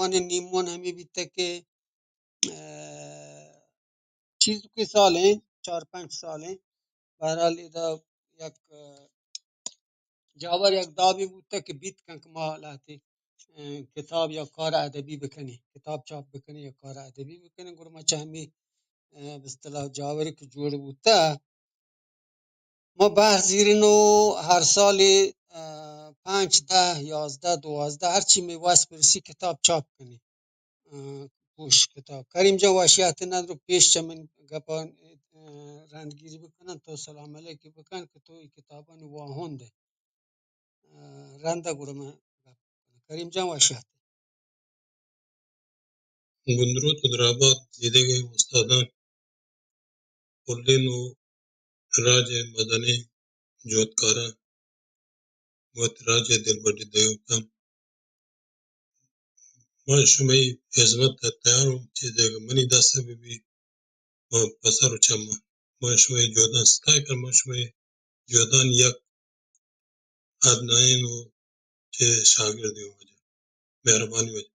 کتابان نیمون همی بیته که چیز که ساله 4-5 ساله برحال ایدا یک جاور یک دابی بوده که بیت کن که ما لاتی کتاب یا کار ادبی بکنی کتاب چاپ بکنی یا کار ادبی بکنی گر ما چهمی به اصطلاح جاوری که جور بوده ما بحث زیرینو هر سال 5 10 11 12 هرچی می واس برسی کتاب چاپ کنی پوش کتاب کریم جان واشیات ندارو پیش چمن گپان رندگیری بکنن تو سلام علیکی بکن که تو این کتابان واهونده رنده گرمه کریم جان واشیات گندرود و درابات دیده استادان کلین و راج مدنی جوتکارا و راج دلبری دیوکم ما شما خدمت تیارم چیزی که منی دست بی و پسر و چما ما شما جودان ستای کر ما شما جودان یک ادناین و چه شاگردی وجه مهربانی وجه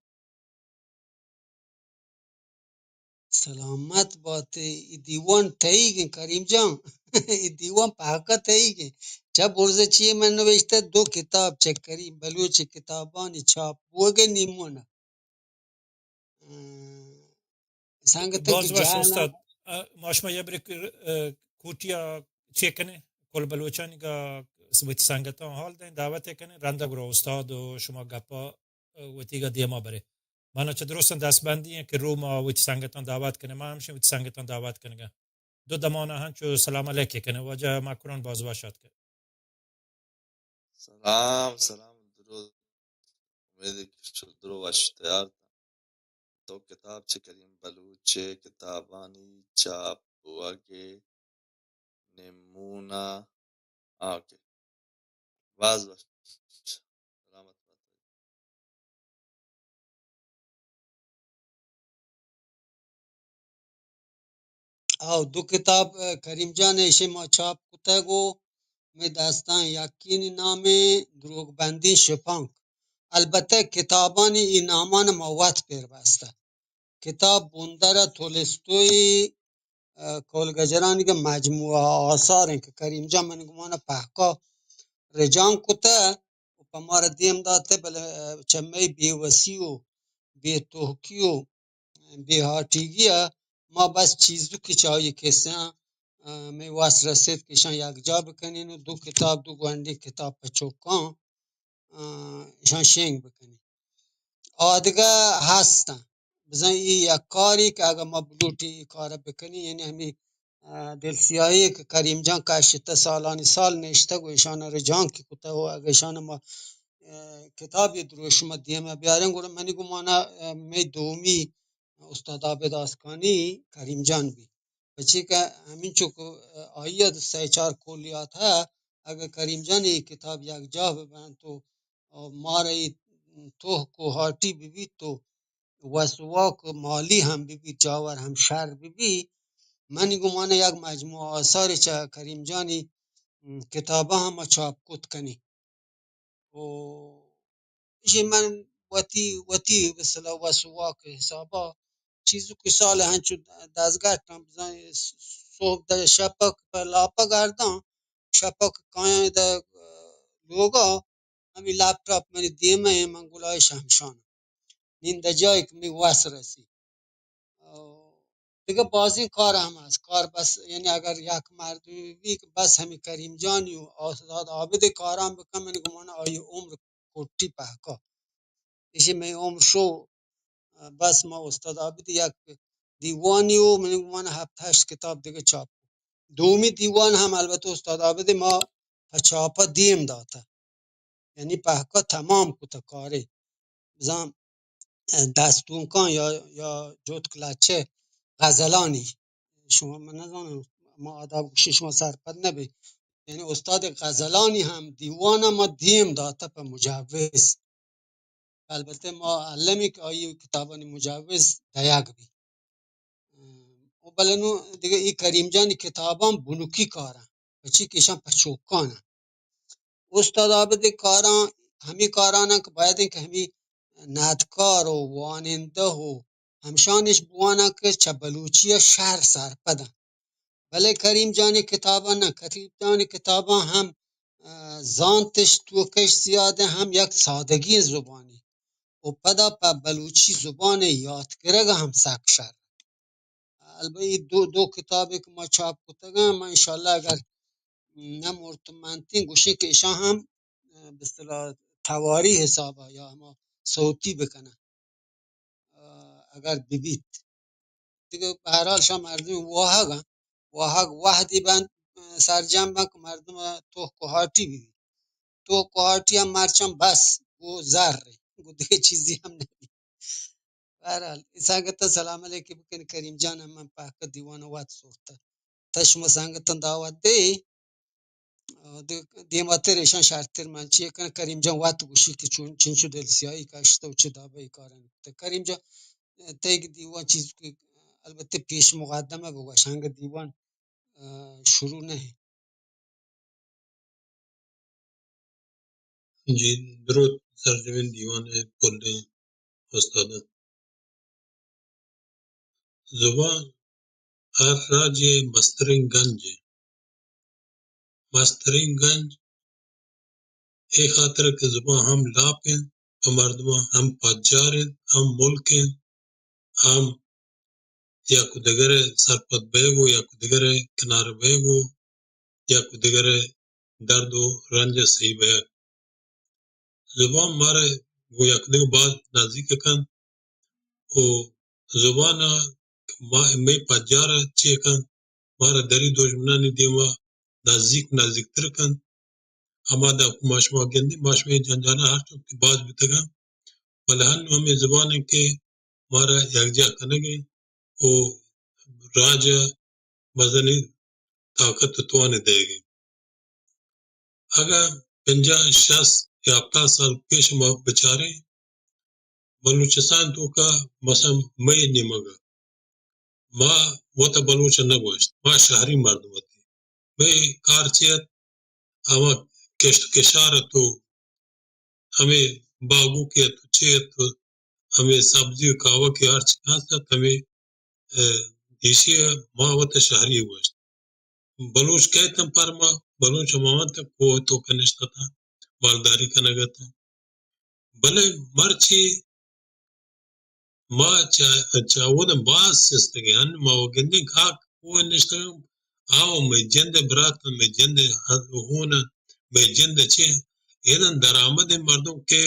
سلامت باته ای دیوان تاییگin کریم جان ای دیوان په حقیقت تاییگin چه برزه چیه من نوشته دو کتاب چه کریم بلوچ کتابانی چاپ بوگه نیمونه سنگ تک باز باش جانا استاد ماشما یبرک کوتیا چیکنه کل بلوچانی که سبتی سنگتان حال دین دعوت کنه رنده گروه استاد و شما گپا وتیگا دیما بره مانا چه درستن دستبندی که رو ما ویت سنگتان دعوت کنه ما همشه ویت سنگتان دعوت کنه دو دمانه هنچو سلام علیکی کنه وجه مکرون باز باشد که سلام درود امید که شد درو وشتیار تو کتاب چه کریم بلوچه کتابانی چاپ وگه نمونا آکه باز باش سلامت باش او دو کتاب کریم جان ایشه ما چاپ کتا گو می داستان یکین نامه دروغ بندی شپانک البته کتابانی این نامان موت پیر بسته کتاب بوندر تولستوی کولگجرانی که مجموعه آثار ہیں که کریم جان من گمانه پهکا رجان کتا و پمار دیم داته بله چمه بیوسی و بیتوهکی و بیهاتیگی ما بس چیزو که چایی کسه می واس رسید کشان یک جا بکنین و دو کتاب دو گوندی کتاب پچوکان شان شنگ بکنین آدگه هستن بزن این یک کاری که اگه ما بلوٹی این کار بکنی یعنی همی دلسیایی که کریم جان کاشته سالانی سال نشته و ایشان رجان که کتا و اگه ایشان ما کتابی دروش ما دیمه بیارن گوره منی گمانه می دومی استاد عابد آسکانی کریم جان بی بچه که همین چوک آیه 3-4 کلیات ها اگه کریم جان این کتاب یک جا ببند تو ماره تو کوهاتی ببی تو وسواک مالی هم ببی جاور هم شر ببی منی گمانه یک مجموعه آثاری چه کریم جانی کتابه هم چاپ کت کنی و ایشی من وتی به صلاح وسواک حسابا چیزو که سال هنچو دزگاه تام بزن صبح در شپک پر لاپا گردان شپک کاین در لوگا همی لپتاپ منی دیمه من گلای شمشان نین در جایی که می وس رسی دیگه بازی کار هم هست کار بس یعنی اگر یک مردمی بی که بس همی کریم جانی و آزاد عابد کارم بکن من گمانه آیه عمر کتی پهکا ایشی می عمر شو بس ما استاد عابد یک دیوانی و من گمانه 7-8 کتاب دیگه چاپ دومی دیوان هم البته استاد عابد ما پچاپا دیم داته یعنی پهکا تمام کتا کاره بزن دستون کن یا جوت کلچه غزلانی شما من نزانم ما آداب گوشی شما سرپد نبی یعنی استاد غزلانی هم دیوان ما دیم داته په مجوز البته ما علمی که آیه کتابانی مجوز دیگ بی و بلنو دیگه ای کریم جانی کتابان بلوکی کارن بچی کشن پچوکانه استاد عابد کاران همی کارانه که باید این که همی نادکار و واننده و همشانش بوانا که چه بلوچی شهر سرپدن. بله کریم جان کتابا نه، کریم جان کتابا هم زانتش توکش زیاده، هم یک سادگی زبانی و پدا پا بلوچی زبان یاد کرده هم سک شد. البته این دو کتابی که ما چاپ کردیم ما انشالله اگر نمورتمنتین گوشه که ایشان هم به اصطلاح تواری حسابه یا اما صوتی بکنه اگر ببید دیگه به هر حال شما مردم واهگ وحدی بند سرجم بند که مردم تو کوهاتی ببید تو کوهاتی هم مرچم بس و زر گو دیگه چیزی هم نه. به هر حال ایسا سلام علیکم بکنی کریم جان هم من پاک دیوان وات سورتا تشم سنگتن دعوت دی دیماتر ایشان شرطر من چیه کنه کریم جان وات گوشی که چون چین شو دل سیایی کاشته و چه دابه کارن کریم جان تیگ دیوان چیز که البته پیش مقدمه بگو شنگ دیوان شروع نه. جی درود ترجمه دیوان کل استادان. زبان هر راج مسترین گنج، مسترین گنج ای خاطر که زبان هم لاپ ہیں و مردمان هم پادشار ہیں، هم ملک ہیں، هم یا کدگر سرپد بیگو یا کدگر کنار بیگو یا کدگر درد و رنج صحیح بیگ. زبان مارے وہ یکدگ بعد نازک کن و زبان میں پادشار چی کن مارا دری دشمنانی دیما نازک تر کن. اما دا ماشما گندی ماشما جنجانا ہر چوک کی باز بتگا ولہن ہمیں زبان کے مارا یکجا کنگے او راج مزنی طاقت توانے دے گے. اگر 50-60 یا 70 سال پیش ما بچارے بلوچستان تو کا مثلا میں نہیں مگا ما وطا بلوچ نگوشت ما شہری مرد ہوتی میں کارچیت اما کشت کشار تو ہمیں باغوں کے تو چیت تو ہمیں سبزی کاوا کے ہر چیز ہمیں دیشی ما وطا شہری ہوشت بلوچ کہتم پر ما بلوچ ہمان تک وہ تو کنشتا تھا مالداری کنگا تھا بلے مرچی ما چاودن باز سستگی ہن ما وگندی کھاک وہ نشتگم آو میں جند برات میں جند ہون میں جند چے ایدن درآمد مردم کے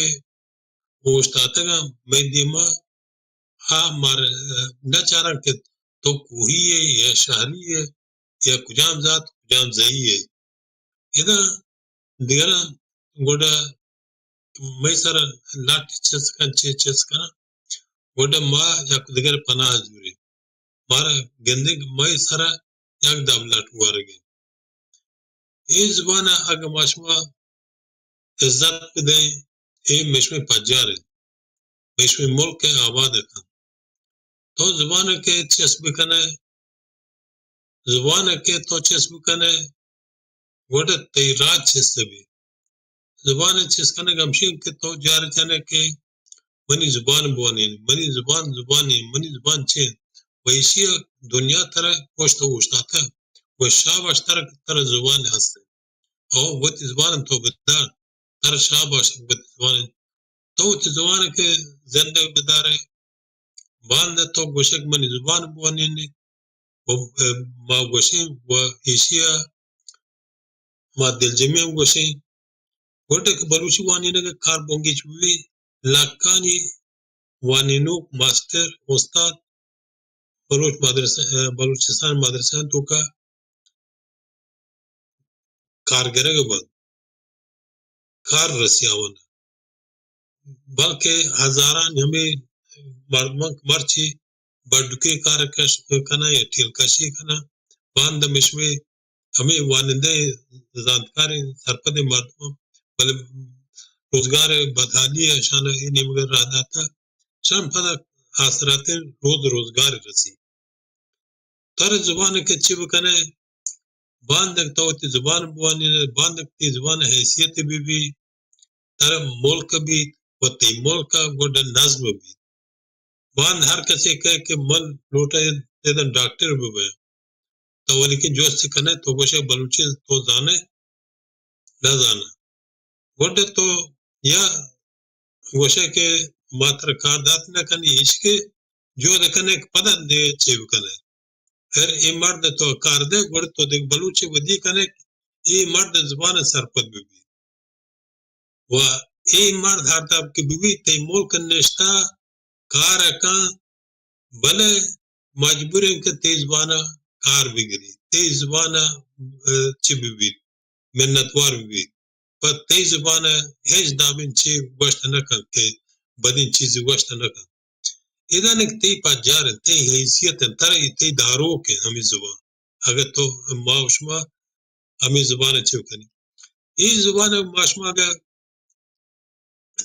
ہوشتاتگا میں دیما مار نہ چارا کہ تو کوہی ہے یا شہری ہے یا کجام ذات کجام زئی ہے ایدن دیگرہ گوڑا میں سر لاٹ چسکنا گوڑا ما یک دیگر پناہ جوری مارا گندگ میں سر یک دب لاٹ وارگی این زبان اگر ماشما عزت بدیں این مشمی پجار ہے مشمی ملک آباد ہے تو زبان کے چسب کنے زبان کے تو چسب کنے گوڑا تی راج چسب بھی زبان چسکنے گمشین کے تو جار چانے کے منی زبان بوانی منی زبان زبانی منی زبان چین ویسی دنیا تر پوشت ہوشتا تھا وہ شاباش تر زبان ہستے او وہ زبان تو بدار تر شاباش زبان تو زبان کے زندگ بدارے باند تو گوشک منی زبان بوانی نے ما گوشیں و ایشیا ما دل جمعیم گوشیں گوٹک بلوچی وانی نے کار بونگی چوی لاکانی وانینو ماسٹر استاد بلوچ مدرسہ بلوچستان مدرسہ تو کا کارگرگ بند کار رسیاون بلکہ ہزاران ہمیں مرچی بڑکے کارکش کنا یا ٹیلکشی کنا باند مشوے ہمیں وانندے زادکار سرپد مردم بل روزگار بدحالی شان انہیں مگر رہا تھا شان پدا حاصرات روزگار رسی تر زبان کے چب کنے باندک تو زبان بوانی باندک تی زبان حیثیت بھی تر ملک بھی تی ملک گوڑا نظم بھی بان ہر کسی کہے کہ مل لوٹا دیدن ڈاکٹر بھی بے تو لیکن جو سکھنے تو گوشے بلوچی تو جانے نہ جانا گوڑا تو یا گوشے کے ماتر کاردات نہ کنی عشق جو دکھنے پدن دے چیو کنے پھر ای مرد تو کار دے گوڑا تو دیکھ بلوچی ودی کنے ای مرد زبان سرپت بھی و ای مرد ہر تاب کی بھی تی ملک نشتا کار اکاں بلے مجبوری کے تیز بانا کار بگری تیز بانا چی بھی منتوار بھی پر تیز بانا ہیچ دامن چی وشت نکن کہ بدین چیزی وشت نکن ادھا نک تی پا جارن تی حیثیت ترہی تی دارو کے ہمیں زبان اگر تو معاشمہ ہمیں زبان چیو کنی ای زبان معاشمہ کا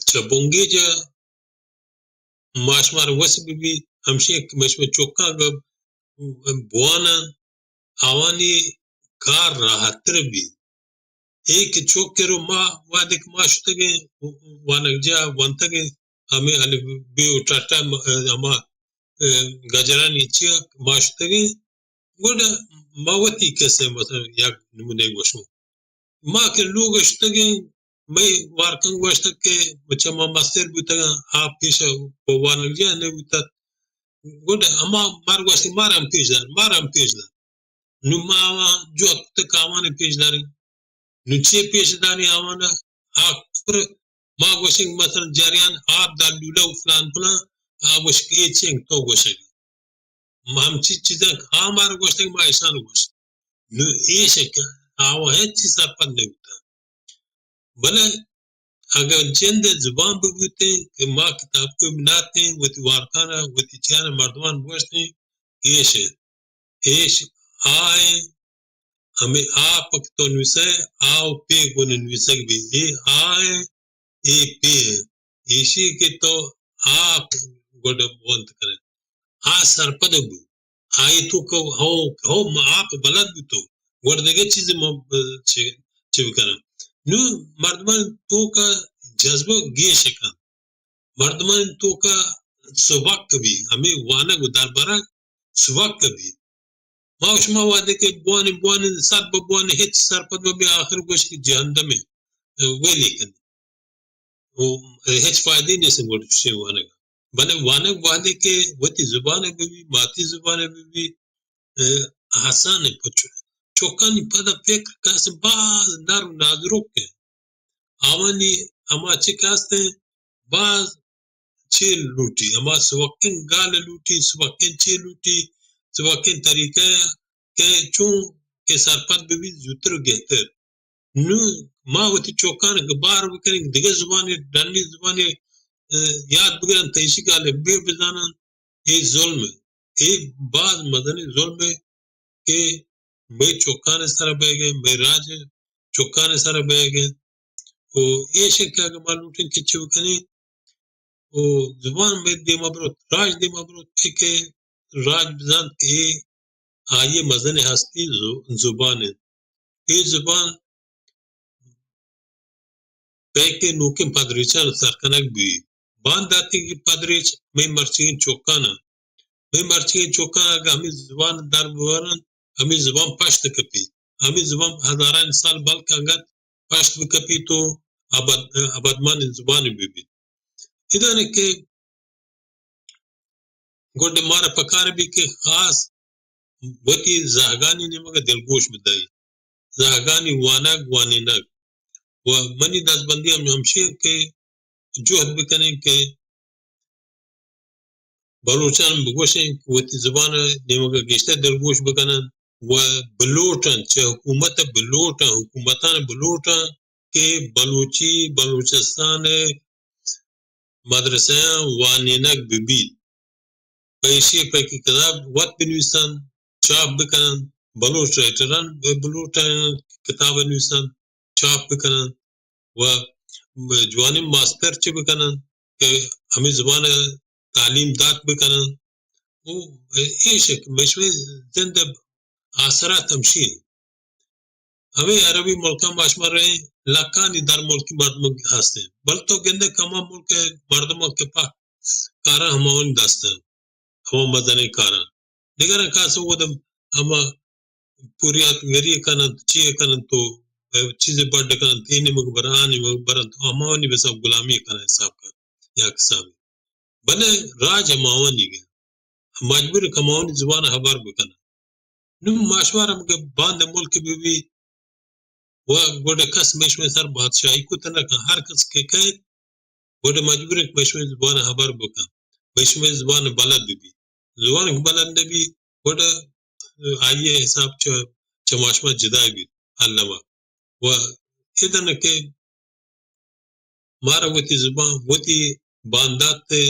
چبونگی جا معاشمہ وسی بھی ہمشہ مشمہ چوکا گا بوانا آوانی کار راحتر بھی ایک چوکے رو ما وادک معاشتگیں وانک جا وانتگیں ہمیں علی بی اٹھاٹا ہما گجرانی چیا معاشتگیں گوڑا موتی کیسے مثلا یک نمونے گوشوں ما کے لوگ اشتگیں میں وارکن گوشتگ کے بچہ ما مستر بیتا آپ پیشا وانک جا نہیں بیتا گوڑا اما مار گوشتی مارم پیش دار نو ما آوان جو تک آوانے پیش داری نو چے پیش داری آوانا آپ پر ما گوشنگ مثلا جاریان آپ دا لولا و فلان فلان آپ گوشک ای چنگ تو گوشک ما ہم چیز چیزیں ہمارا گوشتنگ ما ایسان گوشت نو ای شکا آوا ہے چیز سرپن نہیں ہوتا بلے اگر جند زبان بگوتے کہ ما کتاب کو بناتے ہیں وتی وارکانا وتی چیانا مردمان گوشتے ہیں ایش آئے ہمیں آپ تو نویسے آو پی گون نویسک بھی اے آئے اے پی ایشی کے تو آپ گوڑا بونت کرے سرپد بھی آئی تو کہ ہو آپ بلد بھی تو گوڑا دگے چیزیں چیو کرنا نو مردمان تو کا جذبہ گیش کا مردمان تو کا سبق بھی ہمیں وانا کو دربارہ سبق بھی معاشمہ وعدے کے بوانے سات بوانے ہچ سرپد بھی آخر گوش کی جہندم ہے وہ لیکن ہچ فائدے نہیں سے گوڑ سے وانا کا بلے وانا وعدے کے وتی زبان بھی ماتی زبان بھی آسان ہے چوکانی پدا فکر کاس باز نرم نازروک کے آوانی اما چکاستے باز چھ لوٹی اما سوکن گال لوٹی سوکن چھ لوٹی سوکن طریقہ کہ چون کے سرپد بھی زوتر گہتر نو ما وتی چوکان بار بکنی دیگر زبانی ڈنڈی زبانی یاد بگرن تیشی گالے بے بزانن یہ ظلم ہے یہ بعض مدنی ظلم ہے کہ میں چوکان سر بے گئے میں راج چوکان سر بے گئے وہ یہ شکا کہ معلوم کچھ بکنی وہ زبان میں دیما بروت راج دیما بروت کہ راج بزان کہ آئیے مزن ہستی زبان ہے یہ زبان پیکے نوکم پدریچان سرکنک بھی باندھ آتی کی پدریچ میں مرچین چوکانا میں مرچین چوکانا کہ ہمیں زبان در بورن ہمیں زبان پشت کپی ہمیں زبان ہزاران سال بلکہ اگر پشت کپی تو ابدمان زبان بھی ادھر کہ گوڑے مارا پکار بھی کہ خاص وتی زہگانی نے مگر دلگوش بدائی زہگانی وانک وانی نک و منی دس بندی ہم ہمشیر کے جوہد بکنے کہ بلوچان بگوشیں وتی زبان نے مگر گشتہ دلگوش بکنن و بلوٹن چه حکومت بلوٹن حکومتان بلوٹن کہ بلوچی بلوچستان مدرسہ وانینک ببی پیشی پہ کی کتاب وقت بنویسن چاپ بکنن بلوچ رائٹران بلوٹن کتاب بنویسن چاپ بکنن و جوانی ماسٹر چی بکنن کہ ہمیں زبان تعلیم دات بکنن وہ ایشک مشوی زندہ آثرات ہمشی ہمیں عربی ملکہ ماشما رہے لاکانی در ملکی مردم ہستے بل تو گندے کما ملک مردم کے پاک کارا ہمون دستے ہم مدنی کارا دیگر کاسو ودم ہما پوریات گری کنن چیئے کنن تو چیزیں بڑھ کنن تینی مقبرانی مقبران تو ہمانی بسا غلامی کنن حساب کا یا کسابی بلے راج ہمانی گئے مجبور کماؤنی زبان خبر بکنا نم ماشوار ہم کے باندھ ملک بھی وہ گوڑے کس میشوے سر بادشاہی کو تنکا ہر کس کے کہے گوڑے مجبور میشوے زبان خبر بکن میشوے زبان بلد بھی زبان بلد بھی گوڑے آئیے حساب چماشما جدائی بھی علامہ و ادھر کہ مارا وتی زبان وتی باندات تے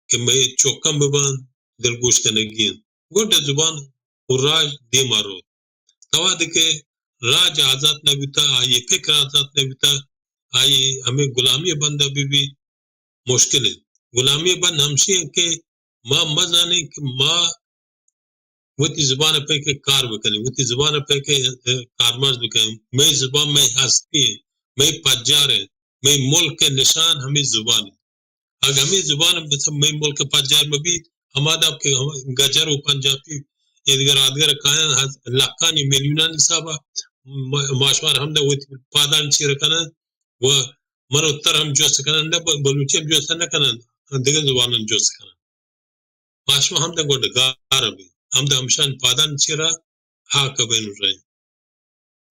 کہ میں چوکم ببان دلگوش کنگین گوڑے زبان راج دی مارو توا دکے راج آزاد نہ بیتا آئیے فکر آزاد نہ بیتا آئیے ہمیں غلامی بند ابھی بھی مشکل ہے غلامی بند ہمشی ہے کہ ماں مزانے کہ ماں وتی زبان پہ کے کار بکنے وتی زبان پہ کے کارمرز بکنے میں زبان میں ہستی ہے میں پجار ہے میں ملک کے نشان ہمیں زبان ہے اگر ہمیں زبان میں ملک پجار میں بھی ہمارا گجر و پنجابی ادگر آدگر کائن لاکانی ملیونانی صاحبہ ماشوار ہم نے وہ پادان چیر کنن و من اتر ہم جو سکنن نہ بلوچی ہم جو سکنن کنن دیگر زبانن جو سکنن ماشوار ہم نے گوڑ گار بھی ہم نے ہمشان پادان چیرا ہاں کبین رہے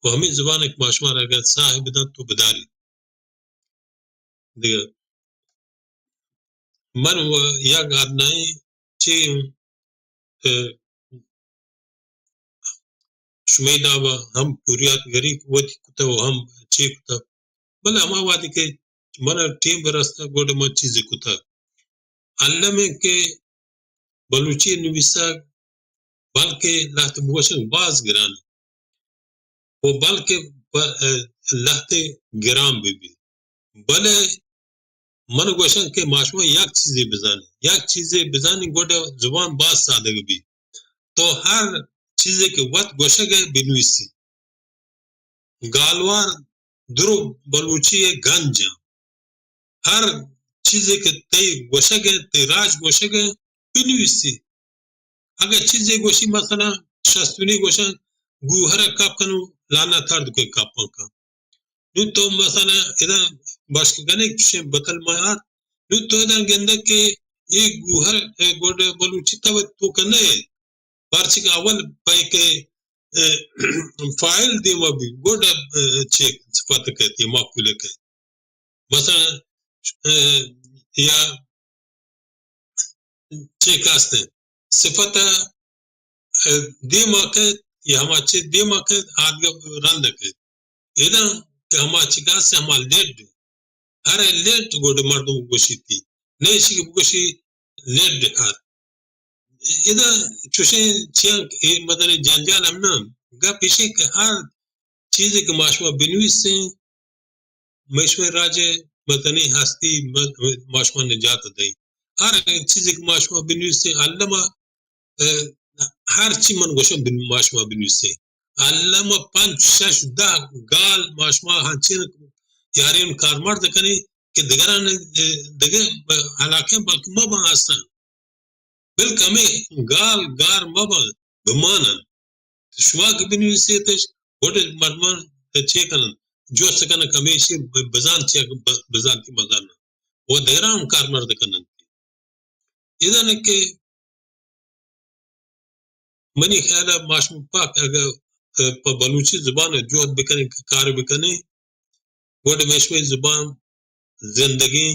وہ ہمیں زبان ایک ماشوار اگر صاحب دا تو بداری دیگر من و یا گادنائی چی شمیدہ و ہم پوریات گری وتی کتا و ہم چی کتا بلے ہما وادی کے منا ٹیم برستا گوڑا ما چیزی کتا علمے کے بلوچی نویسا بلکہ لہت بوشن باز گران وہ بلکہ لہت گرام بھی بلے من گوشن کے معاشمہ یک چیزی بزانی گوڑا زبان باز سادگ بھی تو ہر چیزیں کے وقت گوشہ گئے بنویسی گالوار درو بلوچی گنجا ہر چیزیں کے تی گوشہ گئے تی راج گوشہ گئے بنویسی اگر چیزیں گوشی مثلا شستونی گوشہ گوہر کپ کنو لانا تھرد کوئی کپاں کا نو تو مثلا ادھا باشک گنے کشے بطل مہار نو تو ادھا گندہ کہ ایک گوہر گوڑا بلوچی تو کنے پارچی کا اول پائی کے فائل دیما بھی گوڑا چیک صفت کہتی ہے معقولہ کہتی مثلا یا چیک آستے صفت دیما کہت یا ہما چیک دیما کہت آدھگا رند کہت ایدھا کہ ہما چکا سے ہما لیٹ ہر لیٹ گوڑا مردم گوشی تھی نیشی کی گوشی لیٹ دکھار ایدھا چوشیں چیاں مدنی جانجال ہم نام گا پیشے کہ ہر چیزیں کہ معاشمہ بنویس سے معاشمہ راجے مدنی ہستی معاشمہ نجات دیں ہر چیزیں کہ معاشمہ بنویس سے علامہ ہر چی من گوشہ معاشمہ بنویس سے علامہ 5-6-10 گال معاشمہ ہنچین یاری ان کارمار دکھنے کہ دگران دگر علاقے بلکہ مبا آستان بلکہ ہمیں گال گار مبا بمانا شما کی بنویس سے تش گوڑے مردمان چیکنن جو سکنن کمیشی بزان چیک بزان کی مزانا وہ دگران کارمار دکنن ادھا نکے منی خیالہ معاشمہ پاک اگر بلوچی زبان جوہد بکنے کار بکنے گوڑے میشوی زبان زندگی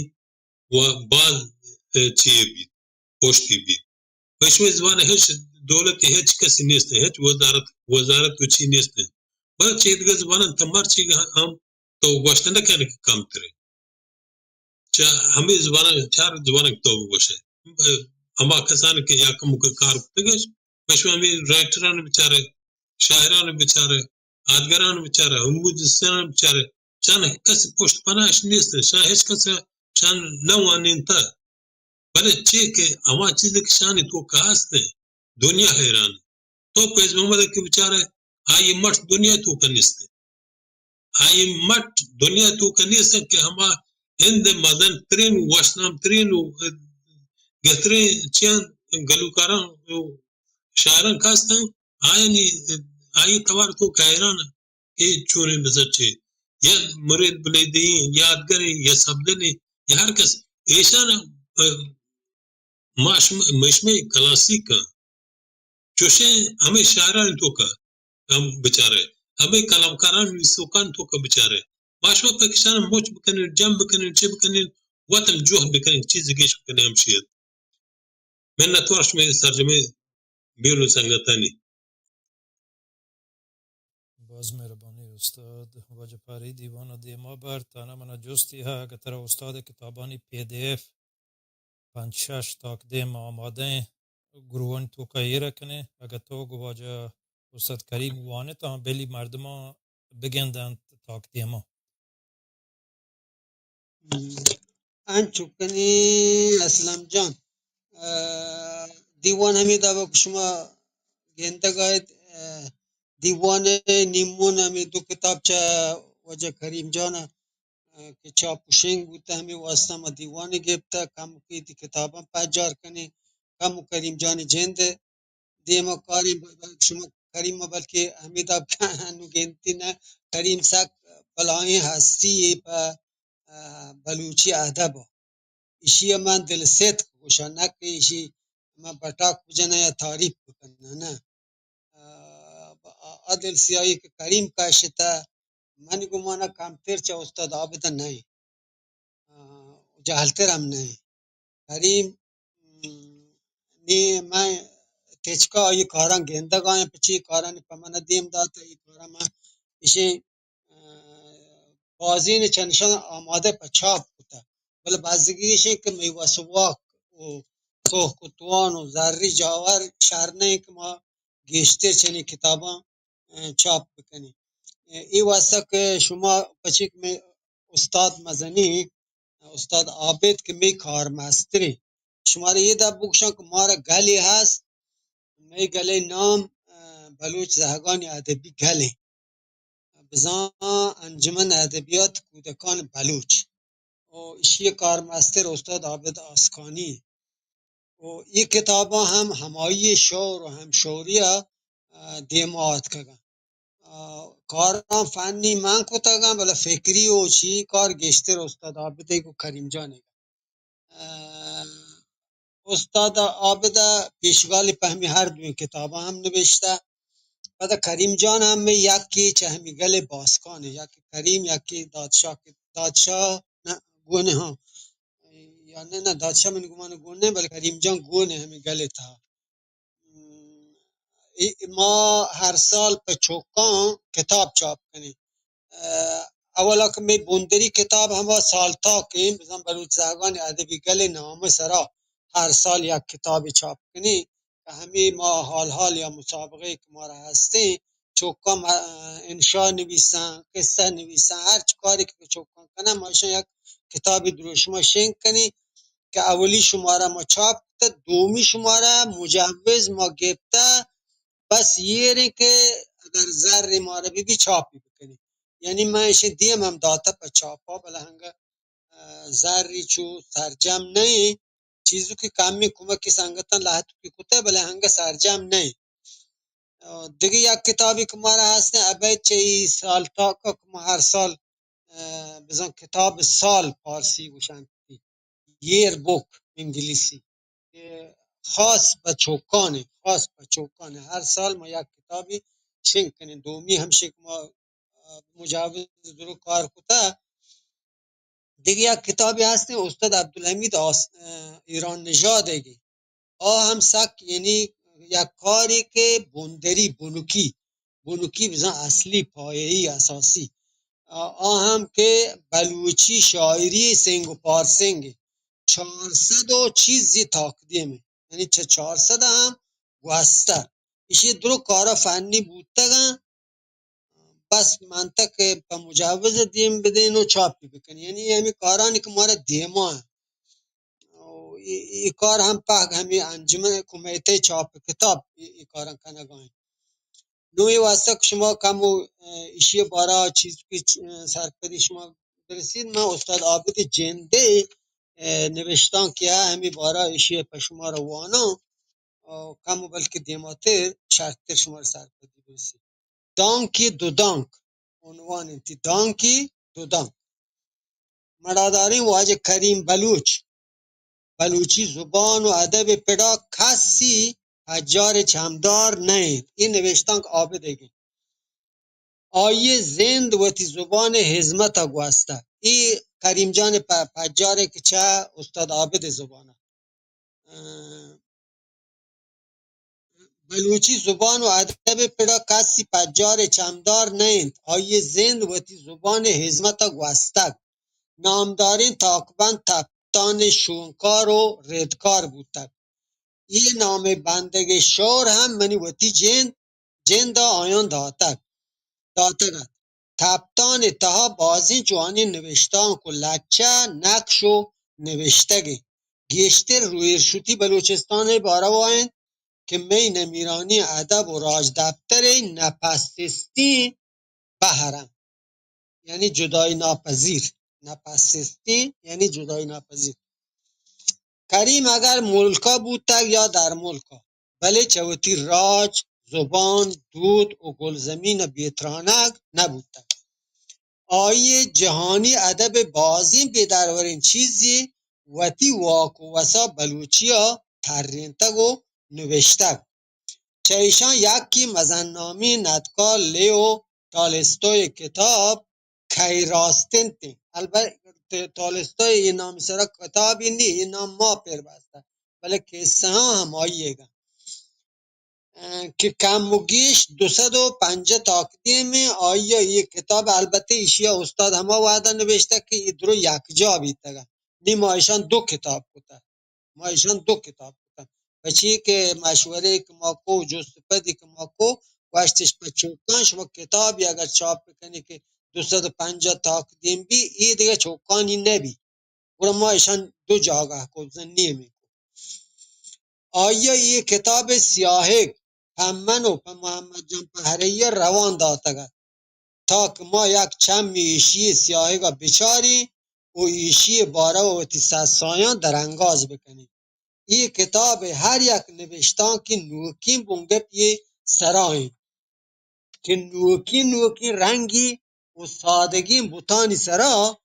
و بعض چیئے بھی پوشتی بھی میشوی زبان ہیچ دولت ہیچ کسی نیست ہے ہیچ وزارت وچی نیست ہے بل چیدگا زبان تمہار چیگا ہم تو گوشتنہ کہنے کے کام کرے ہمیں زبان چار زبان تو گوشے ہما کسان کے یا کم کار تگش میشوی ہمیں رائٹران بچارے شاعران بچارے آدگران بچارے حمودستان بچارے چان کس پشت پناش نیست شاہ ہیچ کس چان نوانین تا بلے چی کہ اما چیز کے شانی تو کہاستے دنیا حیران تو پیز محمد کے بچارے آئی مٹ دنیا تو کنیستے آئی مٹ دنیا تو کنیستے کہ ہما ہند مدن ترین وشنام ترین گہترین چین گلوکاران شاعران کاستن آئی توار تو کائران ای چونے نظر چھے یا مرید بلیدین یادگریں یا سبدنیں یا ہر کس ایسا نا مشمع کلاسیک کا چوشیں ہمیں شاعران تو کا ہم بچارے ہمیں کلامکاران سوکان تو کا بچارے ماشما پاکستان موچ بکنن جم بکنن چه بکنن وطن جوه بکنن چیز گیش بکنن همشید من نتوارش میں ترجمه بیرو سنگتانی باز مهربانی استاد واجه پاری دیوان دیما بر تانه من جستی ها که تر استاد کتابانی PDF 5-6 تاک دیم آماده گروهان تو کهیره کنه اگر تو گواجه استاد کریم وانه تا بلی مردم بگندن تاک دیما انچوکنی اسلام جان دیوان همی دابا که شما گنده گاید دیوان نیمون همی دو کتاب چه وجه کریم جان که چاپوشنگ بوده همی واسطه ما دیوان گفته کم که دی کتابا پجار کنی کم کریم جان جنده دیما کاری شما کریم بلکه همی داب هنو گنتی نه کریم سک بلای هستی په بلوچی ادب ایشی من دل ست خوشا نکه ایشی من بطاق بجنه یا تعریف بکنه نه عادل سیایی که کریم کاشته من گمانه کمتر چه استاد عابد نه جهلتر هم نه کریم نی من تچکا ای کاران گنده گایم پچی کاران پا من دیم داتا ای کاران من ایشی بازین چندشان آماده پا چاپ بوده ولی بازدگیشه که میواسواک و کوه کتوان و زری جاور شرنه که ما گشتر چنین کتابا چاپ بکنی ای واسه که شما پچیک می استاد مزنی استاد عابد که می کارمستری شما را یه دا بکشن که ما را گلی هست می گله نام بلوچ زهگان ادبی گله بزن انجمن ادبیات کودکان بلوچ و ایشی کارمستر استاد عابد آسکانی و این کتابا هم همایی شعر و هم شعریه دیمات کگن کارم فنی من کتگم ولی فکری و چی کار گشتر استاد عابد و کریم جانه استاد عابد پیشگال پهمی هر دوی کتابا هم نوشته بعد کریم جان هم یکی چه همی گل باسکانه یکی کریم یکی دادشاه نه گونه ها یا نه دادشاه من گونه گونه ولی کریم جان گونه همی گل تا ما هر سال په چوکان کتاب چاپ کنیم اولا که می بوندری کتاب همه سال تا کیم بزن بلوچ زهگان ادبی گل نامه سرا هر سال یک کتاب چاپ کنی که همه ما حال یا مسابقه که ما را هستی چوکان انشا نویسن قصه نویسن هر چی کاری که چوکان کنن ماشین یک کتابی دروشما شنگ کنی که اولی شماره ما چاپ کرده دومی شماره مجوز ما گفته بس یه که اگر زر ما رو بی چاپی بکنی یعنی من ایشه دیم هم داتا پا چاپا بله هنگه زری چو سرجم نه چیزو که کمی کمکی سنگتن لحظو که کته بله هنگه سرجم نه دیگه یک کتابی که ما را هستن ابید چه ای سال تا که ما هر سال بزن کتاب سال پارسی گوشن یر بوک انگلیسی خاص بچوکانه هر سال ما یک کتابی چنگ کنیم دومی همشه که ما مجاوز درو کار کتا دیگه یک کتابی هست استاد عبدالحمید ایران نژادگی هم سک یعنی یک کاری که بندری بنوکی بزن اصلی پایه‌ای اساسی هم که بلوچی شاعری سنگ و پارسنگ 400 و چیزی تقدیمه یعنی چه 400 هم گوسته ایشی درو کارا فنی بودتگن بس منطق په مجوز دیم بدین و چاپی بکن یعنی همی کارانی که مارا دیما ای کار هم پاک همی انجمن کمیته چاپ کتاب ای کاران کنگاین نوعی واسه که شما کم و ایشی بارا چیز که سرپدی شما برسید، من استاد عابد جنده نوشتان که همی بارا ایشی پشما رو وانا کم و بلکه دیماتر شرطر شما رو سرپدی برسید. دانکی دو دانک، عنوان انتی دانکی دو دانک. مداداری واجه کریم بلوچ، بلوچی زبان و ادب پدا کسی هجار چمدار نہیں. این نوشتن که عابده آیه زند و تی زبان حزمت گوسته. ای کریم جان پجاره که چه استاد عابد زبانه. بلوچی زبان و ادب پدا کسی پجار چمدار نہیں. آیه زند و تی زبان حزمت گوسته. نامدارین تاکبند تپتان شونکار و ردکار بودند. این نام بندگ شور هم منی وتی جند آیان داتگد. تپتان تها بازی جوانی نوشتان کو لچه نقش و نوشتگی گیشتر روی شوتی بلوچستان بارا واین که می نمیرانی ادب و راج دفتر نپسستی بهرم، یعنی جدای ناپذیر. نپسستی یعنی جدای ناپذیر. کریم اگر ملکا بود تک یا در ملکا، ولی چوتی راج زبان دود و گلزمین بیترانک نبود تک. آیه جهانی ادب بازی به درورین چیزی وتی واک و وسا بلوچیا ترینتگ و نوشتگ. چیشان یکی مزنامی ندکار لیو تالستوی کتاب کی راستن تی. البته تالستوی این نامی سرا کتابی نی، این نام ما پر بسته، ولی قصه ها هم آییگا که کم و گیش 250 تقدیم آیا یک کتاب. البته ایشیا استاد همه وعده نوشته که ایدرو یک جا بیتگه نی. ما ایشان دو کتاب کتا، ما ایشان دو کتاب کتا بچی که مشوره که ما کو جستپدی که ما کو واشتش پچوکان شما کتابی اگر چاپ بکنی که 250 تقدیم بی ای دیگه چوکانی نبی. برای ما ایشان دو جاگه کو نیمی. آیا یہ کتاب سیاهه پمن و محمد جان پهری روان داتگد تا که ما یک چم ایشی سیاهه گا بچاری و ایشی باره و سایان در انگاز بکنیم. این کتاب هر یک نوشتان که نوکین بونگه پیه سرائیم که نوکی رنگی و سادگی بوتانی سرا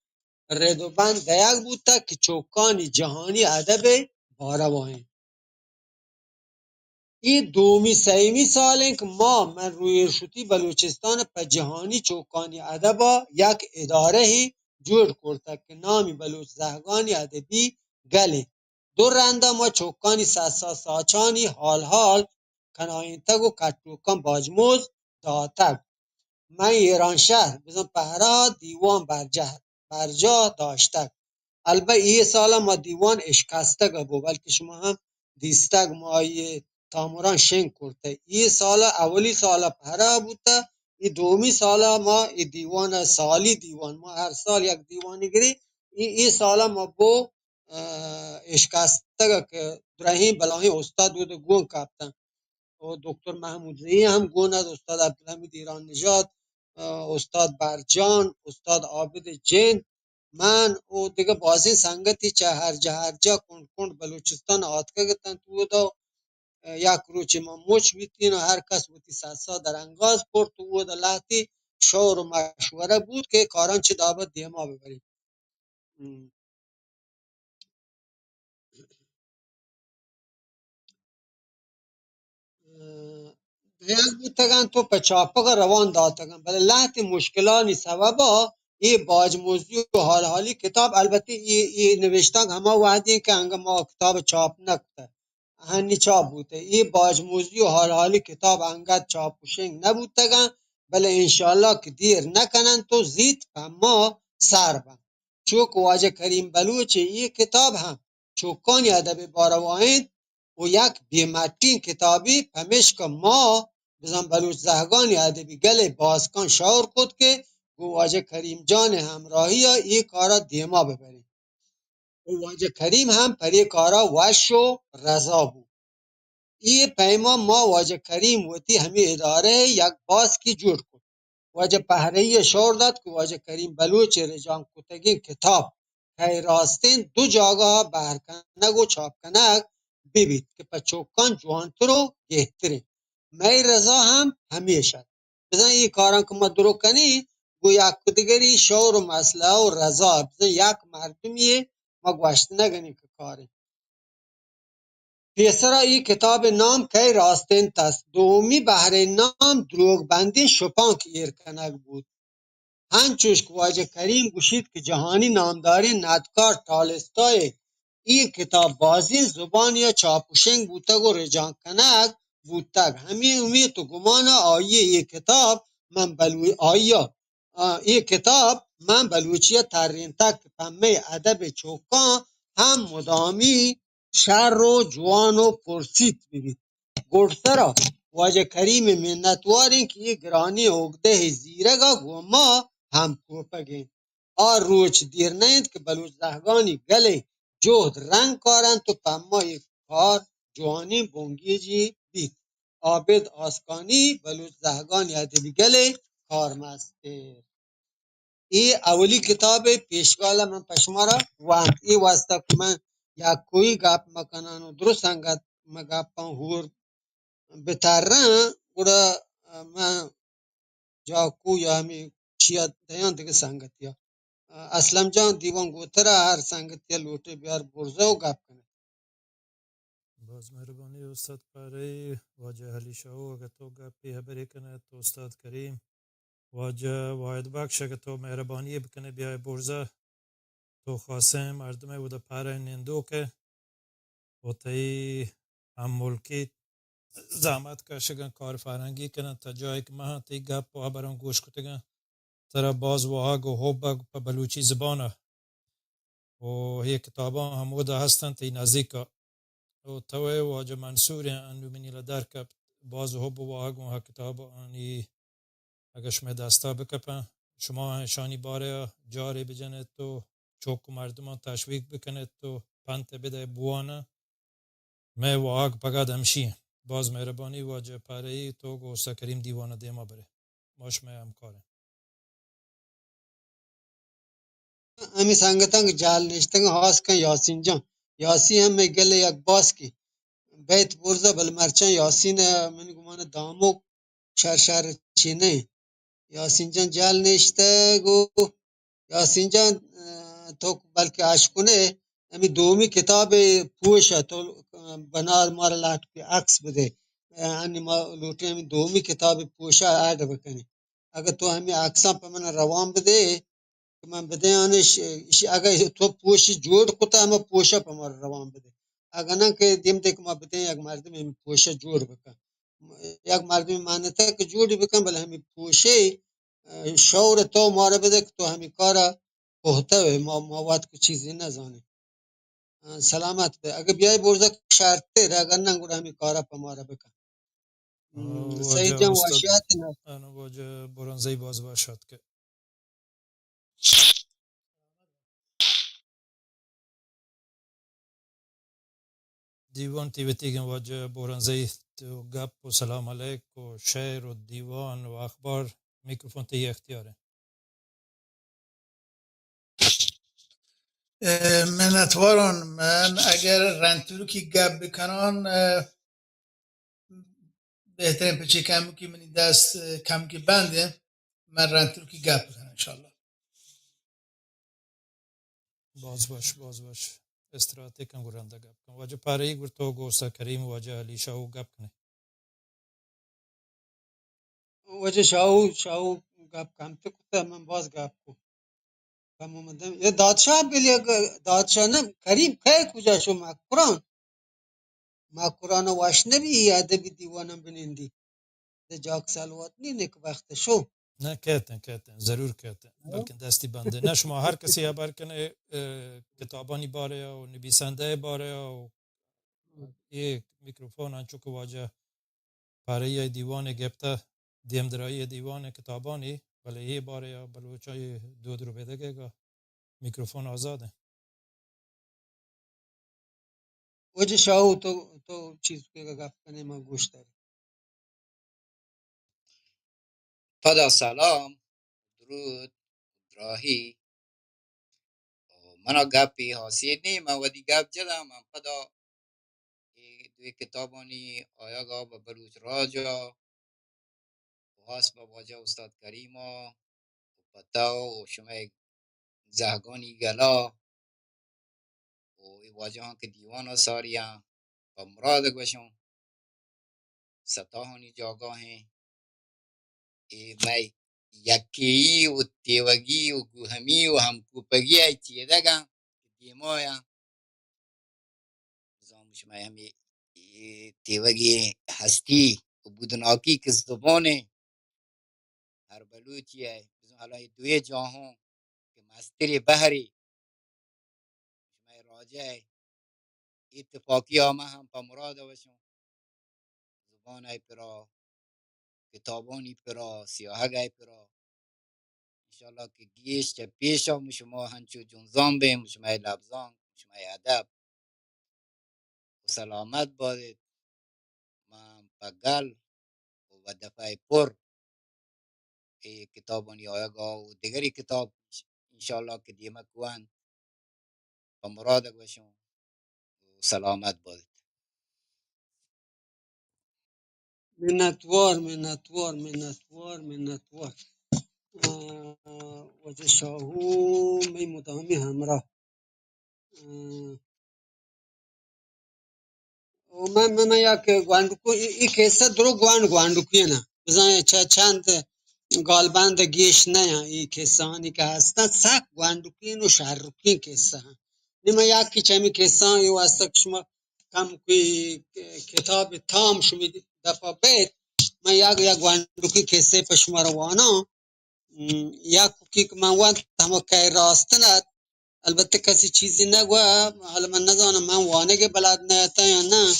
ردوبند دیگ بودتا که چوکانی جهانی ادب باره واهیم. این دومی سیمی سالن که من روی شدی بلوچستان په جهانی چوکانی ادبا یک اداره جور کرده که نامی بلوچ زهگانی ادبی گله. دو رنده ما چوکانی ساچانی حال کناینتگ و کتوکان باجموز داتگ. من ایران شهر بزن پهرا دیوان برجا داشتگ. البته این سال ما دیوان اشکستگ بو، بلکه شما هم دیستگ ما تاموران شنگ کرده. این سال اولی سال پهرا بوده، این دومی سال ما این دیوان سالی دیوان ما هر سال یک دیوانی گیری. این سال ما بو اشکستگ که ابراهیم بلاهی استاد بود گون کپتن و دکتر محمود زی هم گوند، استاد عبدالحمید ایران نژاد، استاد برجان، استاد عابد جن، من و دیگه بازی سنگتی چه هر جا کند بلوچستان آتکه گتن تو دا یک روچ ما موچ بیتین و هر کس بوتی ساسا در انگاز پرد تو دا لحظی شور و مشوره بود که کاران چه دابد دیما ببریم. دیگ بودتگن تو پچاپق روان داتگن، بله لحظی مشکلانی سببا ای باجموزی و حالی کتاب. البته ای نوشتن همه وعدی که انگه ما کتاب چاپ نکته هنی چاپ بوده. ای باجموزی و حالی کتاب انگه چاپ و شنگ نبودتگن، بله انشاءالله که دیر نکنن تو زید ما سر بند. چوک واجه کریم بلوچ ای کتاب هم چوکانی ادب باروائند و یک بیمتین کتابی پمشک ما بزن بلوچ زهگانی ادبی گله بازکان شاور کد که واجه کریم جان همراهی یا این کارا دیما ببریم. و واجه کریم هم پر این کارا وش و رضا بود. ये पैमा ما واجه کریم وتی همی اداره یک باز کی جور کن واجه پهره شور داد که واجه کریم بلوچ رجان کتگین کتاب که راستین دو جاگه برکنگ و چاپکنگ ببید که پچوکان جوانتر و گهتره می رضا هم همیشه بزن این کاران که ما درو کنی گو یک کدگری شور و مسئله و رضا بزن یک مردمیه ما گوشت نگنی که کاری پیسرا این کتاب نام کی راستین تست دومی بهره نام دروغ بندی شپانک ایرکنک بود هنچوش که واجه کریم گوشید که جهانی نامداری ندکار تالستای این کتاب بازی زبان یا چاپوشنگ بودتگ و رجان کنک بودتگ همین امید و گمان آیه این کتاب من این کتاب من بلوچیه ترین تک پمه ادب چوکان هم مدامی شر و جوان و پرسید ببید گرسرا واجه کریم منتوارین که یہ گرانی عقده زیرگا گوما هم کوپگین آر روچ دیر نیند که بلوچ زهگانی گله جهد رنگ کارن تو پمای کار جوانی بونگیجی بید عابد آسکانی بلوچ زهگانی ادبی گله کارمسته این اولی کتاب پیشگال من پشمارا وان این واسطه که من یا کوئی گپ مکنن و درست انگت مگپان هور بترن گوڑا من جاکو یا همی چیا دیان دیگه سنگتیا اسلم جان دیوان گوتره هر سنگتیا لوٹه بیار برزه و گپ کنه باز مهربانی استاد پاره واجه علی شاو اگر تو گپی خبری کنه تو استاد کریم واجه واحد بخش اگر تو مهربانی بکنه بیای برزه تو خاصه مردمه و ده پاره نندو که و تایی هم ملکی زحمت کشگن کار فرنگی کنن تا جایی که من تی گپ و خبران گوش کتگن ترا باز و آگ و حب په بلوچی زبانه و هی کتابان هموده هستن تی نزدیکا و توی واجه منصور انو منی لدرکب باز و حب و آگ و ها کتاب آنی اگه شما دستا بکپن شما شانی باره جاری بجنه تو چوک و مردمان تشویق بکنه تو پنت بده بوانه میں و آگ پگاد همشی باز مهربانی واجه پاره ای تو گوستا کریم دیوانه دیما بره ماش میں همکاره امی سنگتان که جال نشتنگ هاس کن یاسین جان یاسی هم گله یک باس کی بیت برزه بل مرچن یاسین من گمان دامو شر چینه یاسین جان جال نشته گو یاسین جان تو بلکه عشقونه امی دومی کتاب پوشه تو بنار مار لاٹ که عکس بده انی ما لوٹی امی دومی کتاب پوشه ایڈ بکنی اگر تو همی عکسان پا من روان بده که من بده آنش اگر تو پوشی جوڑ کتا اما پوشه پا من روان بده اگر نه که دیم ده که ما بده یک مردم همی پوشه جوڑ بکن یک مردم مانتا که جوڑی بکن بله همی پوشه شعور تو ماره بده که تو همی کارا پهته ما وقت کو چیزی نزانه سلامت به اگه بیای برزه شرطه را اگر نه گوره همی کارا پا ماره بکن سعید واجه جان استاد واشیات نه انا واجه برانزی باز باشد که دیوان تیبتیگن واجه برانزی تو گپ و سلام علیک و شعر و دیوان و اخبار میکروفون تی اختیاره منتواران من اگر رنتورو کی گپ بکنان بهترین پچه کمو که منی دست کم که بنده من رنتورو کی گپ بکنم انشالله باز باش استراتی کن گرنده گپ کن واجه پاره ای گر تو گوستا کریم واجه علی شاو گپ کنه وجه شاو گپ کم تو کتا من باز گپ کو کم اومدم یه دادشاه بلی دادشاه نه کریم که کجا شو ما قرآن واشنبی ادبی دیوانم بنندی ده جاک سالوات نی نک وقت شو نه کهتن ضرور کهتن بلکه دستی بنده نه شما هر کسی خبر کنه کتابانی باره و نویسنده باره و یک میکروفون انچو که واجه پاره دیوان گپته دیم درایی دیوان کتابانی ولی یه باره یا بلوچای دو درو بدگه میکروفون آزاده وجه شاهو تو چیز که گفت کنه ما گوش داریم. پدا سلام درود راهی منا گپی حاصل نی من ودی گپ جدم من پدا دوی کتابانی آیا گا به بلوچ راجا و هاس با واجه استاد کریما و پتاو و شما زهگانی گلا و ای واجه ها که دیوان ساریا و مراد گوشم ستاهانی جاگاهی ای می یکی و تیوگی و گوهمی و همکوپگی ای چیه دگم دیمایا زام شما همی تیوگی هستی و بودناکی که زبانه هر بلوچیه بزن حالا دوی جاهون که مستری بحری شما راجع اتفاقی آمه هم پا مراد وشون زبان ای پرا کتابانی پرا سیاهگ ای پرا انشالله که گیش چه پیش هم شما هنچو جنزان بیم شما لبزان شما ادب و سلامت بادید من پگل و دفعه پر کتابانی آیگا و دیگری کتاب انشالله که دیمه کوان پا مراد وشون و سلامت بادید منتوار منتوار منتوار منتوار. وجه شاهو می مدامی همراه. و من یک گوانڈوکو ای کیسه درو گوانڈوکی نه بزن چند گالبند گیش نه ای کیسه هانی که هستن سک گوانڈوکی و شهروکی کیسه هن نیما یکی چمی کیسه هان یو هسته که شما کم کوی کتاب تام شما دفعه بید من یک گوانڈوکی کیسه پر شما روانا یک کوکی که من وان تمام که راستند البته کسی چیزی نگوه حالا من نزانم من وانه بلد نیتا یا نه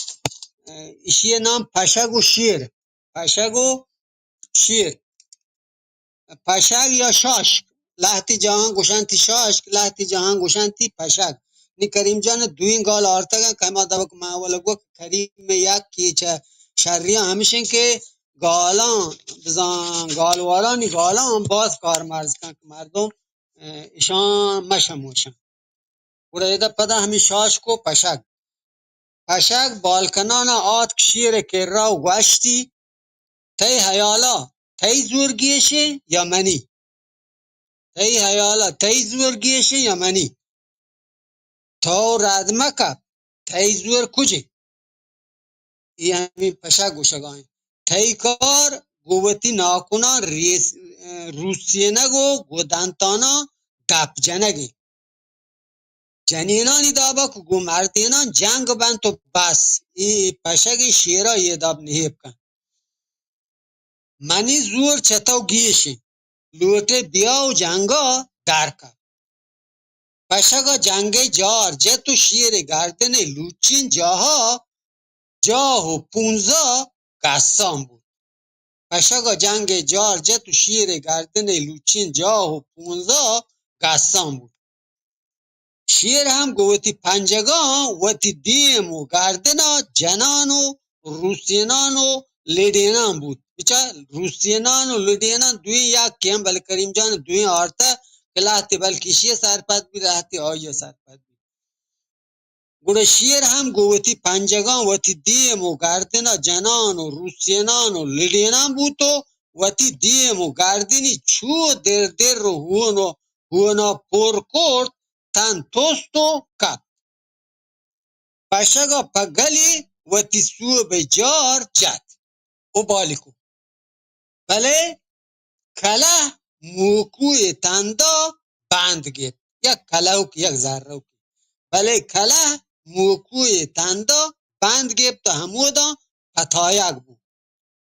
ایشی نام پشگ و شیر. پشگ و شیر، پشگ یا شاشک لحتی جهان گوشنتی شاشک لحتی جهان گوشنتی پشگ نی کریم جان دوین گال آرتگن که ما دبک محوله گو کریم یک کیچه شری همیشن که گالان بزن گالوارانی گالان باز کار مرز کن که مردم ایشان مشموشن گوره ایده پده همی شاشک و پشگ. پشک بالکنان آت شیر که را گوشتی تی حیالا تی زورگیشه یا منی تی حیالا تی زورگیشه یا منی تو رد مکب تی زور کجی ای همین پشک گوشگاهی تی کار گووتی ناکونا روسیه نگو گودانتانا گپ جنگی جنینانی دابا که گو مردینان جنگ بند تو بس ای پشک شیرا یه داب نهیب کن منی زور چتاو گیشی لوٹے بیاو جنگا درکا پشگا جنگ جار جتو شیر گردن لوچین جاها جاهو 15 قسام بود. پشگا جنگ جار جتو شیر گردن لوچین جاهو 15 قسام بود. شیر هم گوتی پنجگان وتی دیم و گردنا جنان و روسینان و لیدینان بود. بچه روسینان و لیدینان دوی یک کم بل کریم جان دوی آرتا که لحتی بلکشی سرپد بی لحتی آیا سرپد بی گوڑه شیر هم گوتی پنجگان وتی دیم و گردنا جنان و روسینان و لیدینان بود و وتی دیم و گردنی چو در در رو هونا پر کرد تن توست و کپ پشگا پگلی وتی سو به جار جد او بالکو بله کله موکوی تندا بند گیر یک کلهو که یک ذره بله کله موکوی تندا بند گیر تا همودا پتایک بود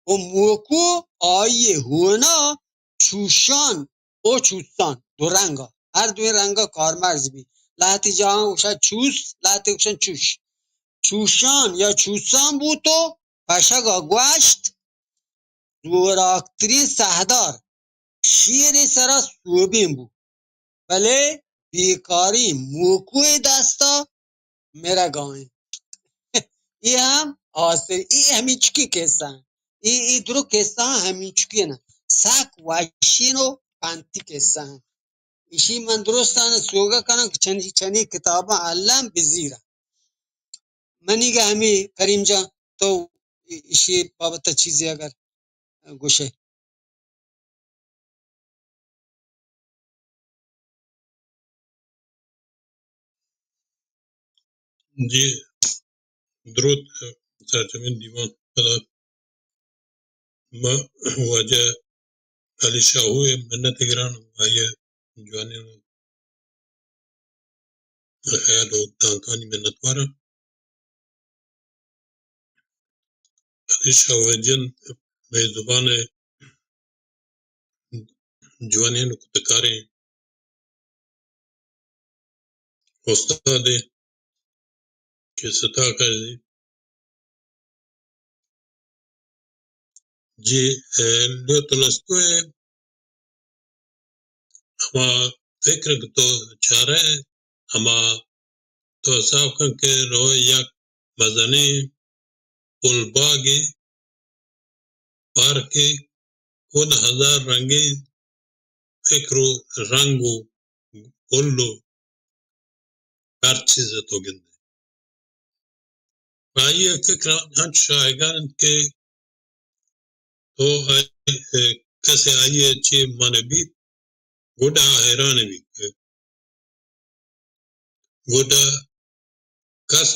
و موکو آیه هونا چوشان او چوستان دو رنگا هر دوی رنگا کارمرز بی لحتی جهان اوشن چوس لحتی اوشن چوش چوشان یا چوسان بود و پشگا گوشت زوراکترین سهدار شیر سرا سوبین بود بله بیکاری موکوی دستا میره گاهی ای هم آسر ای همیچکی کسان ای درو کسان همیچکی نه سک وشین و پنتی کسان ایشی من درستان سوگا کنم که چنی کتابا علم بزیرم منی گه همی کریم جان تو ایشی بابت چیزی اگر گوشه جی درود ترجمه دیوان خدا ما واجه علی شاهوی منت گران آیه جوانی خیال و دانکانی منتوارم علی شاهوی جن به زبان جوانی نو کتکاری استاد که ستا کردی جی لو تلستوی اما فکر تو چاره اما تو صاحب کن که روی یک مزنی پلباگی پارکی خود هزار رنگین فکر و رنگ و گل و هر چیز تو گنده و آئیے فکر ہنچ شایگان کہ تو کسے آئیے چی مانے بھی گوڑا حیران بھی گوڑا کس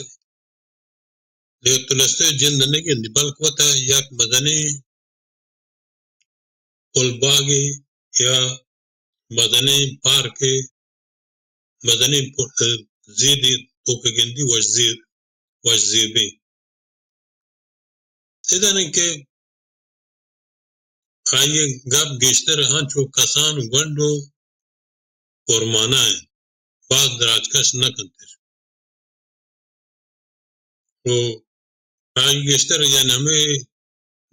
لیو تلستے جند نگن بلک وطا یک مدنی پلباگی یا مدنی پارکی مدنی زیدی تو کگندی وش زیبی ایدن کہ آئیے گپ گشتر ہنچو کسان گنڈو پرمانا ہے بعض دراجکش نہ کنتے تو آئی گشتر یعنی ہمیں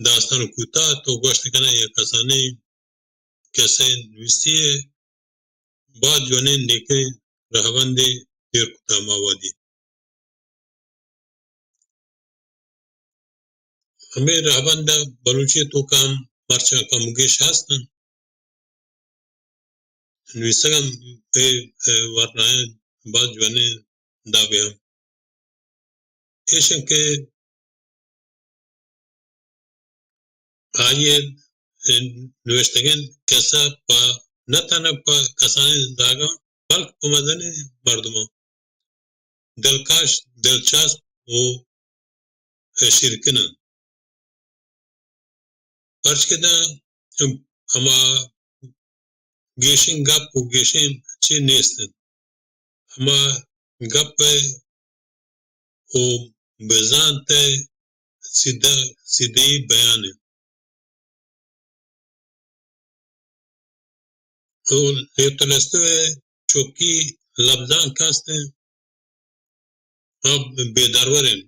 داستان کوتا تو گوشت کنا یا کسانی کیسے نویسی ہے بعد جو نے نیکے رہبندے دیر کتا ماوادی ہمیں رہبندہ بلوچی تو کام پرچا کمگیش ہستن نویسگم پہ ورنائن بعد جو نے دابے ہم ایشن کے آئیے نوشتگن کیسا پا نتانا پا کسانی داگا بلک پا مدنی مردمان دلکش دلچسپ و شرکنن پرچ کدا اما گیشن گپ و گیشن چی نیستن اما گپ و بزان تے سیدھی بیان ہے تو لیتلستو چوکی لفظان کاستے اب بیدارورن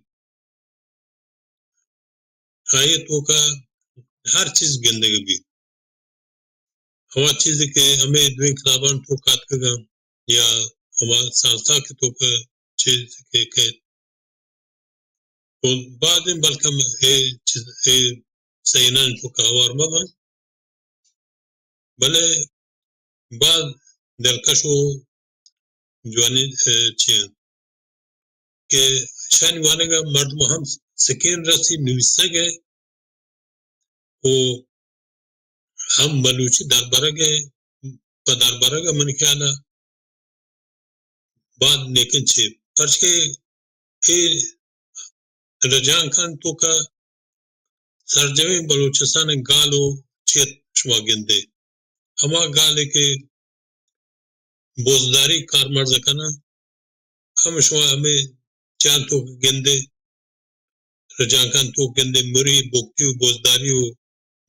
آیتوں کا ہر چیز گندگی بھی ہوا چیز کہ ہمیں دویں کتابان تو کات کگا یا ہمارا سانسا کی تو کا چیز کہ بعد میں بلکہ چیز سینان تو کا اور مبا بلے بعد دلکشو جوانی چین کہ شانی وانے گا مرد ہم سکین رسی نویسے گئے وہ ہم بلوچی دربارہ گئے پا دربارہ گا من خیالا بعد نیکن چھے پرچ کے رجان خان تو کا سرجوی بلوچستان گالو چیت شما گندے اما گالے کے بوزداری کار مرز کنا ہم شما ہمیں چان تو گندے رجان خان تو گندے مری بکتیو بوزداریو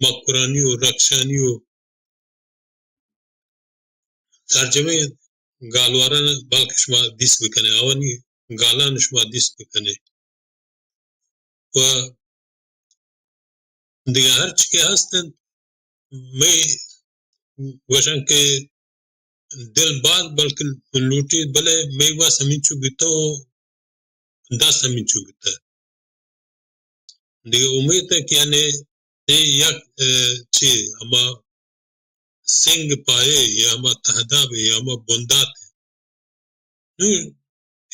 مقرانیو رکشانیو ترجمه گالواران بلکه شما دیس بکنه آوانی گالان شما دیس بکنه و دیگه هر چی که هستن میں وشن که دل بعد بلکه لوٹی بلے میں وا سمینچو بیتا و دا سمینچو بیتا دیگه امید ہے کہ یعنی یک چی اما سنگ پائے یا اما تهداب یا اما بندات نو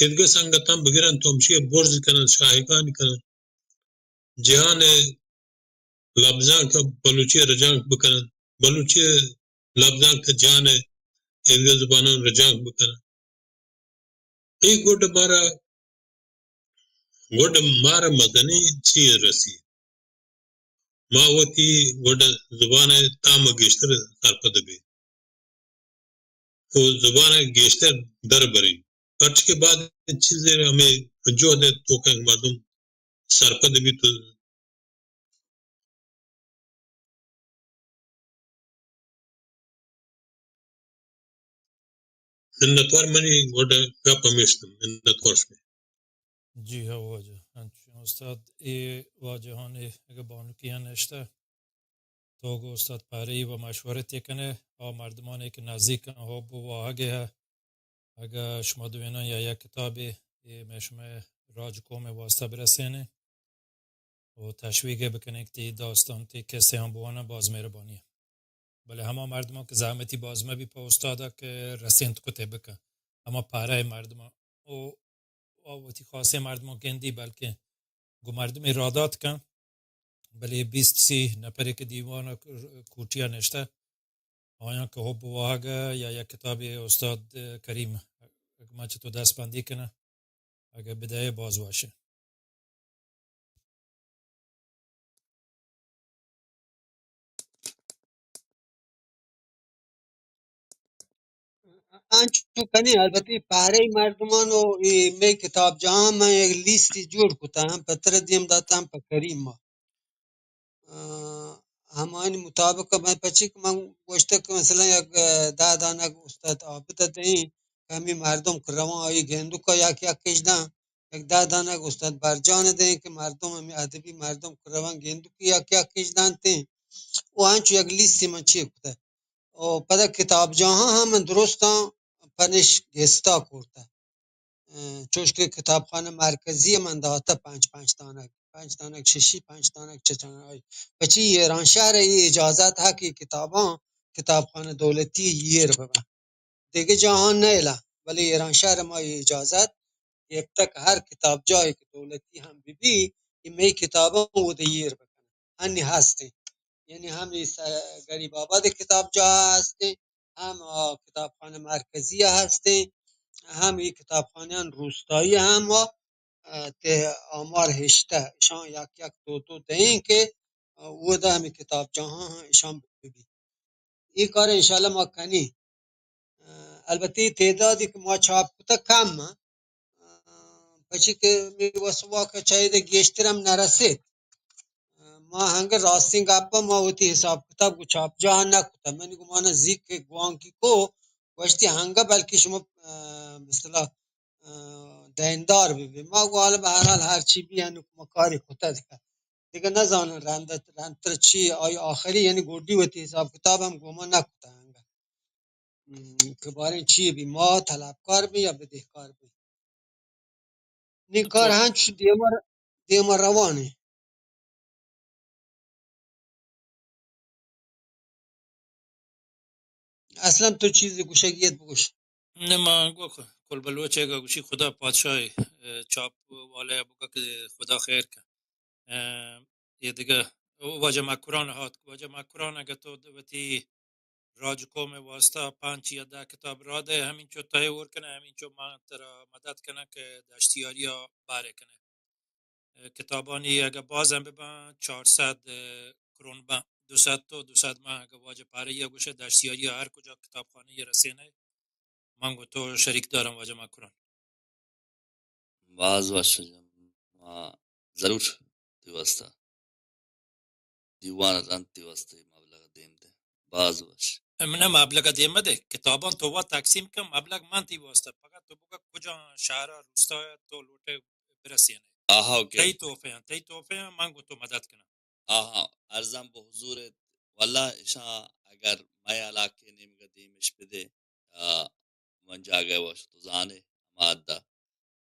ادگه سنگتان بگیرن تومشی برز کنن شاهکان کنن جهان لفظان کا بلوچی رجانک بکنن بلوچی لفظان کا جهان ادگه زبانان رجانک بکنن ای گوڑ مارا مدنی چی رسی ما وتی گوڑ زبان تام گشتر سرپد بھی تو زبان گیشتر در بری پرچ کے بعد چیزیں ہمیں جو ہے تو کہ مردم سرپد بھی تو نتوار منی گوڑا گپ ہمیشتم نتوار شمی جی ها واجه همچنین استاد ای واجهانی اگه بانوکی نشته تو استاد پاره و مشوره تکنه و مردمانی که نزدیک ها بو واهگه اگه شما دوینا یا یک کتابی مشمه راج کوم واسطه برسینه و تشویق بکنه که تی داستان تی کسی هم بوانه باز مهربانیه بله همه مردم که زحمتی بازمه بی پا استاده که رسیند کته بکن اما پاره مردم و تی خاصه مردم گندی بلکه گو مردم ارادات کن بله 20-30 نفری که دیوان کوتیا نشته آیا که حب واهگه یا یک کتابی استاد کریم اگه ما چطور دست بندی کنه اگه بدایه باز باشه انچو کنی البته پاره مردمان و می کتاب جهان من یک لیستی جور کتا هم پتر دیم داتا هم پا کریم ما همانی مطابق من پچی که من گوشته که مثلا یک 10 دانه استاد عابد دهی کمی مردم که روان آیی گندو که یک کشدن یک 10 دانه استاد برجان دهی که مردم همی ادبی مردم که روان گندو که یک کشدن تین و انچو یک لیستی من چی کتا و پدا کتاب جهان هم من درستا پنش گستا کرده چوش که کتابخانه مرکزی من داتا 5 ششی 5 چچانه بچی ایران شهر ای اجازت ها که کتابخانه دولتی یر ببن دیگه جهان نیلا ولی ایران شهر ما ای اجازت یک تک هر کتاب جایی که دولتی هم ببی این می کتابا و یر بکن هنی هستی یعنی هم گریب آباد کتاب جا هستی هم کتابخانه مرکزی هستی هم این کتابخانه روستایی هم و ته آمار هشته ایشان یک یک دو دهیم که او ده همی کتاب جهان ایشان ببین این کار انشالله ما کنی البته تعدادی که ما چاپ کتا کم پچی که می وسوا که چایده گیشترم نرسید ما هنگ راستین گپا ما وتی حساب کتاب کو چاپ جهان نکتا من گمانه زیک گوانکی کو وشتی هنگا بلکه شما مثلا دیندار ببین ما گوال به هر حال هر چی بیان ما کاری کتا دیگه نزانن رندتر چی آی آخری یعنی گردی وتی حساب کتاب هم گمان نکتا هنگا که بارین چی بی ما طلبکار بی یا بدهکار بی نی کار هنچ دیما روانه اصلا تو چیزی گوشگیت بگوش نه ما گو کل بلوچه گا گوشی خدا پادشاه چاپ والا بگه که خدا خیر که یه دیگه واجه مکران هات واجه مکران اگه تو دوتی راج کوم واسطه 5 یا 10 کتاب را ده همین چو تای ور کنه همین چو ما ترا مدد کنه که دشتیاری ها باره کنه کتابانی اگه بازم ببن 400 کرون با 200 تو 200 ما اگه واجه پاره یا گوشه دشتیاری هر کجا کتابخانه یه رسینه من گو تو شریک دارم واجه مکران باز باشه ما ضرور دیوستا دیوان رنت دیوستا مبلغ دیم ده باز باشه من مبلغ دیمه ده کتابان تو وا تقسیم کم مبلغ من تی واسطه فقط تو بگه کجا شهر روستا تو لوټه برسینه آها اوکی تی توفه من گو تو مدد کنم آها ارزم به حضورت والله ایشا اگر مای علاقه نیم قدیمش بده من جاگه باشه تو زانه ماده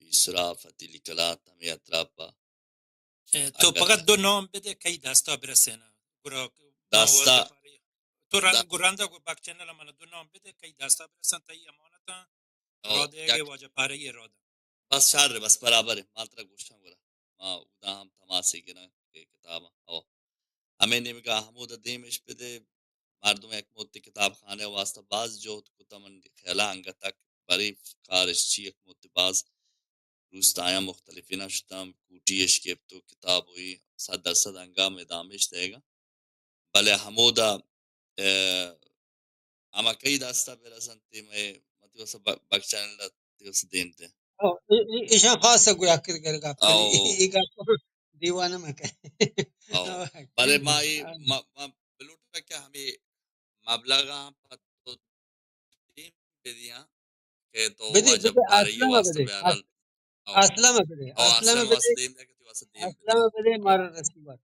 اسراف فتیلی کلات همی اطرافا تو اگر فقط دو نام بده کی دستا برسه برا دستا تو د- گرانده گو بک چنل من دو نام بده کی دستا برسن تا امانتا او راده اگه یک واجه پاره راده بس شر بس برابر مالترا گوشتم گرا ما ودا هم تماسی گرا کتاب او همه نمیگه حمود دیمش بده مردم یک مدت کتاب خانه واسطه باز جو کتا من خیلا انگه تک برای کارش چی یک مدت باز روستایا مختلفی نشدم کوٹیش که تو کتاب ہوئی 100% انگام ادامش دیگا بله حمودا اما کئی داستا برسن تی میں مطلب واسه بک چینل تی واسه دیم تے ایشان خاصه گویا کر گپ کنی او ای گپ دیوانه مکن او بله ما بلوٹا کیا ہمیں مبلغ پتو دیم بدیا کہ تو بده واجب بده پاره اصلا واسطه بده بهرال او او اصلا اصلا بده واسطه دیم ده که واسطه دیم بده اصلا بده او مار رسیبات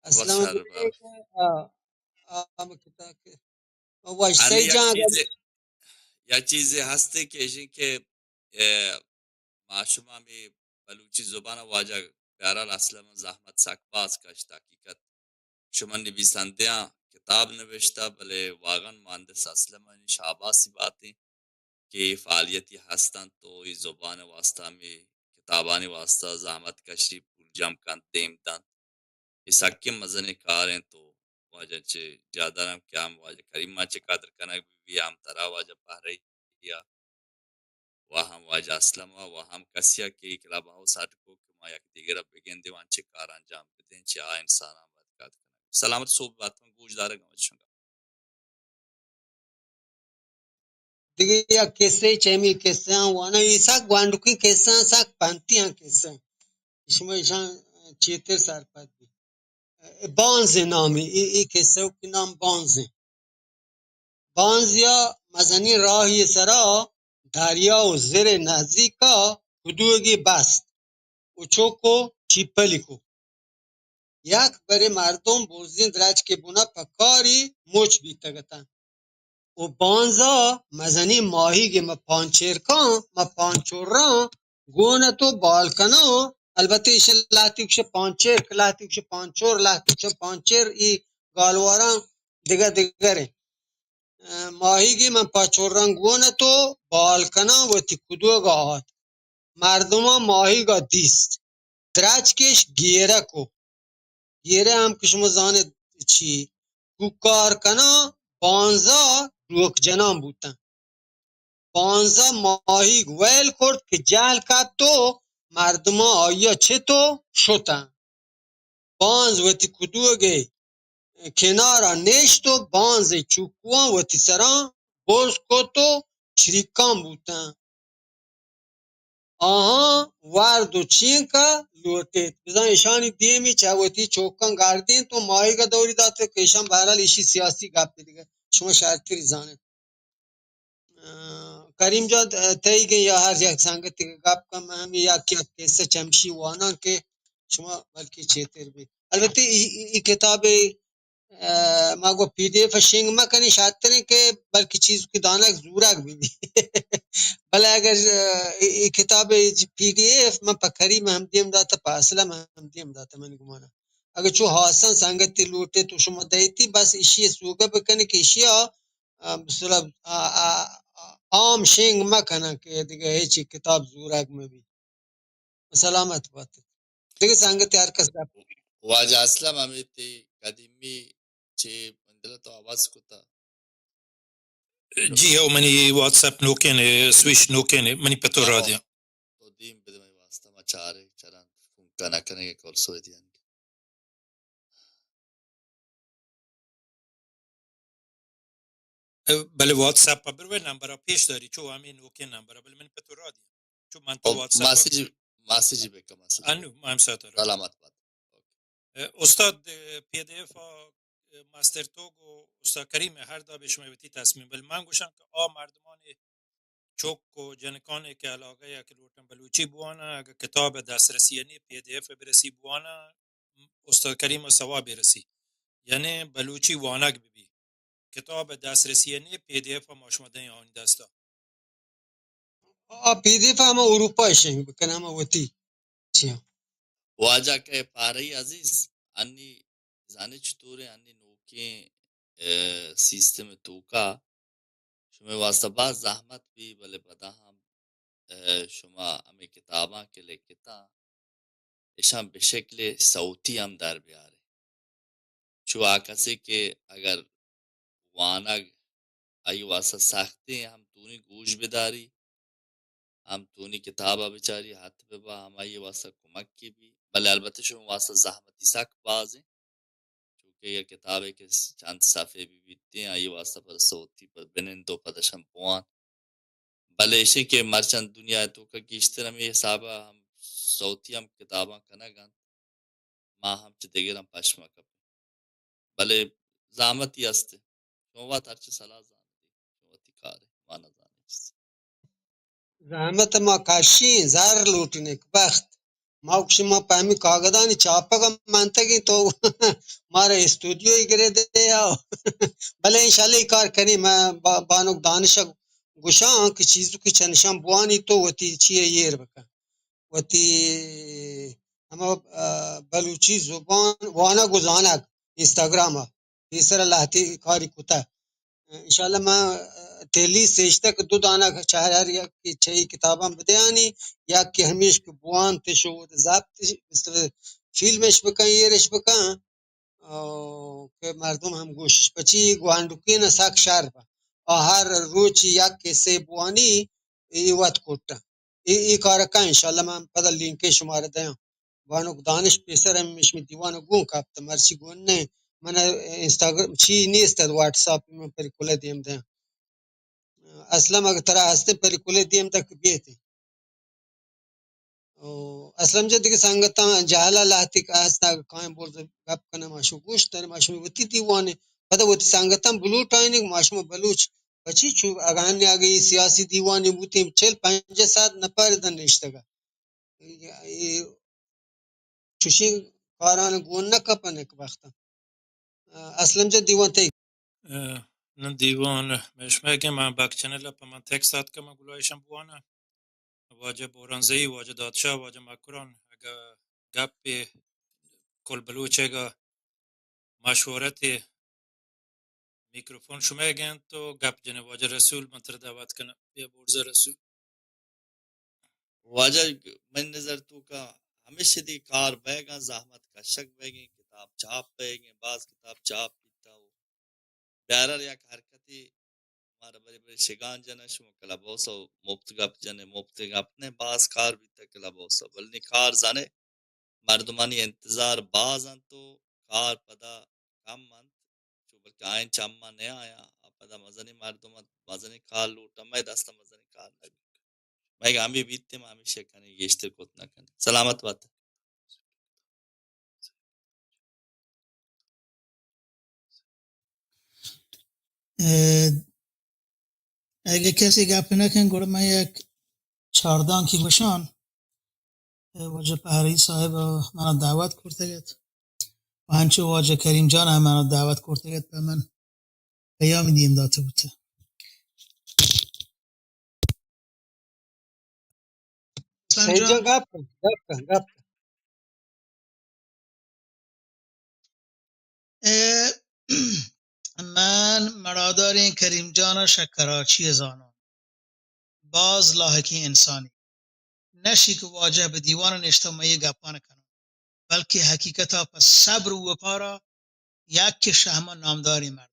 بس اصلا شر بده بار که آم کتا که واش ان سی جان یک چیز هستی که ایشین که معشوم می بلوچی زبان واجه بهرال اصلا من زحمت سکباز کشت حقیقت شما نویسنده کتاب نوشته بله واقعا مهندس اصلا من شاباسی باتی که فعالیتی هستند تو این زبان واسطه می کتابانی واسطه زحمت کشی پول جمع کن دیم دن اسکی مزن کاریں تو واجه چه جادرم که هم واجه کریم ما چه قدر کنک بی هم ترا واجه پهره یا و هم واجه اسلم و هم کسیا که کلاب هاوس کو که ما یک دیگر بگن دیوان چه کار انجام بدین چه انسان هم باید کار کنه سلامت صبح باتم گوش داره گمش شنگا دیگه یا کیسه چمی کیسه هم وانا ایسا گواندو کی کیسه هم ساک پانتی هم کیسه شما ایشان چیتر سرپد بی بانز نامی ای کیسه که نام بانزه بانز یا مزنی راهی سرا دریا و زر نزدیکا کدوگی بست و چوکو چیپلیکو یک بری مردم بوزین درچ که بونا پکاری موچ بیتگتن و بانزا مزنی ماهی گه ما پانچیرکان ما پانچوران گونه تو بالکنو البته ایشه لاتی کشه پانچیر لاتی کشه پانچور لاتی کشه پانچیر ای گالواران دیگه دیگره ماهی گه من پانچوران گونه تو بالکنا و تی کدو گا آهات مردم ماهی گا دیست درچ کش گیره کو گیره هم که شما زانه چی کو کارکنا پانزا روک جنان بودن پانزده ماهی ویل کرد که جل کرد تو مردم آیا چه تو شدن بانز وتی کدوگه کنارا نشت و بانز چوکوان وتی سران بز کتو چریکان بودن آها ورد و چین که لوتید بزن ایشانی دیمی چه وتی چوکان گردین تو ماهی که دوری داد که ایشان بهرال ایشی سیاسی گپ دیگه شما شرطی زانه کریم جان تایی یا هر یک سنگتی که گپ کم همی یا کیسه چمشی وانا که شما بلکه چیتر بی البته ای کتاب ما گو پی دی اف شنگ مکنی شاطره که بلکه چیز کی دانک زورک بی بله اگر ای کتاب پی دی اف من پا کریم هم دیم داتا پا اصلا هم دیم داتا من گمانا اگر چو حسن سنگتی لوٹه تو شما دیتی بس ایشی سوگه بکنی که ایشی ها مثلا عام شنگ مکنه که دیگه هیچی کتاب زورک مبی سلامت باید دیگه سنگتی هر کس رفت واجه اسلم همیتی قدیمی چه مندل تو آواز کتا جی او منی واتساپ نوکن سویش نوکن منی پتو او رادیا تو دیم بده می واسطه ما چاره چران فونکا نکنه که کل سوی دیان بله واتساپ پر بروی نمبر پیش داری چو همین نوکن نمبر بله منی پتو رادیا چو من تو او واتساپ مسیجی بکن مسیجی انو بکن هم ساتر سلامت باد استاد پی دی اف ماستر توگ و استاد کریم هر دا به شما وتی تصمیم بل من گوشم که مردمان چوک و جنکان که علاقه یا که لوٹن بلوچی بوانا اگر کتاب دسترسی یعنی پی دی اف برسی بوانا استاد کریم سوا برسی یعنی بلوچی وانک ببی کتاب دسترسی یعنی پی دی اف ماشمدن آن دستا پی دی اف هم اروپا شنگ بکنه هم وطی چی واجه که پاره عزیز انی زانی چطوره انی نوکه سیستم توکا شما واسه باز زحمت بی بله بدا هم شما امی کتابان که لکتا اشان به شکل صوتی هم در بیاره چو کسی که اگر وانگ ای واسه سختی هم تونی گوش بداری هم تونی کتابا بچاری حتی ببا هم ای واسه کمک کی بی بله البته شما واسه زحمتی سک بازی چونکه یہ کتاب ہے کہ چند صفحے بھی بیتتے ہیں ای واسطہ پر صوتی پر بنن دو پدشم پوان بله ایشی که مرچند دنیا تو که گیشتر هم حسابا هم صوتی هم کتابا کنه گن ما هم چه دیگر هم پشما کب بله زحمتی است شما وقت هرچی صلاح زحمتی شما وقتی کاره ما نزانیست زحمت ما کاشی زار لوٹنے کے بخت ما ما پامی کاغذانی چاپا منتگی تو مارے استودیو ہی کرے دے آو بلے انشاءاللہ یہ کار کریں میں بانک دانش گشاں کی چیزوں کی چنشان بوانی تو وتی چیئے یہ بکا وتی اما بلوچی زبان وانا گزانا انستاگرام تیسرا لاتی کاری کتا انشاءاللہ میں تیلی سیشتا کہ دو دانا چاہر یا کی چھئی کتاباں بدیانی یا کہ ہمیش کے بوان تشو ضابط فیلمش بکن یہ رش بکن که مردم هم گوشش بچی گواندوکین ساک شهر با هر روچی یک کسی بوانی ای وقت کوتا ای کارکا انشاءاللہ من پدا لینک شماره دیم بانو دانش پیسر هم مش دیوانو گون کپتا مرسی گون نه من اینستاگرام چی نیست واتس اپ من پر کله دیم ده اصلا اگر ترا هسته پر کله دیم تک بیته اسلم جد के संगत जहाला लाती का हस्ता काय बोल गप कने माशु गोश तर माशु वती दीवाने पता वती संगतम ब्लू टाइनिंग माशु बलूच बची छु अगान आगे सियासी दीवाने बुते चल 5-7 नफर दन इश्तगा چوشی کاران گون نکپن یک وقت اسلم جد دیوان تی نن دیوان مشمه من بک چنل په من تکست که من گلایشم بوانه واجه بورانزی واجه دادشاه واجه مکران اگه گپ کل بلوچه اگه مشورت میکروفون شما اگن تو گپ جنه واجه رسول من تر دعوت کنه بیا برز رسول واجه من نظر تو که ہمیشہ دی کار بیگا زحمت کا شک بیگیں کتاب چاپ بیگیں بعض کتاب چاپ بیتا ہو بیارر یک حرکتی ہمارا بڑے بڑے شگان جنش کلب ہوسا مفت گپ جنے مفت گپ نے بعض کار بیتا کلب ہوسا بلنی کار زانے مردمانی انتظار بازن تو کار پدا کم مند چو بلکہ آئین چاما نہیں آیا پدا مزنی مردمت مزنی کار لوٹا میں دستا مزنی کار نبی میں ہمی بیتے میں ہمیشہ کنے گیشتر کت نہ کنے سلامت بات اگه کسی گپ نکن گوره من یک چهاردان کی باشان واجه پهری صاحب من دعوت کرده و همچه واجه کریم جان هم من دعوت کرده به من پیام دیم داته بوده اسلام صحیح جان جگہ گپ من مرادار این کریم جان شکراچی زانم باز لاحقی انسانی نشی که واجه به دیوان اجتماعی گپانه کنم بلکه حقیقتا پس صبر و وقارا یک که شهما نامداری مرد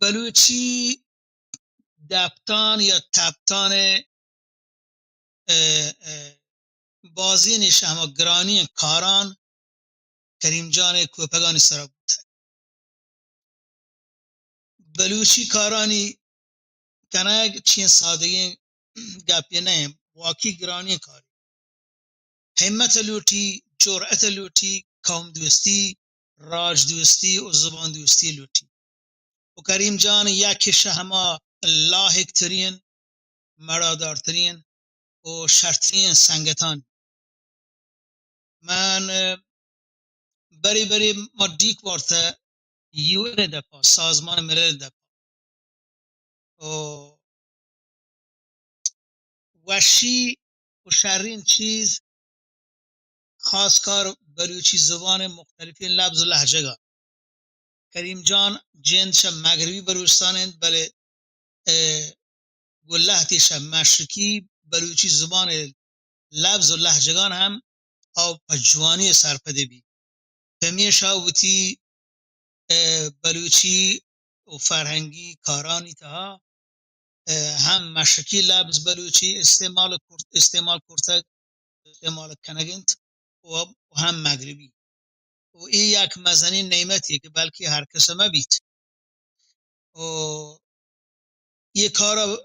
بلوچی دبتان یا تبتان بازی شهما گرانی کاران کریم جان کوپگانی سرا بود بلوچی کارانی کنه چین سادگی گپی نه واقعی گرانی کاری همت لوٹی جرأت لوٹی قوم دوستی راج دوستی و زبان دوستی لوٹی و کریم جان یک شهما لاحق ترین مرادارترین و شرطرین سنگتان من بری ما دیک وارته یون دپا سازمان ملل دپا و وحشی و شرین چیز خاص کار بلوچی زبان مختلفی لفظ و لهجه کریم جان جنس مغربی بلوچستان بله گلهتیش مشرقی بلوچی زبان لفظ و لهجگان هم او پجوانی سرپده بی همیشه وتی بلوچی و فرهنگی کارانی تا هم مشرقی لفظ بلوچی استعمال کرده استعمال کنگنت و هم مغربی و این یک مزنی نعمتیه که بلکه هر کس ما بیت و یه کارا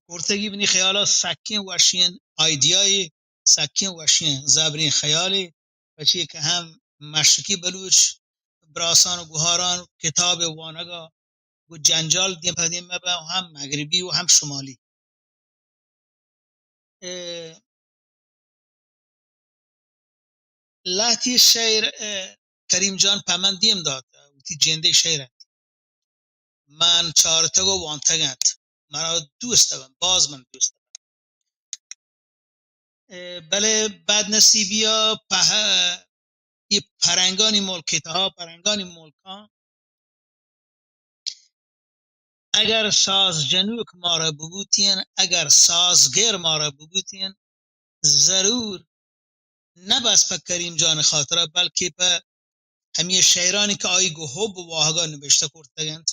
گرتگی بنی خیالا سکین وشین ایدیای سکین وشین زبرین خیالی بچه که هم مشرقی بلوچ براسان و گوهاران کتاب وانگا و جنجال دیم پدیم مبا و هم مغربی و هم شمالی لحتی شعر کریم جان پمن دیم داد و تی جنده شعر من چارتگ و وانتگت مرا دوست دارم باز من دوست دارم بله بد نصیبیا یه پرنگانی ملکیت ها پرنگانی ملکان اگر ساز جنوک ما را ببوتین اگر سازگر ما را ببوتین ضرور نه بس په کریم جان خاطره بلکه په همه شعرانی که آی گو حب و واهگا نوشته کرتگند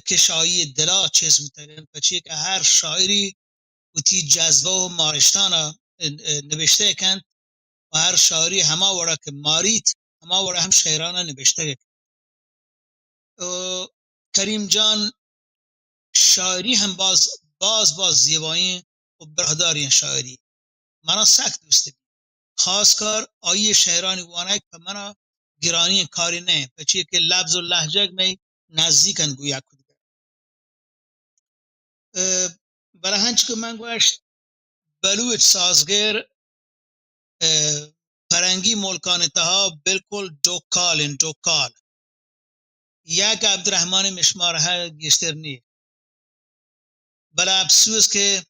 که شایی دلا چیز بودتگند پچه که هر شاعری وتی جذبه و مارشتانا نوشته کند و هر شاعری همه وڑا که مارید همه وڑا هم شعرانا نوشته کند کریم جان شاعری هم باز زیبایی و برهداری شاعری منا سخت دوست بید خاص کار آیه شعرانی وانک په منا گرانی کاری نه پچه که لفظ و لهجه می نزدیکن گویا کد برای هنچ که من گوشت بلوچ سازگر فرنگی ملکان تها بالکل دوکال یک عبدالرحمن مشمار ها گشتر نی بلا افسوس که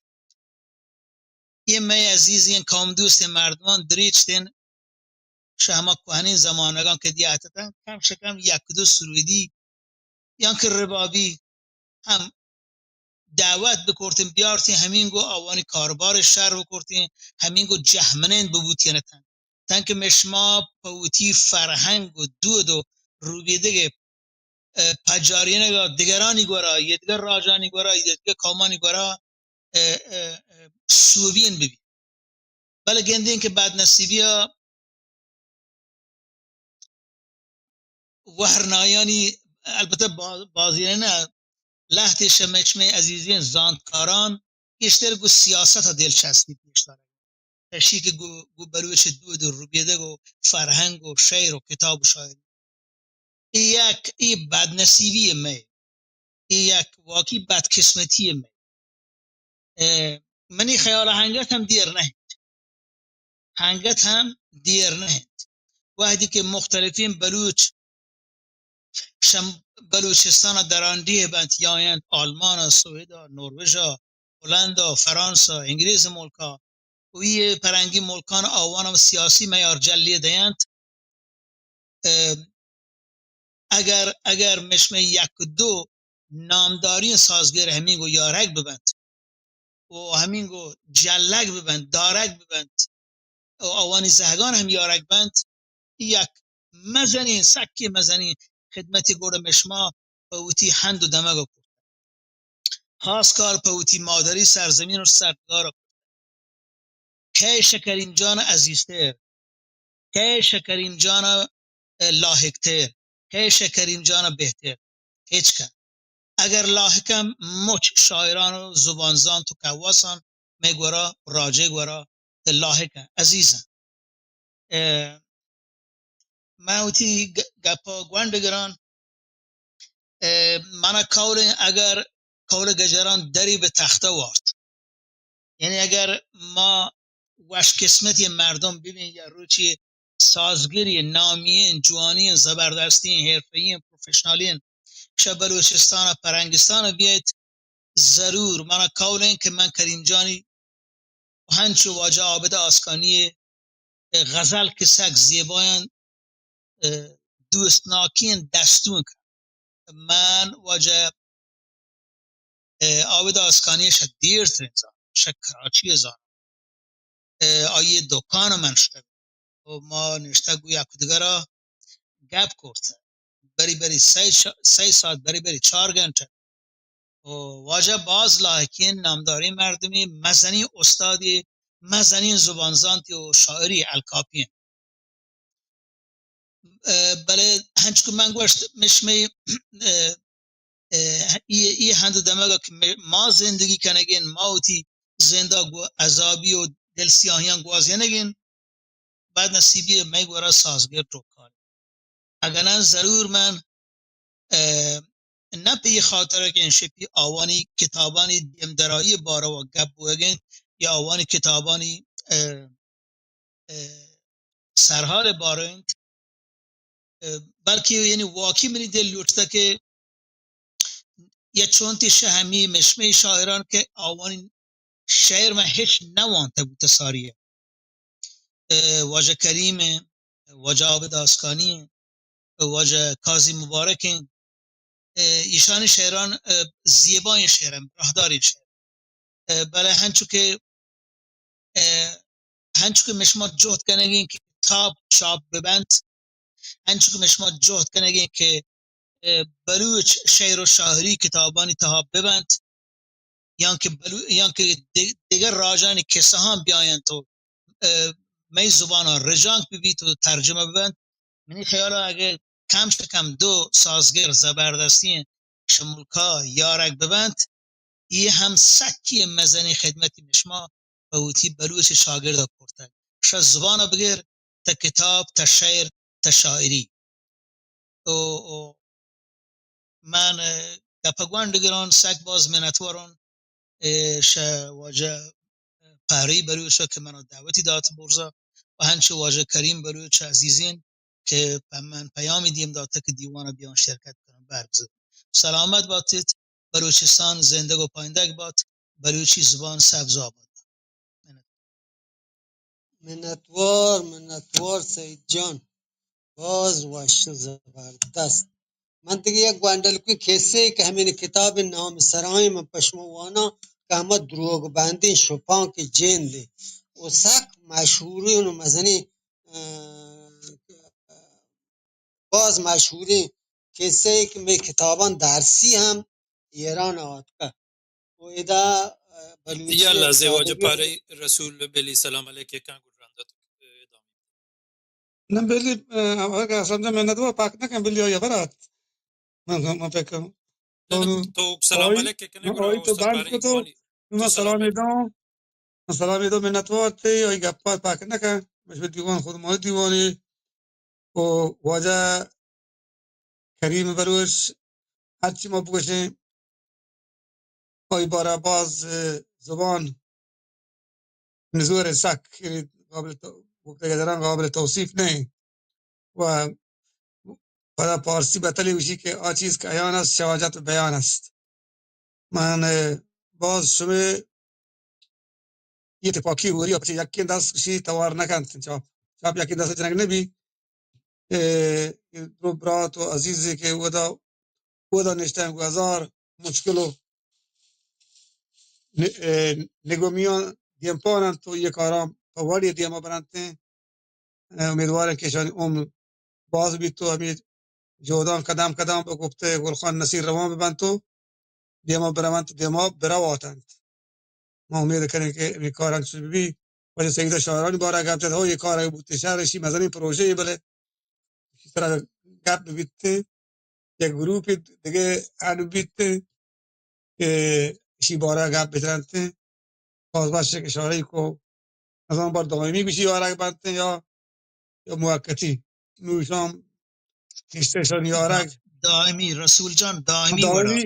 یه می عزیزی این کام دوست مردمان دریچتن شهما کوهنین زمانگان که دیاتتن کم شکم یک دو سرودی یا که ربابی هم دعوت بکرتیم بیارتیم همین گو آوانی کاربار شهر بکرتیم همین گو جهمنین ببوتین تن که مشما پوتی فرهنگ و دود و روبیدگه پجارینه دیگرانی گورا یدگر راجانی گورا یدگر کامانی گورا سوبین ببین بله گندین که بعد نصیبی ها وهرنایانی البته بازیرنه لحت شمچمه عزیزین زاندکاران بیشتر گو سیاست ها دلچسبی پیش داره تشی که گو بلوچ دود و روبیده و فرهنگ و شعر و کتاب و شاعری ای بد نصیبی می یک واقعی بدقسمتی می منی خیال هنگت هم دیر نه وحدی که مختلفین بلوچستان دراندی بند یایند آلمان، سوئد، نروژ، هلند، فرانسه، انگلیس ملکا و یه پرنگی ملکان آوان و سیاسی میار جلیه دیند اگر مشمه یک دو نامداری سازگر همینگو یارک ببند و همینگو جلک ببند دارک ببند و آوانی زهگان هم یارک بند یک مزنین سکی مزنین خدمتی گوڑ مشما پوتی هند و دمگو کرد خاص کار پوتی مادری سرزمین و سرگار که شکرین جان عزیزتر که شکرین جان لاحقتر که شکرین جان بهتر هیچ کن اگر لاحقم مچ شاعران و زبانزان تو کواسان میگورا راجع گورا لاحقم عزیزم موتی گپا گوندگران من اگر کول گجران دری به تخته وارد یعنی اگر ما وش قسمتی مردم ببین یا روچی سازگری نامیین جوانین زبردستین حرفه‌ای پروفشنالین چه بلوچستان پرنگستان بیاید ضرور من قول این که من کریم جانی هنچو واجه عابد آسکانی غزل که سک زیبایان دوستناکین دستون کرد. من واجه عابد آسکانی دیر ترینزان کراچی زان آیه دکان من شده و ما نشته گویا کدگرا گپ کرد بری 3 ساعت بری 4 گنته و واجه باز لاحکین نامداری مردمی مزنی استادی مزنی زبانزانتی و شاعری الکاپین بله هنچکو من گوشت مشمی ای هند دماغا که ما زندگی کنگین ماوتی زنده عذابی و دل سیاهیان گوازینگین بعد نصیبی می گورا سازگر توکان اگران ضرور من نه به خاطر که انشپی آوانی کتابانی دیمدرایی باره و گب بوگین یا آوانی کتابانی سرحال باره بلکه یعنی واقعی منی دل لوٹتا که یا چونتی شهمی مشمه شاعران که آوانی شعر من هیچ نوانته بود تساریه واجه کریم واجه عابد آسکانی واجه کازی مبارکین ایشان شعران زیبای شعرم راهداری شعر بله هنچو که مشما جهد کنگین که کتاب چاپ ببند هنچو که مشما جهد کنگین که بلوچ شعر و شاعری کتابانی تها ببند یا که دیگر راجانی کسه هم بیاین تو می زبانا رجانک ببید و ترجمه ببند منی خیالا اگه کم سے کم 2 سازگر زبردستی شمولکا یارک ببند ای هم سکی مزنی خدمتی نشما و اوتی بلوچ شاگرد کرده شا زبانا بگیر تا کتاب تا شعر تا شاعری و من گپگوان دگران سک باز منتوارون واجه پهری بلوچا که منو دعوتی داد برزا و هنچه واجه کریم بلوچ عزیزین که من پیامی دیم داده که دیوانا بیان شرکت کنم برگزد سلامت باتید بلوچستان زنده و پایندگ باد بلوچی زبان سبز آباد منتوار سید جان باز واش زبردست من دیگه یک گواندل کیسه که همین کتاب نام سرای من پشموانا که همه دروغ بندی شپان که جنده و سک مشهوری و مزنی باز مشهوری کیسه که می کتابان درسی هم ایران آد که و ایدا بلوچی يلا زي واجه سادگی پاره رسول بلی سلام علیکه کان گرانده نه بلی اگر اصلا من ندوا پاک نکن بلی یا برات من فکر تو سلام علیکه کنه آی گرا تو استاد بند کو پاره تو وانی ما تو سلام سلام دو من ندوا تی آی گپا پاک نکن مش دیوان خود ما دیوانی و واجه کریم بروش هرچی ما بگوشیم آی بارا باز زبان نزور سک قابل قابل توصیف نہیں و برای پارسی بتلی وشی که آ چیز که عیان است شواجت و بیان است من باز شما یه اتفاقی وری یا پسی یکی دست کشی توار نکند چاپ یکی دست جنگ نبی رو برات و عزیزی که ودا نشتن گذار مشکل و نگومیان دیمپانند تو یک کارام پاوری دیما برانتے امیدوارم که شان باز بی تو امید جودان قدم به گفته گلخان نصیر روان ببند تو دیما برامند دیما براواتند ما امید کنیم که این کار انجام بی ولی سیدا شاعرانی بارا گفته ها یک کاری بود شهرشی مزنی پروژه بله اس طرح گپ بیت یک گروپ دیگه ان بیت که شی بارا گپ بزنند باز باشه که شاعری کو از آن بار دائمی بشی یارک بنده یا موقتی نوشام استیشن یارک دائمی رسول جان دائمی ورا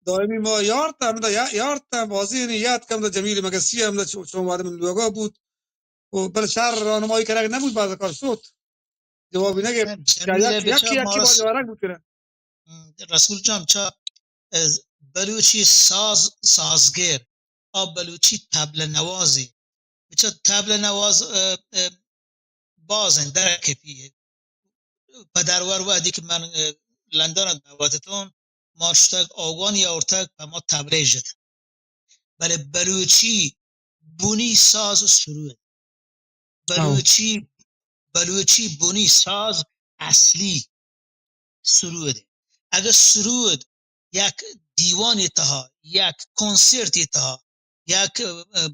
دائمی ما یارتم بازی یاد کم جمیل مگسی هم چون وادم لوگا بود و بل شهر راهنمایی کرده نبود بعد کار شد جوابی نگه جمیل بچه یکی بار یارک بود کنه رسول جان چا بلوچی سازگر آب بلوچی طبل نوازی بچه تبل نواز بازن در کپیه پدرور وقتی که من لندن دعوتتون ما شتاق آوان یا ارتاق ما تبله جد بله بلوچی بونی ساز سرود او بلوچی بونی ساز اصلی سروده. اگر سرود یک دیوان تها یک کنسرت تها یک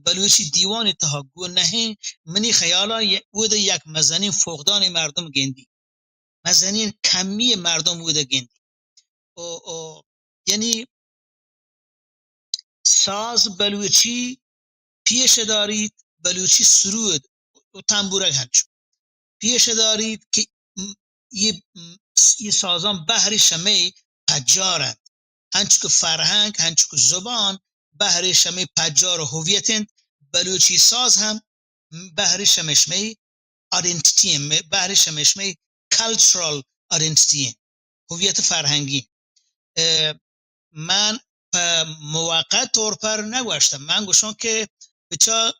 بلوچی دیوان تها گونه منی خیالا بوده یک مزنین فقدان مردم گندی مزنین کمی مردم بوده گندی او یعنی ساز بلوچی پیش دارید بلوچی سرود و تنبورک هنچو پیش دارید که یه سازان بحر شمه پجارند هنچو که فرهنگ هنچو که زبان بحر شمه پجار و هویتند بلوچی ساز هم بحر شمشمه آیدنتیتی بحر شمشمه کلچرال آیدنتیتی هویت فرهنگی من موقت طور پر نگوشتم من گوشم که بچه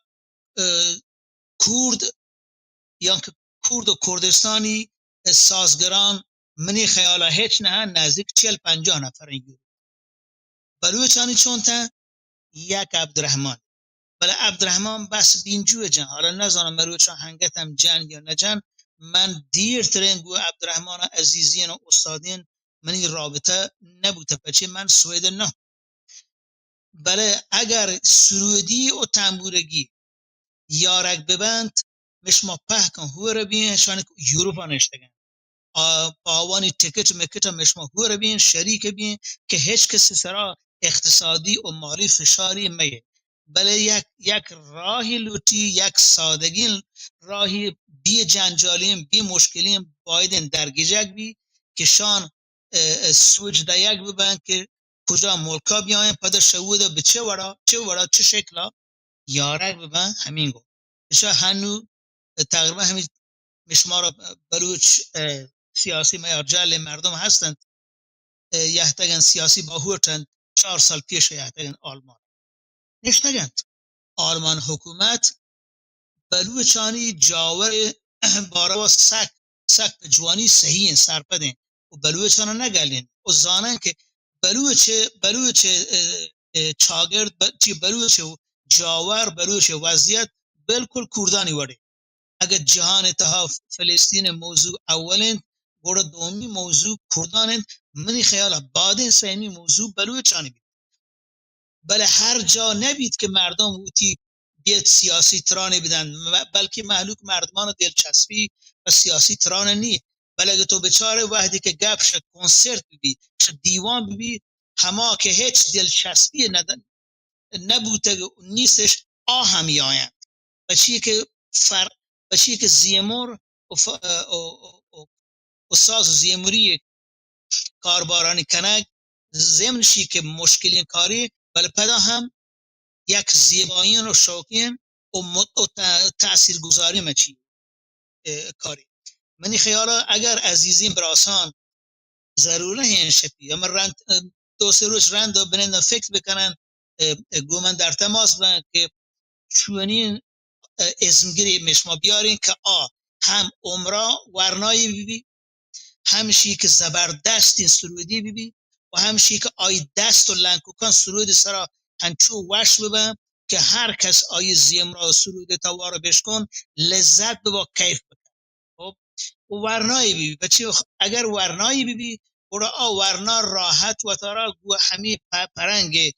کورد یا که کورد و کردستانی سازگران منی خیالا هیچ نه نزدیک 40-50 نفر اینگو بلوچانی چون تا یک عبدالرحمن بله عبدالرحمن بس بینجوه جن حالا نزانم مروچان هنگتم جن یا نجن من دیر ترین عبدالرحمن عزیزین و استادین منی رابطه نبوده پچه من سویده نه بله اگر سرودی و تنبورگی یارک ببند مش ما پهکن هو رو بین شانک یوروپا نشتگن آوانی تکت مکت مش ما هو رو بین شریک بین که هیچ کسی سرا اقتصادی و مالی فشاری میه بله یک راهی لوتی یک سادگی راهی بی جنجالیم بی مشکلیم بایدن درگیجک بی که شان سوچ دایک ببند که کجا ملکا بیاین پدا شووده به چه ورا چه شکلا یارک ببند همین گو بشه هنو تقریبا همین مشمار بلوچ سیاسی میارجال مردم هستند یحتگن سیاسی باهوتند 4 سال پیش یحتگن آلمان نشتگند آلمان حکومت بلوچانی جاور بارا و سک به جوانی صحیح سرپدین و بلوچانا نگلین و زانن که بلوچ چاگرد بلوچ جاور بلوچ وضعیت بالکل کردانی وڑی اگر جهان اتحاف فلسطین موضوع اولین گوڑا دومی موضوع کردانند منی خیالا بعدین سیمی موضوع بلوچانی بید بله هر جا نبید که مردم اوتی بیت سیاسی ترانه بدن بلکه محلوک مردمان دلچسبی و سیاسی ترانه نی بله اگه تو بچاره وحدی که گپ شد کنسرت ببی شد دیوان ببی هما که هیچ دلچسبی نبوده نیستش همی آیند بچی که زیمور و ساز زیموری کاربارانی کنگ ضمنشی که مشکلین کاری بله پدا هم یک زیبایین و شوقین و تأثیر گذاری مچی کاری منی خیالا اگر عزیزین براسان ضروره این شپی یا من 2-3 روز رند و بنندن فکر بکنن گومن در تماس بند که چونین اسمگیری مشما بیارین که هم عمرا ورنایی بیبی همشی که زبردست سرودی بیبی و همشی که آی دست و لنکوکان سرود سرا هنچو وش ببن که هر کس آی زیمرا سرود تاوارو بشکن لذت ببا کیف بکن خب و ورنایی بیبی بچی اگر ورنایی بیبی برا ورنا راحت و تارا گو همی پرنگ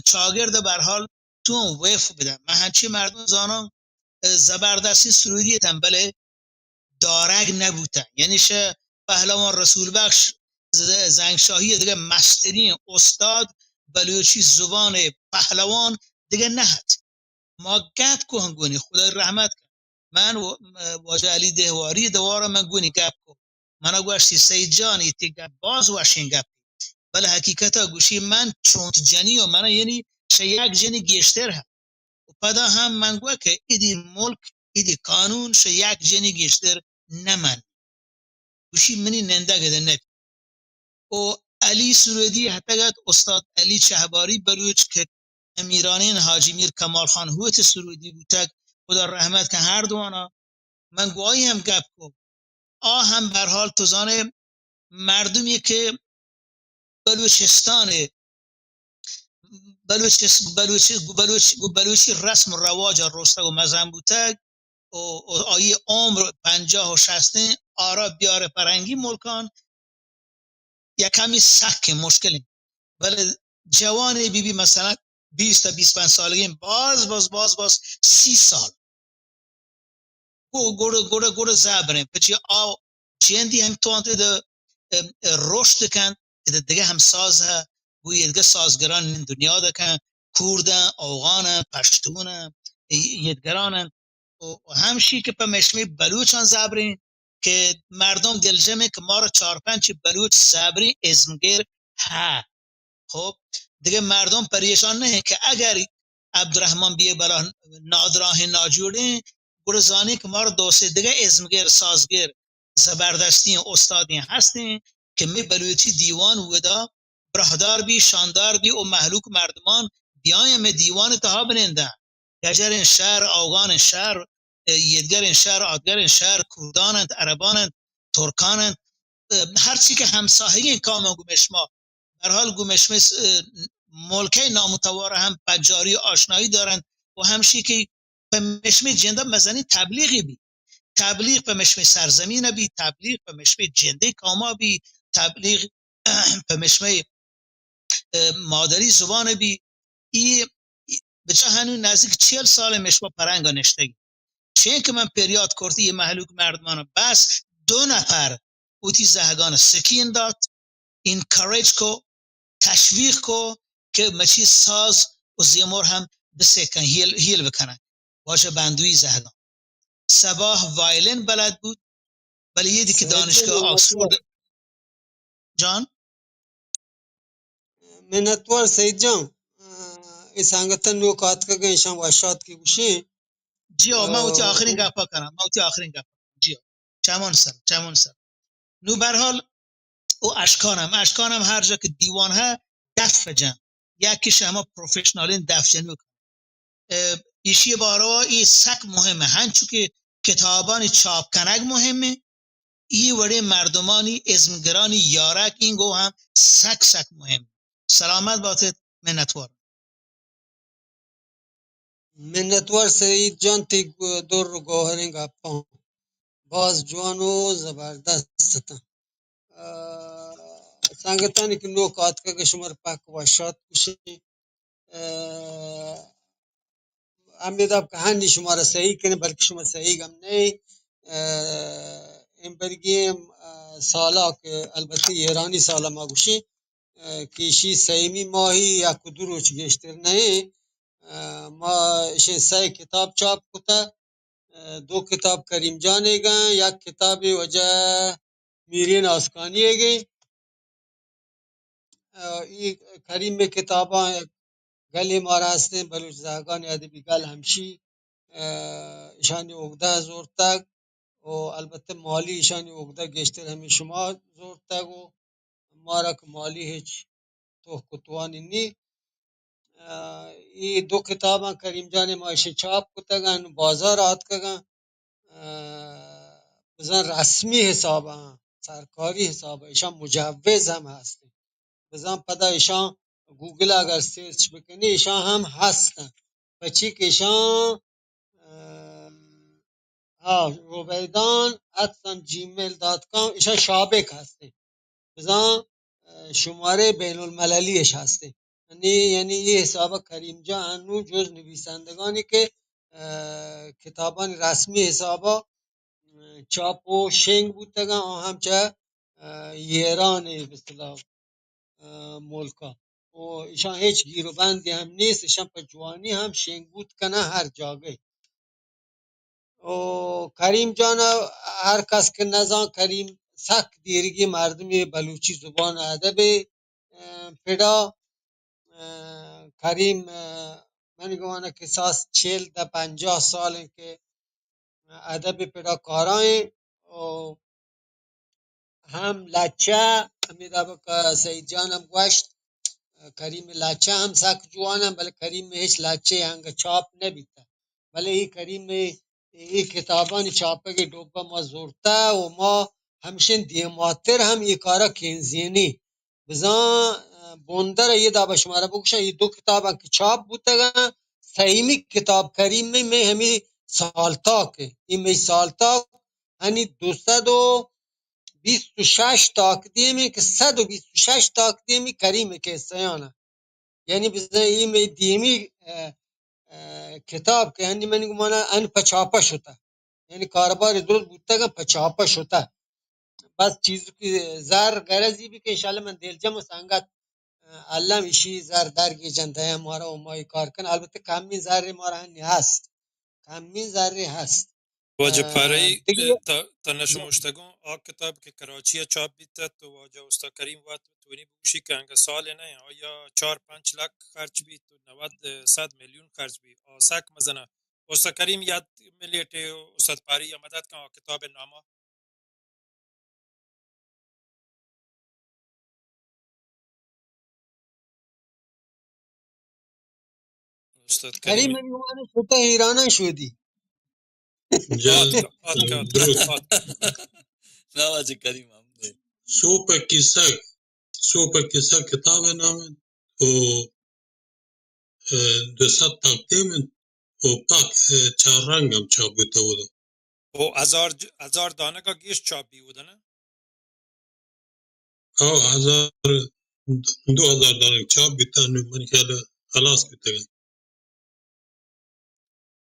چاگرد برحال تو ویف بدن من هنچی مردم زانم زبردستی سرودی تنبله دارگ نبودن یعنی شه پهلوان رسول بخش زنگشاهی دیگه مسترین استاد بلوچی زبان پهلوان دیگه نهد ما گپ کو هنگونی خدا رحمت کن من واجه علی دهواری دوارا من گونی گپ کو من گوشتی سید جانی تی گپ باز واشین گپ بله حقیقتا گوشی من چونت جنی و من یعنی شه یک جنی گیشتر هم و پدا هم من گوه که ایدی ملک ایدی قانون شه یک جنی گیشتر نمن گوشی منی ننده گده نبی و علی سرودی حتی استاد علی چهباری بروچ که امیرانین حاجی میر کمال خان هوت سرودی بودتک خدا رحمت که هر دوانا من گواهی هم گپ کو هم بر حال توزانه مردمی که بلوچستان بلوچی رسم و رواج رسته و مزن بوده و آیه عمر 50 و 60 آرا بیاره پرنگی ملکان یک کمی سخت مشکلی ولی جوان بی مثلا 20 تا 25 سالگی باز 30 سال گوره زبرن پچی آو چیندی هم تو انت ده رشد کن ده دیگه هم ساز ها بوی دیگه سازگران این دنیا ده کن کوردن، اوغانن، پشتونن یدگرانن و همشی که پا مشمی بلوچان زبرین که مردم دلجمه که ما رو 4-5 بلوچ زبرین ازمگیر ها خب دیگه مردم پریشان نه که اگر عبدالرحمن بیه بلا نادراه ناجوری گرزانی که ما رو دوسته دیگه ازمگیر سازگیر زبردستی استادی هستیم که می بلوچی دیوان ودا برهدار بی شاندار بی و محلوک مردمان بیایم دیوان تها بننده گجر شهر آوغان شهر یدگر شهر آدگر شهر کردانند عربانند ترکانند هر چی که همساهی کام گمشما در حال گمشمس ملکه نامتوار هم بجاری آشنایی دارند و همشی که به مشمی جنده مزنی تبلیغی بی تبلیغ به مشمی سرزمین بی تبلیغ به مشمی جنده کاما بی تبلیغ به مشمی مادری زبان بی ای بچه هنو نزدیک 40 سال مشما پرنگا نشتگی چه که من پریاد کرتی یه محلوک مردمان بس 2 نفر اوتی زهگان سکین داد انکارج کو تشویق کو که مچی ساز و زیمور هم بسکن هیل بکنن باشه بندوی زهدان صباح وایلن بلد بود ولی یه که سعید دانشگاه آکسفورد جان منتوار سعید جان این سنگتن نوکات که گنشان واشات کی بوشی جیو ما اوتی آخرین گپا کنم جیو چمون سر نو برحال او اشکانم هر جا که دیوان ها دف جن یکیش همه پروفیشنالین دف جن ایشی بارا ای سک مهمه هنچو که کتابانی چاپ کنگ مهمه ای وڑے مردمانی ازمگرانی یارک این گو هم سک مهم سلامت باتت منتوار منتوار سعید جان تی دور رو گوهرنگ اپا باز جوان و زبردست سنگتانی که نوکات که شمار پاک واشات کشی امید اب که هنی شما را صحیح کنه بلکه شما صحیح گم نه این برگیم سالا که البته ایرانی سالا ما گوشی کیشی سیمی ماهی یا کدو روچ گشتر نه ما ایشی 3 کتاب چاپ کتا 2 کتاب کریم جانے گا یک کتاب وجہ میرین آسکانی گئی یہ کریم میں کتاباں گلی مارا ہستے بلوچ زاگان ادبی گل ہمشی ایشانی عقده زور تگ و البته مالی ایشانی عقده گشتر همین شما زور تگ و مارا که مالی هیچ توه کتوانی نی این 2 کتاباں کریم جان ما ایشی چاپ کتگن بازار آت کگن بزن رسمی حسابه سرکاری حسابه ایشان مجوز هم هستن بزن پدا ایشان گوگل اگر سرچ بکنی ایشان هم هستن بچی که ایشان روبیدان @gmail.com ایشان شابک هسته بزن شماره بین المللیش هسته یعنی یه حساب کریم جان هنو جز نویسندگانی که کتابان رسمی حسابا چاپ و شنگ بودتگن و همچه ایران به اصطلاح ملکا و ایشان هیچ گیر و بندی هم نیست ایشان په جوانی هم شنگ بود کنه هر جاگه و کریم جان هر کس که نزان کریم سک دیرگی مردمی بلوچی زبان ادب پدا کریم من گمانه که ساس 40 تا 50 سال که ادب پدا کارای و هم لچه امید که سعید جانم گوشت کریم لچه هم سک جوانم بله کریم هیچ لچه هنگ چاپ نبیده بله ای کریم ای کتابانی چاپه که دوبه ما زورته و ما همشن دیماتر هم ای کارا کنزینی بزن بندر یه دا به شماره بکشن ای دو کتاب که چاپ بودتگن سیمی کتاب کریم می همی سالتاکه این می سالتاک هنی 226 تاکدیمی که 126 تاکدیمی کریمه که سیانه یعنی بزن این می دیمی کتاب که هندی منی گمانه ان پچاپا شده یعنی کاربار درست بودتا که پچاپا شده بس چیزی که زر گرزی بی که انشالله من دلجم و سنگت علم ایشی زر درگی جنده مارا و مای کار کن البته کمین زر مارا هنی هست کمین زری هست واجه پاره دیگه تا نشمشتگون آ کتاب که کراچی چاپ بیته تو واجه استا کریم وقت تونی بوشی که انگه سال نه آیا 4-5 لک خرچ بی تو 90-100 میلیون خرچ بی آسک مزنه استا کریم یاد ملیت استاد پاری یا مدد کن کتاب نامه استاد کریم کریم منی گمانه شده ایرانه شدی جا آت درست نه واجه کریم هم ده سوپ کیسه کتاب نامه و 200 تقدیم و پاک 4 رنگ هم چاپ بیته بوده او هزار دانه کا گیش چاپ بی بوده نه او 2000 دانه چاپ بیته من خیال خلاص بیته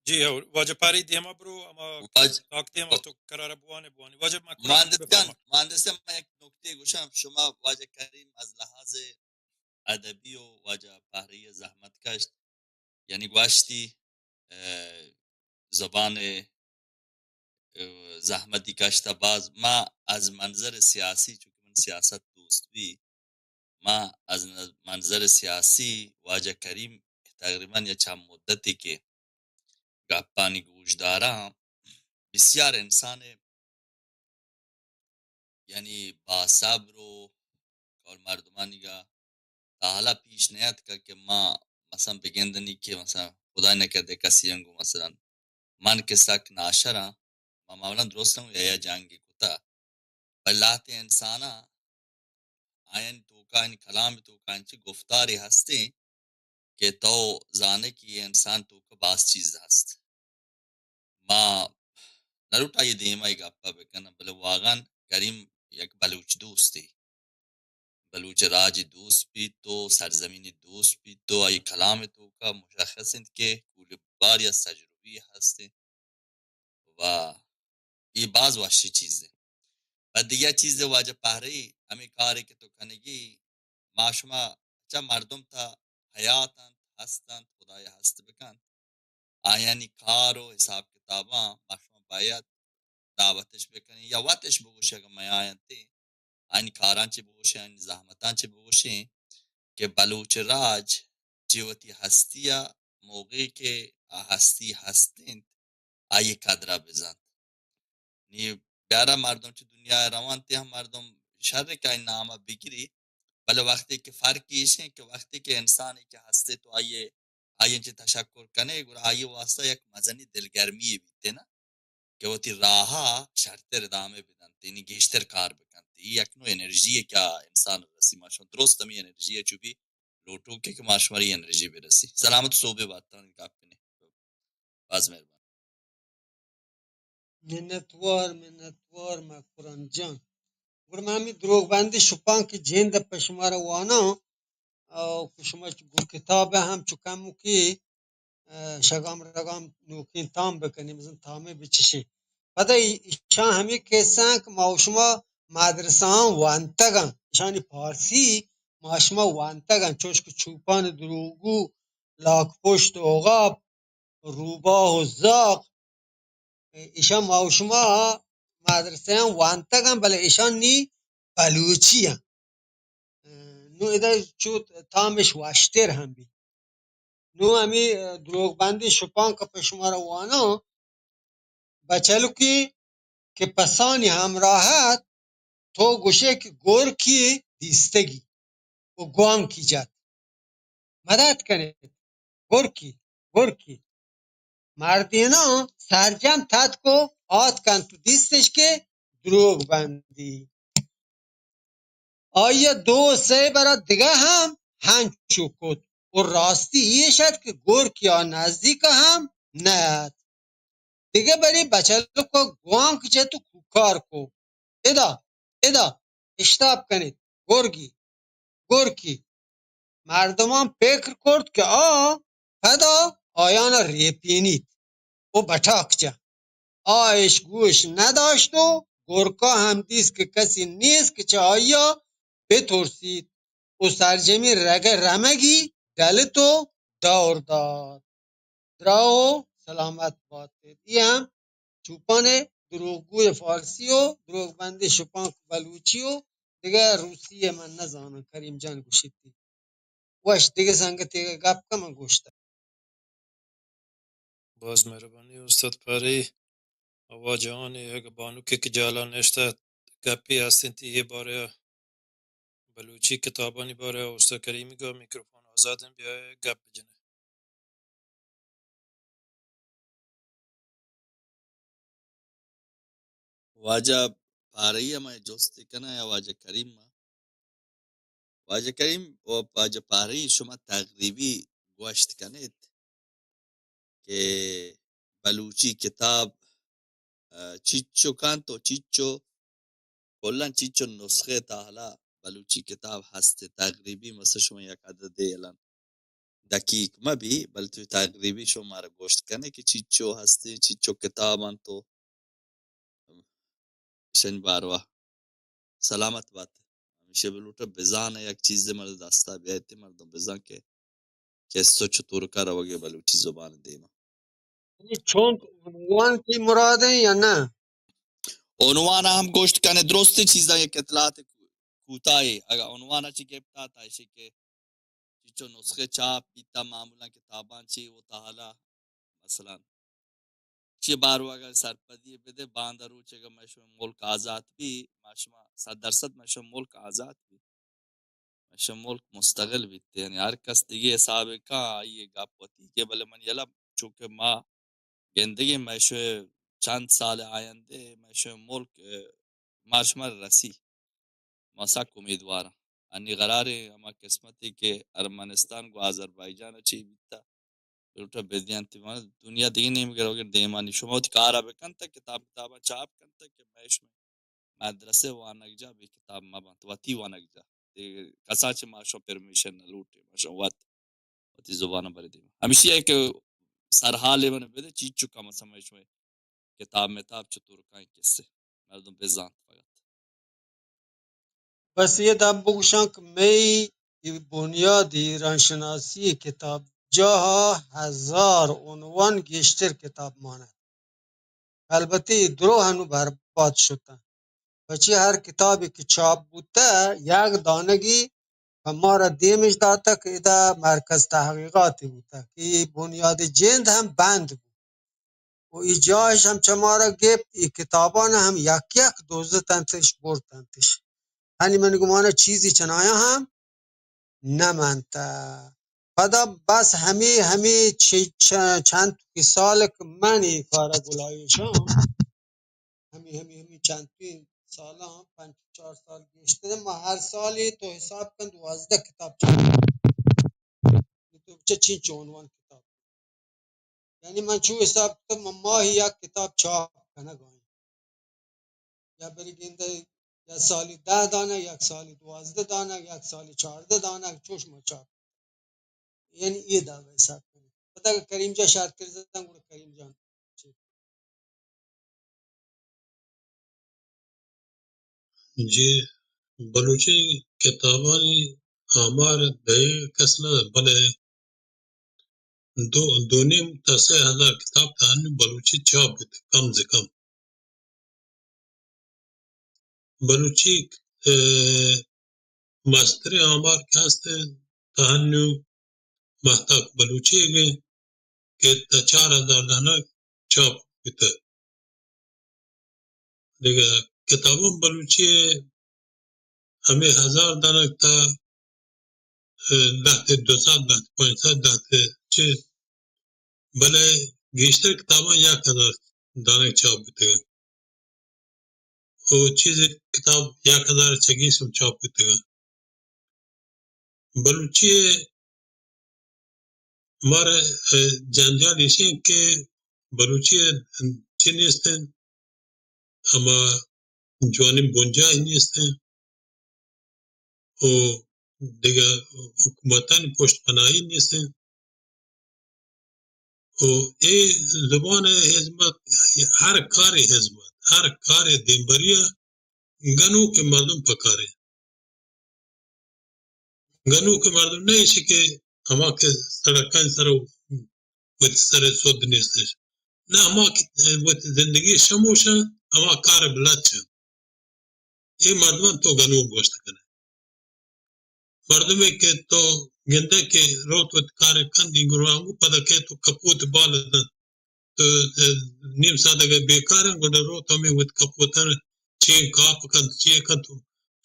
جی واجه پاری دیما برو اما واج تاکتیم تو قرار بوانی واجه مکران مهندس جان بفرما مهندس من یک نکته گوشم شما واجه کریم از لحاظ ادبی و واجه بحری زحمت کشت یعنی گوشتی زبان زحمتی کشته باز ما از منظر سیاسی چون من سیاست دوست بی ما از منظر سیاسی واجه کریم تقریبا یه چند مدتی که گپانی گوش دارم بسیار انسان یعنی با صبر و کار مردمانی که تا حالا پیش نیاد که ما مثلا بگندنی که مثلا خدا نکرده کسی انگو مثلا من که سک ناشرم ما معمولا درستم یا جنگی کتا بلات انسانا آین توکا این کلام توکا انچه گفتاری هستی که تو زانه کی یہ انسان توکا باس چیز هست ما نروتا یہ دیما ای گپا بکنم بله واقعا کریم یک بلوچ دوستی بلوچ راج دوست بی تو سرزمین دوست بی تو ای کلام توکا مشخص است که کل باری از تجربی هستی و این باز وحشی چیزه و دیگه چیز واجه پهری همین کاری که تو کنگی ما شما چه مردم تا حیاتن هستن خدای هست بکن آیانی کار و حساب کتابا ما شما باید دعوتش بکنی یا وقتش بگوشه که ما آینتی آینی کاران چی بگوشه آینی زحمتان چی بگوشه که بلوچ راج جیوتی هستیا موقعی که هستی هستین آیه کدره بزن نی بیارا مردم چه دنیا روان تی هم مردم شر که این نامه بگیری ولی وقتی که فرقی ایشه که وقتی که انسانی که هسته تو آیه چه تشکر کنه گر آیه واسطه یک مزنی دلگرمی بیته نه که وقتی راها شرطر دامه بدن تینی گیشتر کار بکن تی یک نوع انرژیه که انسان رسی ماشون درست همی انرژیه چوبی لوٹو که ماشماری انرژی برسی سلامت صوبه باتان کپنه باز مهربان منتوار ما قرآن جان گرم همی دروغ بندی شپان که جند پشمار وانا او شما گو کتاب هم چکمو که شگام رگام نوکین تام بکنیم مثلا تامه بچشی بعد ایشان همی کسان که ما شما مدرسه هم وانتگن ایشانی پارسی ما شما وانتگن چوش که چوپان دروگو لاک پشت عقاب روباه و زاق ایشان ما شما مدرسه هم وانتگن بله ایشان نی بلوچی هم نو ایده چو تامش واشتر هم بی نو همی دروغ بندی شپان که پشمار وانا بچلو که پسانی همراهت تو گوشه که گور کی دیستگی و گوام کی جد مدد کنه گور کی مردینا سرجم تد کو آت کن تو دیستش که دروغ بندی. آیا دو سه برا دیگه هم هنچو کد و راستی یه شد که گرگ نزدیک هم نه دیگه بری بچه کو گوام که چه تو کار کو ادا ادا اشتاب کنید گرگی مردمان فکر کرد که پدا آیان ریپینید و بطاقچه آیش گوش نداشت و گرگا هم دید که کسی نیست که چه آیا بترسید و سرجمی رگه رمگی دلت و دور داد دراو سلامت باد. هم چوپان دروغگوی فارسی و دروغبند شپان بلوچی و دیگه روسیه من نزانم کریم جان گوشید واش دیگه سنگتی گپ کم گوشت باز مهربانی استاد پری آوا جهان یک بانو که جالا نشته گپی هستین تی یه باره بلوچی کتابانی باره استاد کریمی گا میکروفون آزادن بیا گپ بجنه. واجه پاره ما جستی کنه یا واجه کریم ما واجه کریم و واجه پاره شما تقریبی گوشت کنید که بلوچی کتاب چیچو کانتو چیچو کلن چیچو نسخه تا حالا بلوچی کتاب هست تقریبی مثل شما یک عدد الان دقیق مبی بل تو تقریبی شما را گوشت کنه که چیچو هستی چیچو کتابان تو شن باروا سلامت بات همیشه بلوٹا بزان یک چیز مرد دستا بیایتی مردم بزان که کسو چطور کار وگه بلوچی زبان دیما چون عنوان کی مراده یا نه عنوان هم گوشت کنه درسته چیزا یک اطلاعات کوتاهی اگر عنوان چی که بتا تایشه که چیچو نسخه چاپ بیتا معمولا کتابان چی و تا مثلا چی بارو اگر سرپدی بده باندرو چگه مشو ملک آزاد بی ماشما 100% مشو ملک آزاد بی مشو ملک مستقل بیت یعنی هر کس دیگه حساب کا یہ گاپوتی که بله من یلا چونکه ما گندگی مشو چند سال آینده مشو ملک ماشما رسی ما سک امیدوارم انی قراره اما قسمتی که ارمنستان و آذربایجان چی بیتا روٹا بدیان تیمان دنیا دیگه نمیگره اگر دیمانی شما تی کارا بکن تا کتابا چاپ کن تا که میش میں مدرسه وانگ جا بھی کتاب مبان تو واتی وانگ جا کسا چه ماشو پرمیشن لوٹے ماشو واتی زبانه بری دیم همیشه ہے کہ سرحال من بده چیز چکا مثلا میش میں کتاب متاب چطور کہیں کسے مردم بزان فقط بس یه دب بگوشم که می بنیاد ایران شناسی کتاب جاها 1000 عنوان گیشتر کتاب ماند البته درو هنو برباد شدن بچه هر کتابی که چاپ بوده یک دانگی و ما را دیمش داده که ایده مرکز تحقیقاتی بوده که بنیاد جند هم بند بود و ای جایش هم چه ما را گفت ای کتابان هم یک یک دوزه تنتش برد تنتش هنی من گمانه چیزی چنایا هم نمانده پدا بس همی چند سال که من این کار گلایشم همی چند سال هم 5-4 سال گشته ما هر سالی تو حساب کن 12 کتاب چاپ تو چه عنوان کتاب یعنی من چو حساب کنم ماهی یک کتاب چاپ کنه گاهی یا بری گنده یا سالی 10 دانه یک سالی 12 دانه یک سالی 14 دانه چوش ما چاپ یعنی یه دعوه حساب کنید پتا کریم جا شرط کرد زدن گوڑا کریم جان جی بلوچی کتابانی آمار دقیق کس نداره بله دو نیم تا 3000 کتاب تانی بلوچی چاپ بوده کم از کم بلوچی ماستری آمار که هسته تهنو محتاق بلوچی که تا 4000 دانه چاپ بوده دیگه کتابون بلوچی همه 1000 دانه تا 10 200 500 چه بله گیشتر کتاباں 1000 دانہ چاپ بیتے گا او چیز کتاب 1000 چگی سم چاپ بیتے گا بلوچی ہمارا جنجال اسی ہے کہ بلوچی چینیستن اما جوانی بونجا ہی نیستن او دیگه حکومتان پشت پناهی نیستن او ای زبان حزمت هر کار حزمت هر کار دنبریه گنو که مردم پکاره گنو که مردم نیشه که اما که سڑکان سر و سر سود نیستش نه اما که زندگی شموشه اما کار بلد شه ای مردمان تو گنو گوشت کنه مردمه که تو گنده که روت و کار کندی گروهانگو پدا که تو کپوت بالدن تو نیم ساعت اگر بیکارن گوڑا روت همی وید کپوتن چین کاپ کند چیه کند تو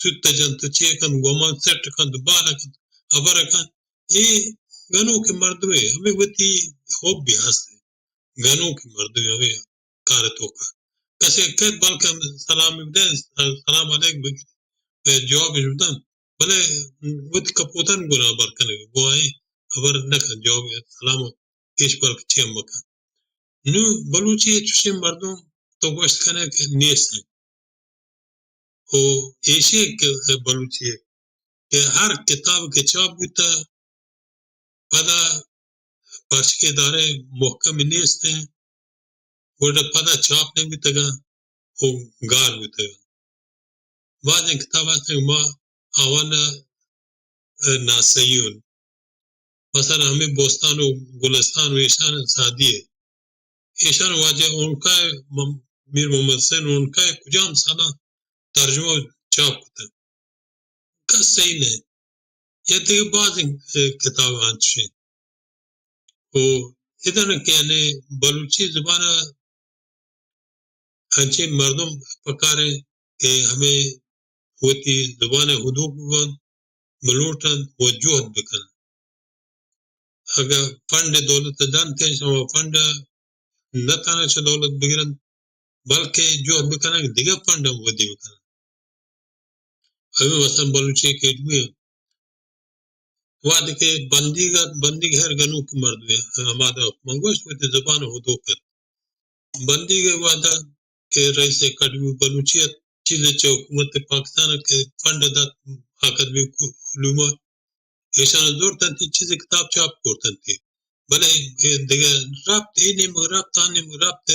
سوت جن تو چیه کند گومان سٹ کند بالا کند ابرا کند ای گنو که مردمه همی ویدی خوب بھی هسته گنو که مردمه همی کار توکا کسی کد بلکه سلامی بدن سلام علیک بگید جوابش بدن بله وید کپوتن گنا برکنه گواهی خبر نکن جواب سلام کش بلکه چیم بکن نو بلوچی چوشی مردم تو گوشت کنه که نیست او ایشی که بلوچی که هر کتاب که چاپ بیتا پدا پارچه داره محکم نیست وڑا پدا چاپ نہیں بیتا گا او گار بیتا گا بعض این کتاب هستن ما آوانا ناسیون مثلا ہمیں بوستان و گلستان و ایشان سادی ہے ایشان واجہ ان کا میر محمد حسین ان کا کجام سالہ ترجمہ چاپ کتا کس صحیح نہیں یہ دیکھ بعض کتاب آنچیں وہ ادھر کہنے بلوچی زبان انچے مردم پکارے کہ ہمیں ہوتی زبان حدود بکن ملوٹن وجوہت بکن اگر فنڈ دولت دانتے ہیں شما فنڈ نتانا چا دولت بگرن بلکہ جوہت بکن دیگر فنڈ ہم ودی بکن ہمیں مثلا بلوچی کے اکیڈمی وعدے کے بندی گھر گنو کی مرد میں ہمارا منگوش ہوتی زبان حدود کر بندی کے وعدہ کہ رئیس اکیڈمی بلوچیت چیزیں چا حکومت پاکستان کے فنڈ دا اکیڈمی علومات ایشان زور تنتی چیزیں کتاب چاپ کرتنتی بلے دیگر رابط اینیم رابط آنیم رابط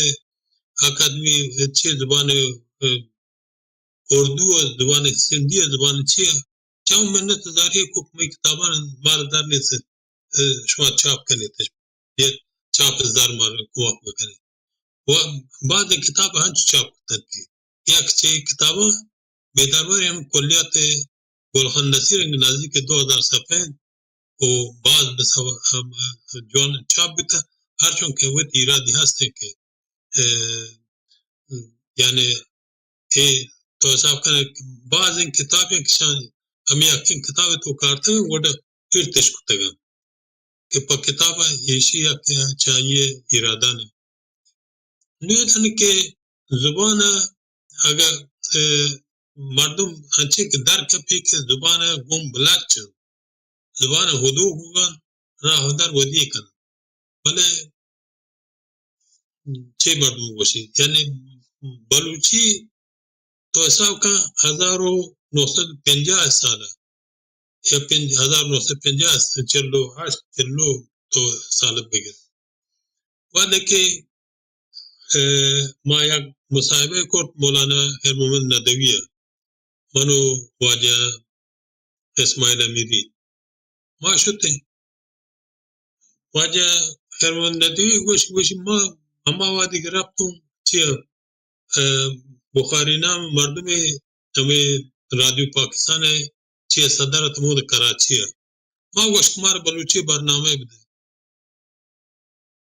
اکیڈمی چی زبان اردو زبان سندھی زبان چیئے چاہوں منت داری کو میں کتابان ماردار نے سے شما چاپ کرنے تھے یہ چاپ ہزار مار کوک بکنے وہ بعد کتاب ہنچ چاپ کرتی یک چی کتاباں بیدارور ہم کلیات گلخان نصیر نازی کے 2000 صفحے وہ بعض جوان چاپ بیتا ہر چون کہ وہ ایرادی ہستے کہ یعنی تو صاحب کا بعض ان کتابیں کشان ہمیں اکن کتابیں تو کارتے ہیں وڈا پھر تشکتے گا کہ پا کتابہ ایشی چاہیے ارادہ نے نیت ہے کہ زبان اگر مردم ہنچے کہ در کپی کہ زبان گم بلاک چا زبان حدود ہوگا راہ در ودی کن بلے چھ مردم گوشی یعنی بلوچی تو ایسا کا 1950 سالہ یا 1950 چلو 8 چلو تو سال بگر بعد کہ ما یک مصاحبہ کو مولانا خیر محمد ندویہ منو واجہ اسماعیل امیری ما شتے واجہ خیر محمد ندوی گوشی ما ہما وادی گرفتوں چیا بخاری نام مردم ہمیں رادیو پاکستان ہے چی صدرت مود کراچی ہے ماں گوشت کمار بلوچی برنامه بده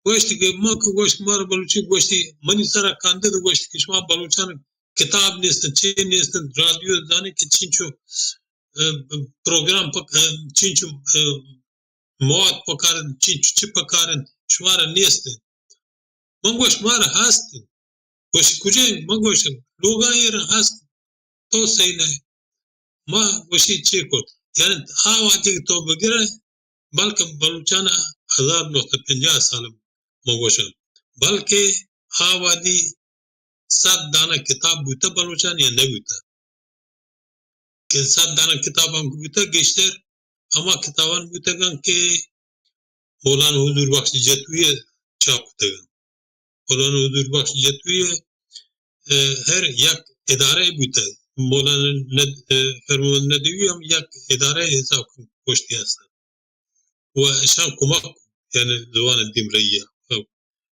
گوشتی که ما که گوشت کمار بلوچی گوشتی منی سرا کانده ده گوشتی که شما بلوچان کتاب نیستن چی نیستن رادیو دانی که چینچو پروگرام چینچو مواد پکارن چینچو چی پکارن شما را نیستن من گوش مار هست گوش کجای من گوش لوگا ایر هست تو صحیح نه ما گوشی چی کن یعنی آوازی تو بگیره بلکه بلوچان 1950 سال ما گوشم بلکه آوازی 100 دانه کتاب بوده بلوچان یا نبوده که 100 دانه کتاب هم بوده گشتر اما کتابان بوده که مولانا حضور بخش جتوی چاپ بوده مولانا حضور بخش جتوی هر یک اداره بوده مولانا فرمان ندوی هم یک اداره حساب پشتی هستن و شان کمک یعنی زبان دیمریه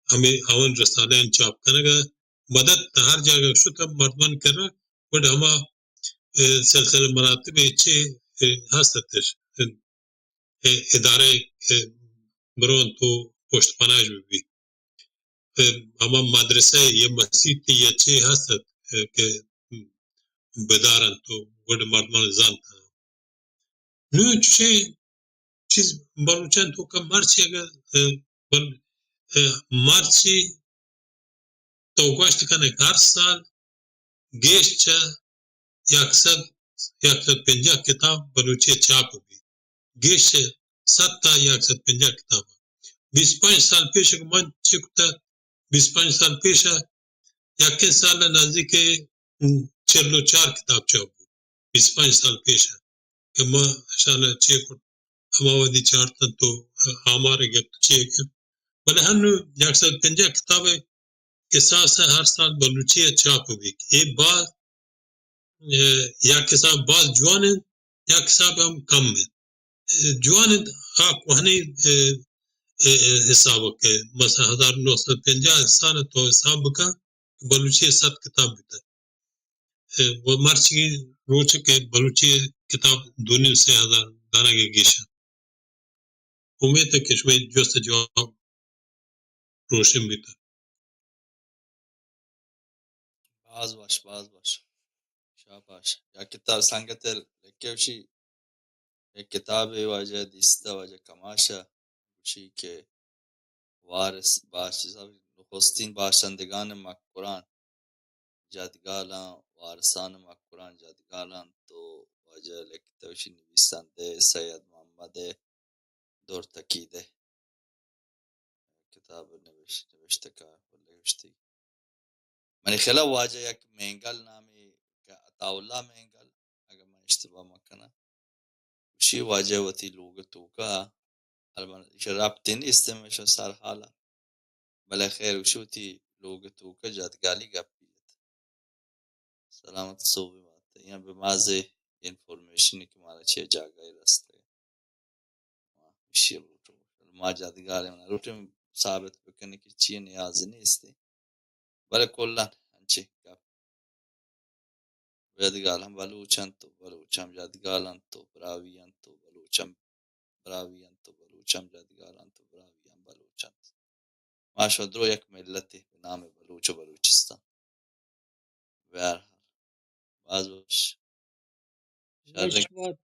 ہمیں اون رسالے چاپ کرنے کا مدد ہر جگہ شد مردمان کر رہا بٹ ہما سلسلہ مراتب اچھے ہستش ادارے برون تو پشت پناج بھی ہما مدرسہ یہ مسجد کی اچھے ہست کہ بدارن تو بڑ مردمان زانتا نو چھ چیز بلوچن تو کا مرچی اگر مرچی تو گوشت کنه هر سال گیشت 150 کتاب بلوچی چاپ بھی گیشت 100 تا 150 کتاب 25 سال پیش من چکتا 25 سال پیش یکی سال نزدیک 44 کتاب چاپ 25 سال پیش کہ ما شان چیک ہماودی چارتا تو ہمارے گت چیک بلے ہم 150 کتابیں کے ساتھ سے ہر سال بلوچی چاپ بھی ایک بار یا کتاب بعض جوان ہیں یا کتاب ہم کم ہیں جوان آپ وہاں حساب کے مثلا 1950 سال تو حساب کا بلوچی 7 کتاب بھی وہ مرچی روچ کے بلوچی کتاب دنیا سے ہزار دانا کے گیشا امید ہے کہ میں جو سے جواب روشن بھی تھا باز شاباش یا کتاب سنگت لکیوشی ایک کتاب واجہ دیستا واجہ کماشا وشی کے وارث باش نخستین باشندگان مک قرآن جادگالاں وارثان مک قرآن جادگالاں تو واجہ لکتوشی نویسان دے سید محمد دور تقیدے کتاب نوشتکا نوشتی من خیال واجہ یک مینگل نامی کہ عطاءاللہ مینگل اگر من اشتباہ مکنہ وشی واجہ وتی لوگتو کا البته ربطی نیست میشه سر حالا بله خیر وشوتی لوگتو کا جادگالی گپیت سلامت صوبی بات یہاں به محض انفورمیشنی که مارا چه جاگای رسته وشی روٹو ما جادگالی من روٹو ثابت بکنی که چیه نیازی نیستی بله کلن انچه گپ جادگال هم بلوچن تو بلوچم جادگالن تو براویان تو بلوچم براویان تو بلوچم جادگالن تو براویان بلوچن ماشا درو یک ملتی به نام بلوچ و بلوچستان و هر حال باز باش وش شاید بات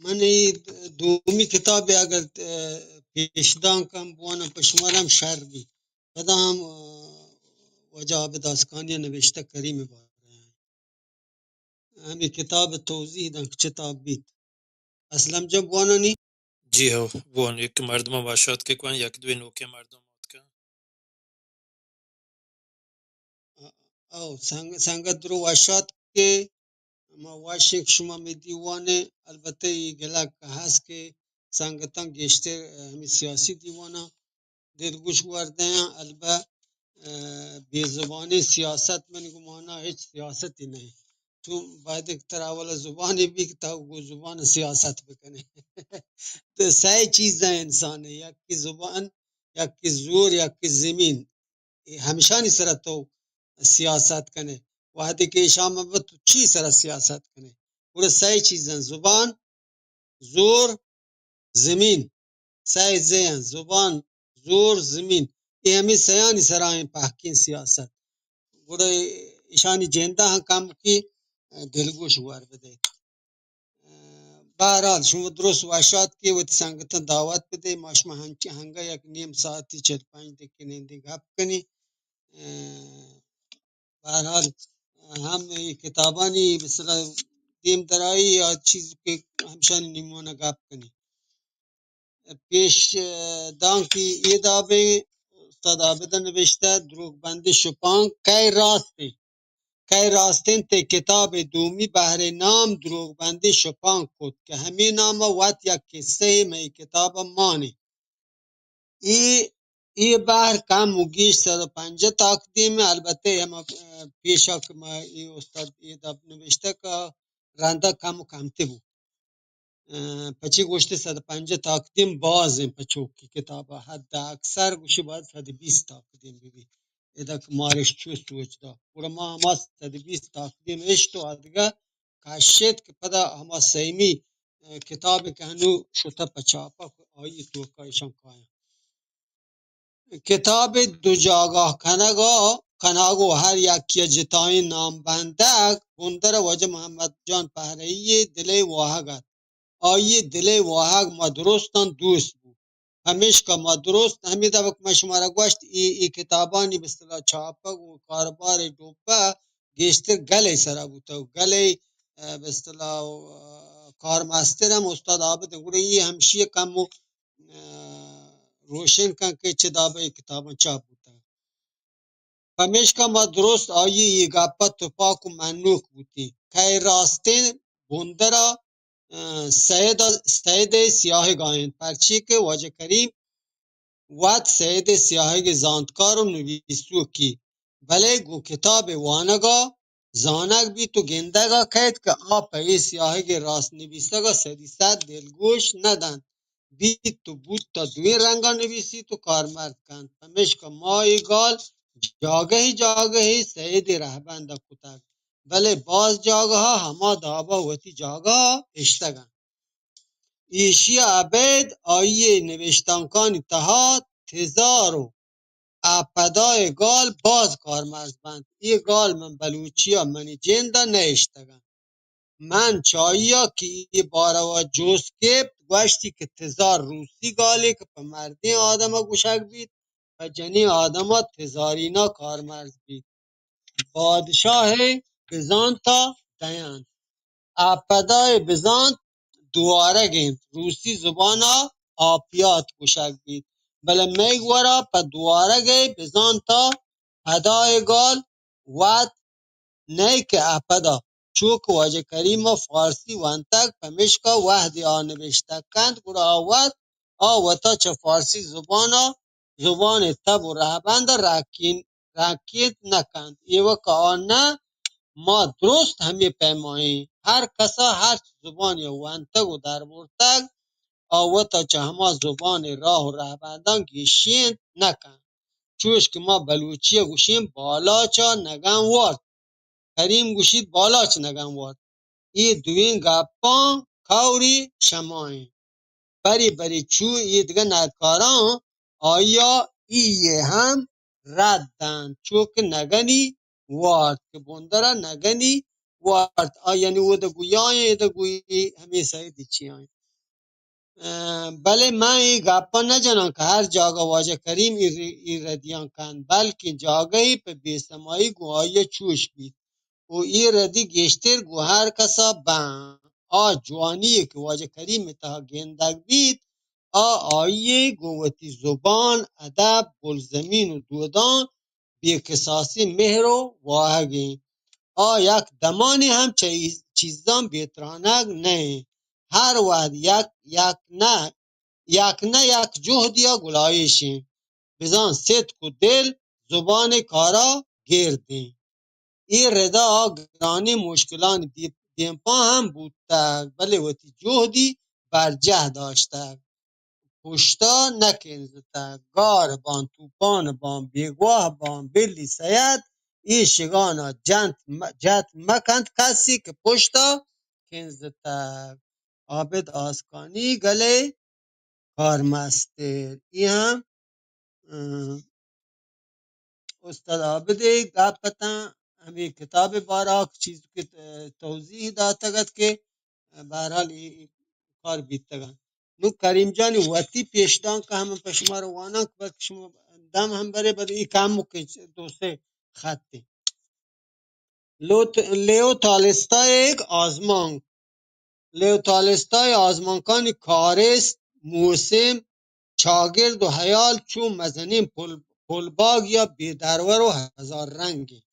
من دومی کتاب اگر پیشدان کم بوانا پشمارم شر بھی پدا ہم وجہ عابد آسکانی نوشتہ کریم بار ہمیں کتاب توضیح دن کتاب بیت اسلم جب وانا نہیں جی ہو وان یک مردم باشد که کن یک دوی نوک مردم که او سنگت درو واشات کے ما واشک شما می دیوانه البته ای گلک هست که سنگتان گشتر همی سیاسی دیوانه دلگوش ورده ہیں البته بی زبانی سیاست من گمانا هیچ سیاستی نہیں تو باید ایک تراول زبانی بھی کہ تا وہ زبان سیاست بکنے تو سائے چیزیں انسان ہے یک کی زبان یک کی زور یک کی زمین ہمیشہ نہیں سرت تو سیاست کنے وحدی کے شام میں تو چی سر سیاست کنے وہ سائے چیزیں زبان زور زمین سائے زین زبان زور زمین یہ ہمیں سیانی سرائیں پاکین سیاست گوڑے ایشانی جیندہ ہاں کام کی دلگوش ہوار بدے به هر حال شما درست واشات که و سنگتن دعوت بده ماش ما هنگا یک نیم ساعتی 45 دقیقه نندی گپ کنی. به هر حال هم کتابانی مثلا دیم درایی یا چیزی که همشان نیمونه گپ کنی پیش دانکی ای دابه استاد عابد نوشته دروغ بندی شپان کی راسته کی راستین ته کتاب دومی بهر نام دروغ بندی شپان کد که همین نام وات یک قصه می کتاب مانی ای ای بحر کم و گیش 150 تقدیم البته اما پیشا که ما ای استاد ای داب نوشته که رنده کم و کمتی بود پچی گوشتی 150 تقدیم بازیم پچوکی کتابا حد اکثر گوشی باید 120 تقدیم ببین ادا که مارش چوست وجدا برا ما هما 120 تقدیم اشتو ادگه کاشت که پدا هما سیمی کتاب که هنو شتا پچاپا آیی تو کایشان کایا کتاب دو جاگاه کنگو هر یکی جتای نام بندک بندر وجه محمد جان پهرهی دل واهگد آیه دل واهگ ما درستان دوست بود همیش که ما درست همی دفعه که من شما را گوشت ای کتابانی به اصطلاح چاپک و کاربار دوپه گشتر گله سره بود و گله به اصطلاح کارمستر هم استاد عابد گوره ای همشی کم و روشن کن که چه دابه کتابان چاپ بود پمیشکا ما درست آیی ای گپا توپاک و منوک بودی که راستین بندرا سید سیاه گاین پرچی که واجه کریم وات سید سیاه زانتکار و نویسو کی بله گو کتاب وانگا زانک بی تو گندگا کهید که آپ ای سیاه راست نویسگا سدی سد دلگوش ندن بی تو بود تا دوی رنگا نویسی تو کارمرد کند پمیشکا مای گال جاگهی سید رهبند کتک بله باز جاگه ها هما دابا وتی جاگه ها اشتگن ایشی عبید آیه نوشتانکانی تها تزارو اپدای گال باز کارمرز بند ای گال من بلوچی ها منی جنده نشتگن من چایی ها که ای باروا جوز کپ گوشتی که تزار روسی گالی که پا مردی آدم ها گوشک بید و جنی آدم ها تزارینا کارمرز بید پادشاه بزانتا دیان اپدای بزانت دواره گیم روسی زبانا آپیات گوشک بید بله میگ ورا پا دواره گی بزانتا پدای گال وات نیک اپدا چوک واجه کریم فارسی وانتک پمشکا وحدی آنوشتکند گره آوات آوتا چه فارسی زبان تب و رهبند راکید نکند ایوه که آن نه ما درست همی پیمایی هر کسا هر زبانی وانتگ و در بورتگ آوتا چه هما زبان راه و رهبندان گیشین نکن چوش که ما بلوچی گوشیم بالا چا نگن وارد کریم گوشید بالا چا نگن وارد ای دوین گپان کوری شماییم بری بری چو ای دیگه ندکاران آیا ایه هم ردن چوک نگنی وارد که بندره نگنی وارد یعنی او ده گویای ده گویی همه سایدی چی آئی بله من ای گپا نجنم که هر جاگا واجه کریم ای ردیان کن بلکه جاگهی په بیسمایی گوهای چوش بید و ای ردی گشتر گو هر کسا بند جوانی که واجه کریم تا گندگ بید آیه گوتی زبان ادب گلزمین و دودان بیقصاصی مهر و واهگی یک دمانی هم چیزان بیترانک نه هر وقت یک نه یک جهد یا گلایشی بزان صدق و دل زبان کارا گردی این ردا گرانی مشکلان دیمپا هم بودتک ولی وقتی جهدی برجه داشتک پشتا نکنزتک گار بان توپان بان بیگواه بان بلی سید این شگانا جت مکند کسی که پشتا کنزتک عابد آسکانی گله کارمستر این هم استاد عابد گپتن ہمیں کتاب بارا چیز کے توضیح داتا گد کے بہرحال کار بیتگن نو کریم جانی وقتی پیشتان که همه پشما رو وانا که شما دم هم بره بده ای کامو که دوسته خطی لیو تالستای یک آزمان لیو تالستای آزمانکانی کارست موسم چاگرد و حیال چون مزنین پلباگ یا بیدرور و هزار رنگی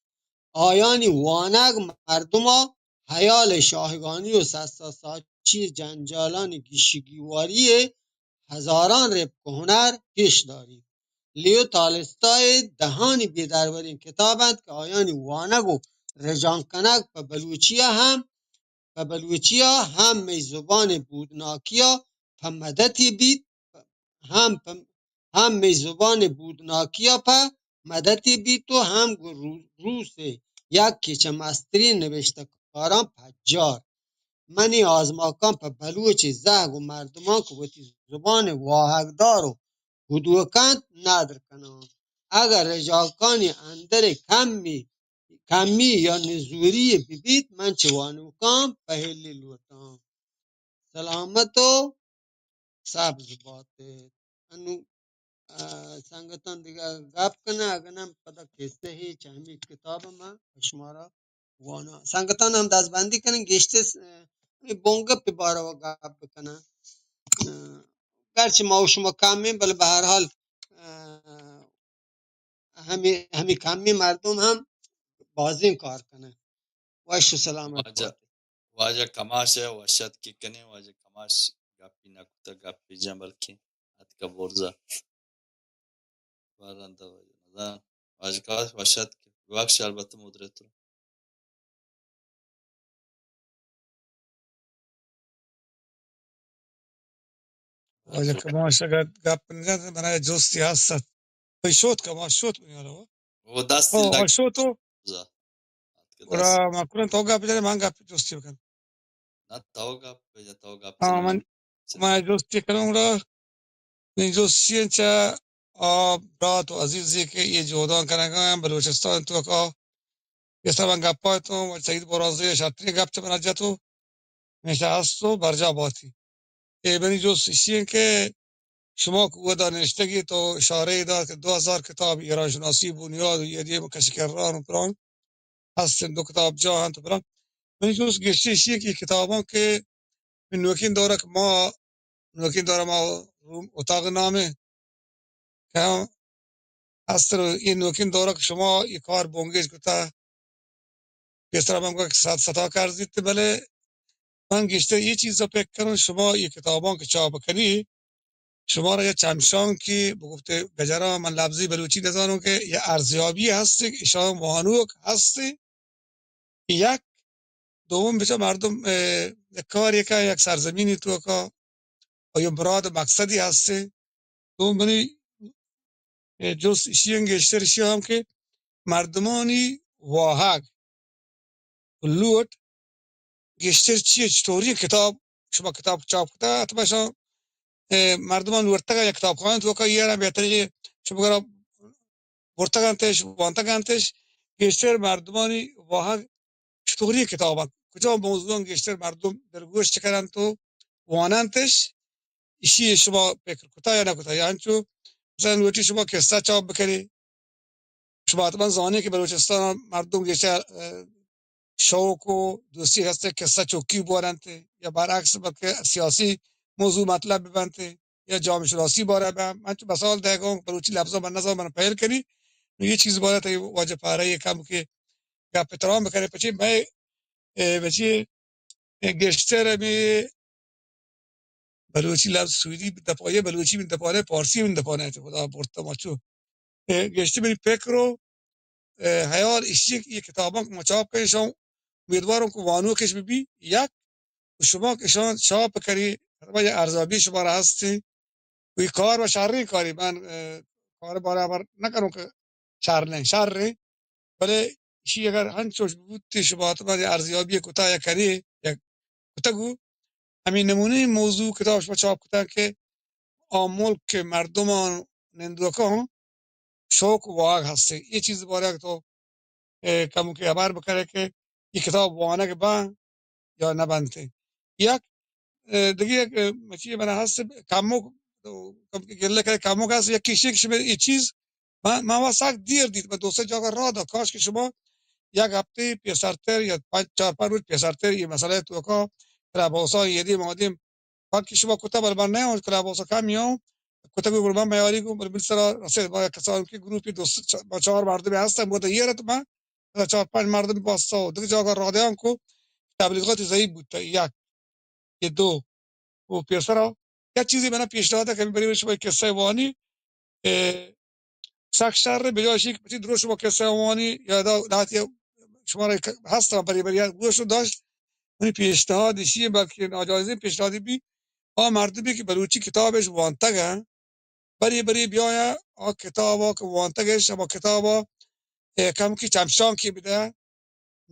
آیانی وانگ مردما حیال شاهگانی و سساساچی جنجالان گیشگیواری هزاران ربک و هنر پیش داریم لیو تالستای دهانی بیدرورین کتابند که آیانی وانگ و رجانکنک و بلوچیا هم می زبان بودناکیا په مدتی بید هم می زبان بودناکیا په مدتی بید و هم روس یک کیچه مستری نوشتکاران پجار منی آزماکان په بلوچ زگ و مردمان که وتی زبان واهگدار و هدوکند نادر کنند اگر رجاکانی اندر کمی یا نزوری ببید من چوانوکام پهلی لوتام سلامت و سبز باته انو سنگتان دیگه گپ کنه اگرم پدا کسته هیچ همی کتاب من شمارا وانا سنگتان هم دستبندی کنن گشته بونگه پی بارا و گپ بکنن گرچه ما و شما کمیم ولی به هر حال همی کمی مردم هم بازین کار کنه وش و سلامت واجه باته واجه کماش ہے وشت کی کنے واجه کماش گپی نکتا گپی جنبل کی اتکا برزا بارنده واجه ندان واجه کاش وشت کی وقش البته مدرتو واجه کماش اگر گپ نزد برای جستی هست شوت کماش شوت میاره و دستی او لگ شوتو برزا اتکا ورا دست ما کنن تو گپ بزنه من گپ جستی بکن نه تاو گپ بجا تاو گپ چنه من چنه ما جستی کنم را این جستی چه برات و عزیزی که یه جودان کنگا بلوچستان تو کا یه سر من گپای تو و سعید برازی شاتری گپ چه بنجا تو میشه هست تو برجا باتی بنی جستی که شما که دانشتگی تو اشاره داد که 2000 کتاب ایران شناسی بنیاد و یه دیگه کشکران و پران هستن دو کتاب جا هم تو پران من جز گشتیشی که کتابان که من نوکین داره که ما نوکین داره ما اتاق نامه که هم هست رو این نوکین داره که شما یک کار بونگیج کتا کس طرح من که ستا کردید بله من گشته یه چیز رو پک کنم شما یک کتابان که چاپ کنی شما را یه چمشان که بگفته گجرا من لفظی بلوچی نزانم که یه ارزیابی هستی که اشان وانوک هستی یک دوم بچه مردم یک کاری که یک سرزمینی تو که آیا مراد مقصدی هستی دوم بنی جز ایشی گشترشی هم که مردمانی واحق لوت گشتر چیه چطوری کتاب شما کتاب چاپ کتا اتباشا مردمان ورتگا یک کتاب خواهند تو که یه را بهتری شما برا ورتگانتش وانتگانتش گشتر مردمانی واحق چطوری کتابا کجا موضوع گشتر مردم در گوش چکرن تو وانانتش ایشی شما فکر کتا یا نکتا یعنی چو مثلا وقتی شما قصه چاپ بکنی شما حتما زانه که بلوچستان مردم گشتر شوق و دوستی هسته قصه چوکی بارنته یا برعکس بلکه سیاسی موضوع مطلب ببنته یا جامعه شناسی باره به من تو مثال دهگم بلوچی لفظا من نظر من پهل کنی یه چیز باره تا واجه پاره کم که گپ احترام بکنه پچی من بچی گشتر می بلوچی لفظ سوئدی دپایه بلوچی من دپانه پارسی من دپانه خدا برتا ماچو گشتی بری فکر رو حیال اشتی یک کتابان که مچاپ کنشان امیدوارم که وانو کش ببی یک شما که شما چاپ کردی و یه ارزیابی شما را هستی و کار و شهری کاری من کار برابر نکنم که شهر ولی چی اگر هنچوش بود شما تو ارزیابی کوتاه کردی یک کوتاه همین نمونه موضوع کتاب شما چاپ کردن که آمول که مردمان نندوکان شوق و واقع هسته یه چیز باره که تو کمو که خبر بکنه که این کتاب وانه که با یا نبنده یک دیگه یک مچی من هست کامو کم گله که کامو هست یکی شیک این چیز من واسه دیر دید من دو سه جا راه داد کاش که شما یک هفته پیشتر یا 4-5 روز پیشتر این مسئله تو کا کلابوسا یدی مادیم وقت که شما کتا بر من نه کلابوسا کامیو کتا گروه من میاری کو بر سر رسید با کسان که گروهی دو با 4 مردم هستن بود یه رت من 4-5 مردم واسه دیگه جا راه دادم کو تبلیغات ضعیف بود یک دو و پیشتر یک چیزی من پیشنهاد کنم برای شما قصه وانی ساکشار به جایش که درست شما قصه وانی یا داتی شما را هستم برای گوش داشت من پیشنهاد شیه بلکه ناجایزه پیشنهادی بی مردمی که بلوچی کتابش وانتگه بری بیایا کتابا که وانتگش اما کتابا کم کی چمشان کی بده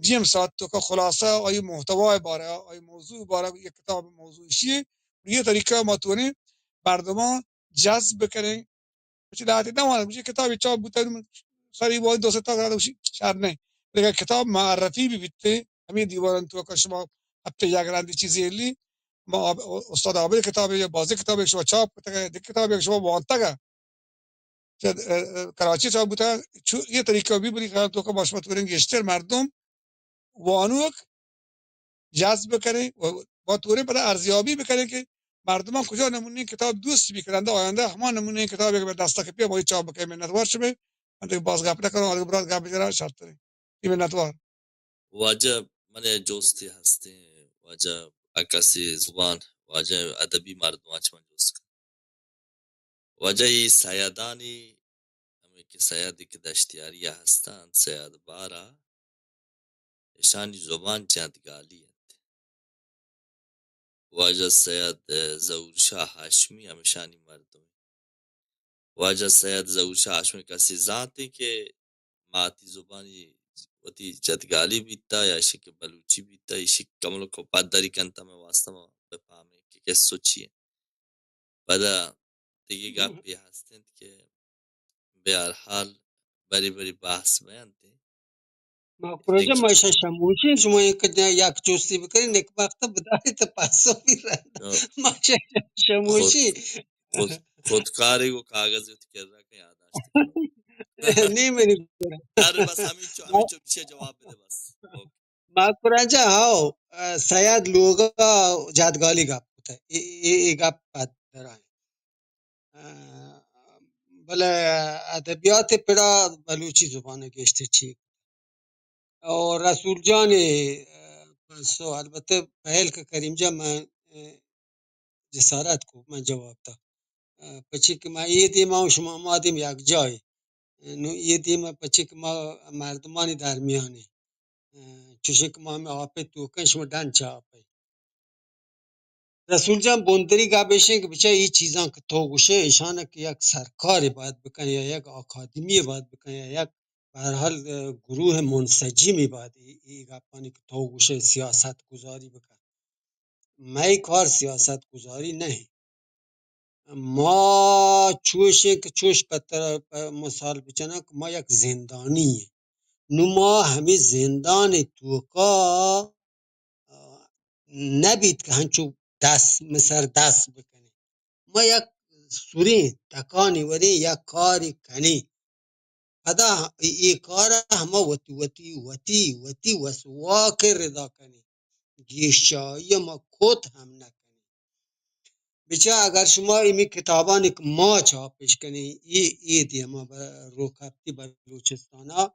جیم ساعت تو که خلاصه آی محتوای باره آی موضوع باره یک کتاب موضوعی یه طریقه ما تونی مردمان جذب کنیم چه داتی نمونه میشه کتابی چاپ بوده سری با دو سه تا قرار شر نه دیگه کتاب معرفی بیته همین دیوارن تو که شما حتی یک رندی چیزی لی ما استاد عابد کتاب یا بازی کتاب شما چاپ کنه کتاب شما وانتگه کراچی چاپ بوده یه طریقه بی بری که تو که باش متورن گشتر مردم وانوک جذب کنه و با طوری برای ارزیابی بکنه که مردمان کجا نمونه کتاب دوست میکنند آینده همان نمونه کتابی که به دست که با چاپ بکنه منتوار شده من دیگه باز گپ نکنم آدم برات گپ بگیرم شرط داره این منتوار واجه من جوستی هستی واجه عکاسی زبان واجه ادبی مردم من جوست واجه ای سیادانی همه که سیادی که دشتیاری هستند سیاد بارا شانی زبان جدگالی واجه سیاد زورشاه هاشمی همه شانی مردم واجه سید زورشاه هاشمی کسی ذاتی که ماتی زبانی وتی جدگالی بیتا یا شک بلوچی بیتا یا شک کملو کو پادری کنتا میں واسطہ میں بفهمه که کسو چیه بعد دیگه گپی هستند که به هر حال بری بحث بیانتی مفروض ماشه شموشی شما یک جستی بکنید یک وقت بداری تا پاسو میرند ماشه خود شموشی خودکاری کو کاغذ کر رہا کہ یادداشت کرو نیمونی آره بس همین چو پیش جواب بده بس مفروض هاو سیاد لوگا جادگالی گپ ہوتا ہے ای گپ بات درائیں بله ادبیات پڑا بلوچی زبان گشته چی اور رسول جان پسو البته پهل که کریم جان من جسارت کو من جواب دا پچی که ما یه دیما و شما مادیم یک جای نو یه دیما پچی که ما مردمانی در میانه چوشه که ما همه آپه توکن شما دن چه آپه رسول جان بندری گا بشین که بچه این چیزان که تو گوشه ایشانه که یک سرکاری باید بکن یا یک آکادمی باید بکن یا یک به هر حال گروه منسجمی باید این گپانی که تو گوشه سیاست گذاری بکن ما کار سیاست گذاری نه ما چوشه که چوش پتر مثال بچنه که ما یک زندانیه نو ما همه زندان توکا نبید که هنچو دست مثل دست بکنی ما یک سوری تکانی وری یک کاری کنی پدا ای کار همه وتی وسواک رضا کنی گیشایی ما کت هم نکنی بچه اگر شما ایمی کتابانی که ما چاپش کنی ای دی ما روکبتی بلوچستانا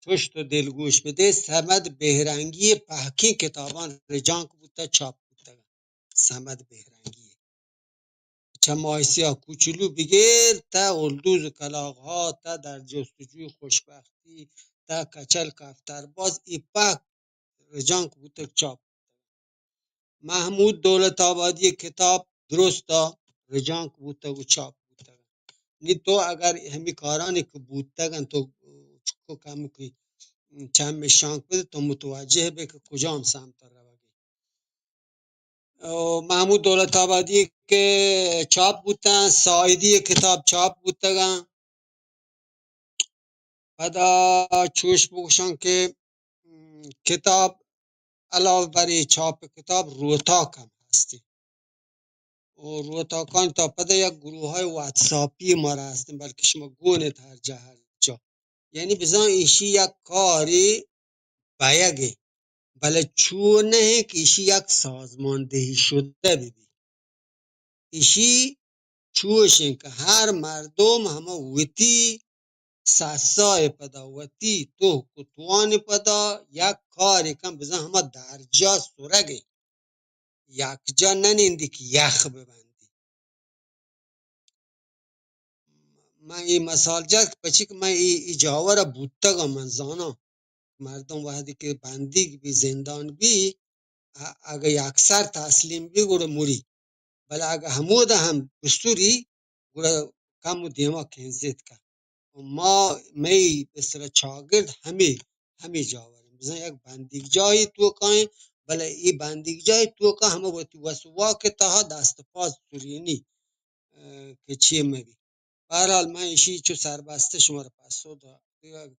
پشت و دلگوش بده سمد بهرنگی پاکی کتابان رجانک بوده چاپ بوده سمد بهرنگی چمایسی ها کوچولو بگیر تا اولدوز و کلاغ ها تا در جستجوی خوشبختی تا کچل کفتر باز ای پاک رجانک بوده چاپ محمود دولت آبادی کتاب درستا رجانک بوده و چاپ بوده نی تو اگر همی کارانی که بودتگن تو چکو کم که چند شانک بده تو متوجه به که کجا هم سمت روی محمود دولت آبادی که چاپ بودن سایدی کتاب چاپ بودن بعدا چوش بگوشن که کتاب علاوه بر چاپ کتاب روتاک هم هستیم و روتاکان تا پده یک گروه های واتساپی ما را هستیم بلکه شما گونت هر جا هر جا یعنی بزن ایشی یک کاری بایگه بله چون نه که ایشی یک سازماندهی شده ببین ایشی چوشن که هر مردم همه ویتی ساسای پدا وتی تو کتوانی پدا یک کاری کن بزن همه در جا سرگه یک جا ننیندی که یخ ببندی من این مثال جد پچی که من ای جاور بودتا من زانا مردم وحدی که بندی بی زندان بی اگه یک سر تسلیم بی گوڑا موری بله اگه هموده هم بستوری گوڑا کم و دیما کنزید که ما می بسر چاگرد همی جاوریم بزن یک بندیگ جایی تو کائیں بله ای بندیگ جایی تو که همه وسوا که تا دست پاس سورینی که چیه مبی برحال من ایشی چو سربسته شما رو پاسو دا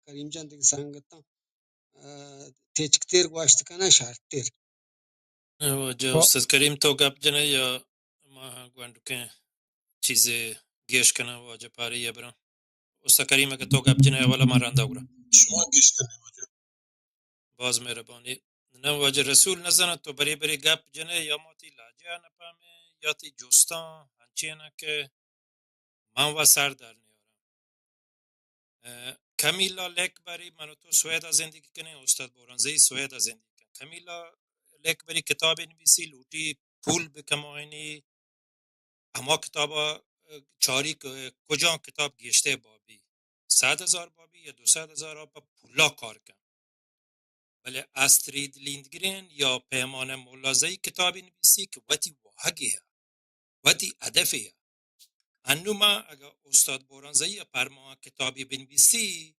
کریم جان دیگه سنگتم تیچکتیر گوشت کنه شرطیر واجه استاد کریم تو گپ جنه یا ما گوندو که چیز گیش کنه واجه پاره یه برم استاد کریم اگه تو گپ جنه والا من رنده گرم شما گیش کنی واجه باز مهربانی نه واجه رسول نزنه تو بری گپ جنه یا ما تی لاجه نپامه یا تی جستان هنچی نه که من و سر در نیارم کمیلا لک بری منو تو سویدا زندگی کنه استاد بورانزی سویدا زندگی کنه کمیلا لک بری کتاب نویسی لوٹی پول بکماینی اما کتاب چاری کجا کتاب گشته بابی 100,000 بابی یا 200,000 با پولا کار کن ولی استرید لیندگرین یا پیمان مولازی کتابی نویسی که وقتی واقعیه وقتی هدفیه انو ما اگه استاد بورانزی پرما کتابی بنویسی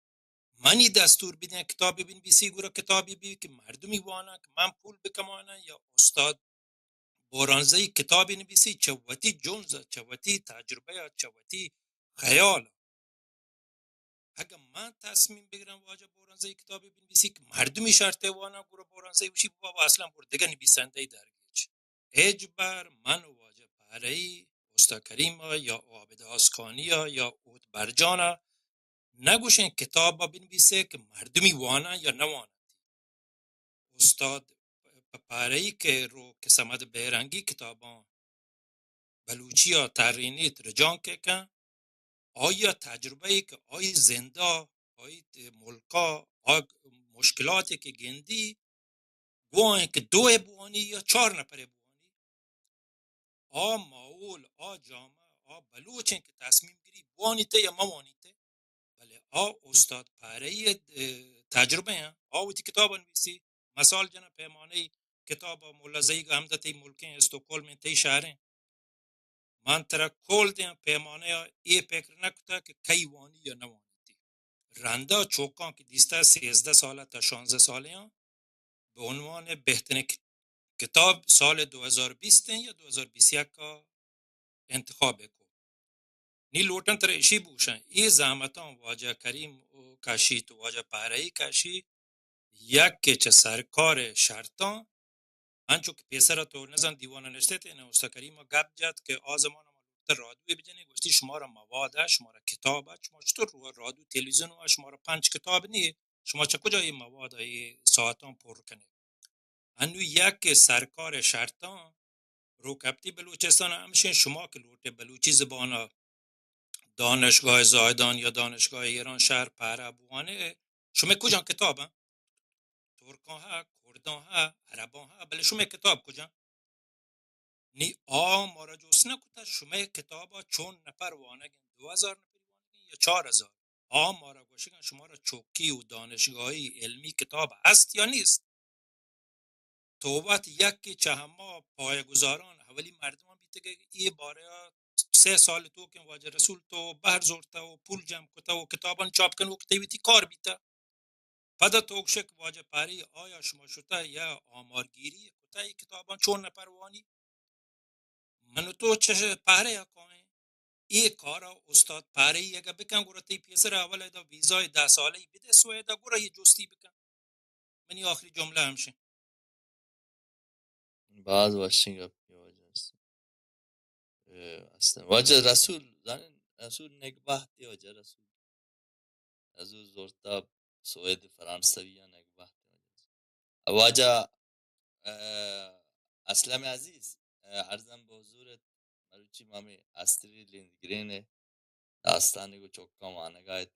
منی دستور بدین کتابی بنویسی گوره کتابی بی که مردمی وانا که من پول بکمانه یا استاد بورانزی کتابی نویسی چوتی جونزه چوتی تجربه چوتی خیال اگه من تصمیم بگیرم واجه بورانزی کتابی بنویسی که مردمی شرطه وانا گوره بورانزی وشی بابا اصلا بور دیگه نویسنده درگیج اجبر من واجه پهرهی استاد کریم یا عابد آسکانی یا اوت برجانا نگوشن کتاب با بنویسه که مردمی وانا یا نوانا استاد پهرهی که رو که سمد بهرنگی کتابان بلوچی ها ترینی رجان که کن آیا تجربه ای که آیا زنده آیا ملکا آیا مشکلاتی که گندی گواه که 2 بوانی یا 4 نفر بوانی معول جامعه بلوچ که تصمیم گیری بوانی ته یا موانی ته بله استاد پاره تجربه ہیں ویتی کتاب نویسی مثال جنا پیمانه کتاب ملازی گامدتی ملکیں استکهلم تی شهریں من ترا کل دیم پیمانه ای فکر نکتا که کی وانی یا نوانی تی رنده چوکان که دیسته 13 ساله تا 16 ساله هم به عنوان بهترین کتاب سال 2020 یا 2021 کا انتخاب کو نی لوٹن تر اشی بوشن ای زحمتان واجه کریم و کاشی تو واجه پهرهی کاشی یک که چه سرکار شرطان انچو که پیسر تو نزن دیوانه نشته تینه استا کریم گپ جد که آزمان ما لوٹر رادوی بجنی گوشتی شما را مواد شما را کتاب شما چطور رو رادو تلویزیون و شما را 5 کتاب نی شما چه کجا این مواد ای ساعتان پر کنه انو یک سرکار شرطان رو کپتی بلوچستان همشین شما که لوٹ بلوچی زبان دانشگاه زایدان یا دانشگاه ایران شهر پهره بوانه شما کجا کتاب هم؟ ترکان ها کردان ها عربان ها بله شما کتاب کجا نی مارا جوست نکتا شما کتاب ها چون نفر وانگین 2000 نفر وانگین یا 4000 مارا گوشگن شما را چوکی و دانشگاهی علمی کتاب هست یا نیست توبت یکی چه همه پایگزاران حوالی مردم هم بیته که ای باره 3 سال تو که واجه رسول تو بهر زورتا و پول جمع کتا و کتابان چاپ کن و کتیویتی کار بیتا پدا توکشک واجه پاری آیا شما شتا یا آمارگیری کتا ای کتابان چون نپروانی منو تو چه پهره یا کوئیں ای کارا استاد پهره اگه بکن گورا تی پیسر اول دا ویزای 10 ساله بده سویدا گورا یه جستی بکن منی آخری جمله همشه باز واشنگ اصلا واجه رسول زنین رسول نگبهتی واجه رسول از او زورتا سوئد فرانسوی یا نگبهتی واجه اسلام عزیز ارزم به حضورت مروچی مامی استری لیندگرین داستانی کو چوکا مانگایت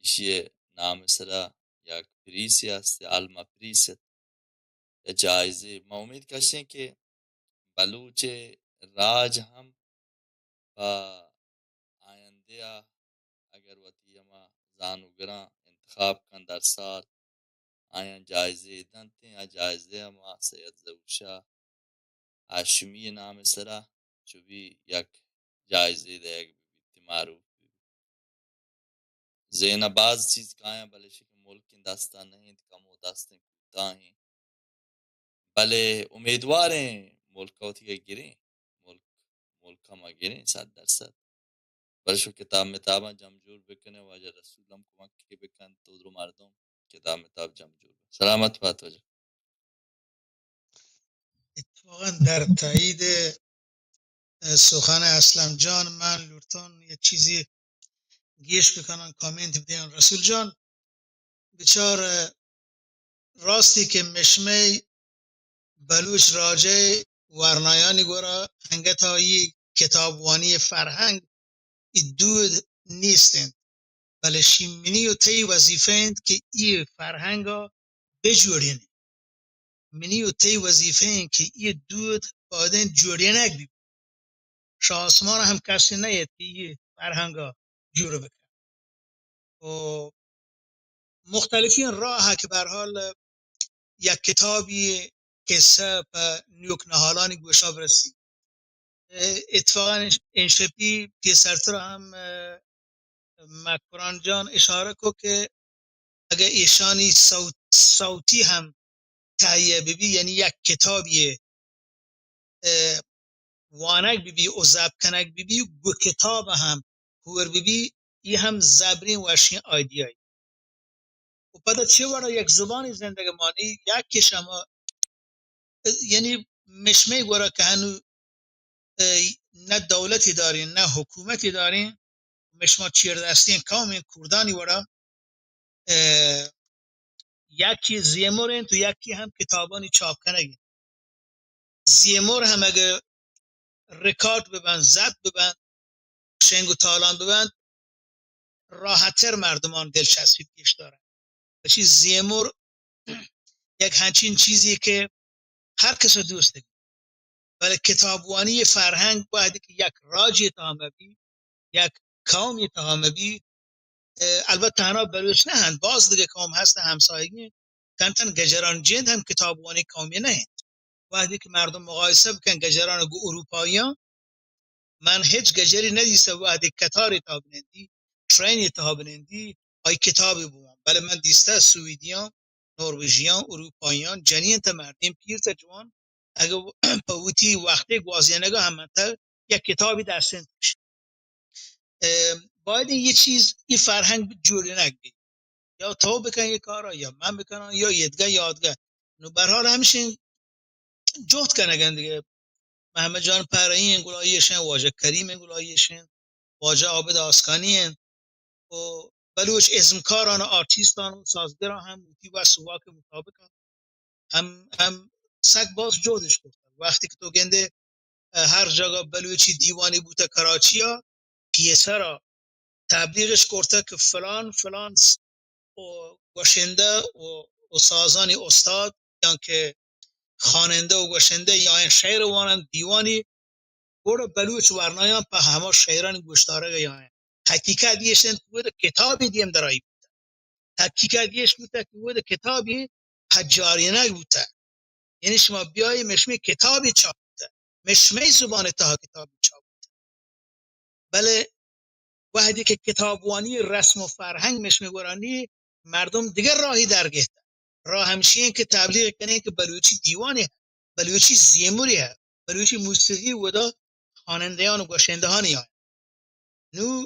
ایشی نام سرا یک پریسی است علما پریست جایزه ما امید کشیم که بلوچ راج هم و آینده اگر وطی ما زانوگران انتخاب کن در سال آیان جایزه دنتی یا جایزه ما سید زوشا هاشمی نام سرا چوبی یک جایزه ده یک بیتی معروف زینا بعض چیز کائیں بلے شک ملک داستان نہیں کم و داستیں کوتاہ ہیں بلے امیدوار ہیں ملک کے گریں ملک ہم گریں 100% برشو کتاب متابا جمجور بکنے واجہ رسولم کمک کے بکن تو درو مردم کتاب متاب جمجور سلامت بات وجہ اتفاقا در تایید سخن اسلم جان من لورتون یه چیزی گیش بکنن کامنت بدین رسول جان بچار راستی که مشمی بلوچ راجع ورنایانی گورا هنگتایی کتابوانی فرهنگ دود نیستند بله شیمینی و تی وظیفه که ای فرهنگا بجورین منی و تی وظیفه که ای دود بادن جورینک بی شاسمان هم کسی نیت که ای فرهنگا جور بکن و مختلفین راه که برحال یک کتابی قصه و نیوک نهالانی گوشا برسی اتفاقا این شبی پیسرتر هم مکران جان اشاره کو که اگه ایشانی صوتی هم تهیه ببی یعنی یک کتابی وانک ببی و ضبط کنک ببی گو کتاب هم هور ببی ای هم زبرین وشین آیدیایی و پدا چه وارا یک زبانی زندگمانی یک که شما یعنی مشمه گورا که هنو نه دولتی دارین نه حکومتی دارین مشما چیردستین کامین کردانی ورا یکی زیمورین تو یکی هم کتابانی چاپ کنگین زیمور هم اگه رکارد ببن زد ببن شنگ و تالان ببن راحتر مردمان دلچسبی پیش دارن بچی زیمور یک همچین چیزی که هر کس دوست داره ولی کتابوانی فرهنگ باید که یک راجی تهامبی یک قومی تهامبی البته تنها بلوچ نه هند باز دیگه قوم هست همسایگی تن گجران جند هم کتابوانی قومی نه هند وقتی که مردم مقایسه بکن گجران اروپاییان من هیچ گجری ندیسته وقتی کتاری تا بنندی ترینی تا بنندی آی کتابی بوم بله من دیسته سویدیان نروژیان اروپاییان جنین تا مردم پیر تا جوان اگه پوتی وقتی گوازینگا هم تا یک کتابی دستن توش باید یه چیز این فرهنگ جوری نگی یا تو بکن یه کارا یا من بکنم یا یدگاه یادگاه نو برحال همشین جهد کنگن دیگه محمد جان پرایی انگلاییشن واجه کریم انگلاییشن واجه عابد آسکانی و بلوچ ازمکاران و آرتیستان و سازگران هم موتی و سواک مطابق هم سگ باز جهدش گفتن وقتی که تو گنده هر جگہ بلوچی دیوانی بوده کراچی ها پیسه را تبلیغش کرده که فلان فلان و گوشنده و سازانی استاد یا که خواننده و گوشنده یا این شعر وانند دیوانی برو بلوچ ورنایان په همه شعران گوشتاره یا این حقیقت یشن بود کتابی دیم درایی حقیقت یش بود که بود کتابی حجارینه بوده یعنی شما بیایی مشمی کتابی چاپ بوده مشمی زبان تا کتابی چاپ بله وحدی که کتابوانی رسم و فرهنگ مشمی برانی مردم دیگر راهی درگه راه همشین که تبلیغ کنه که بلوچی دیوانی بلوچی زیموری هست بلوچی موسیقی ودا خوانندگان و گوشندهانی هست نو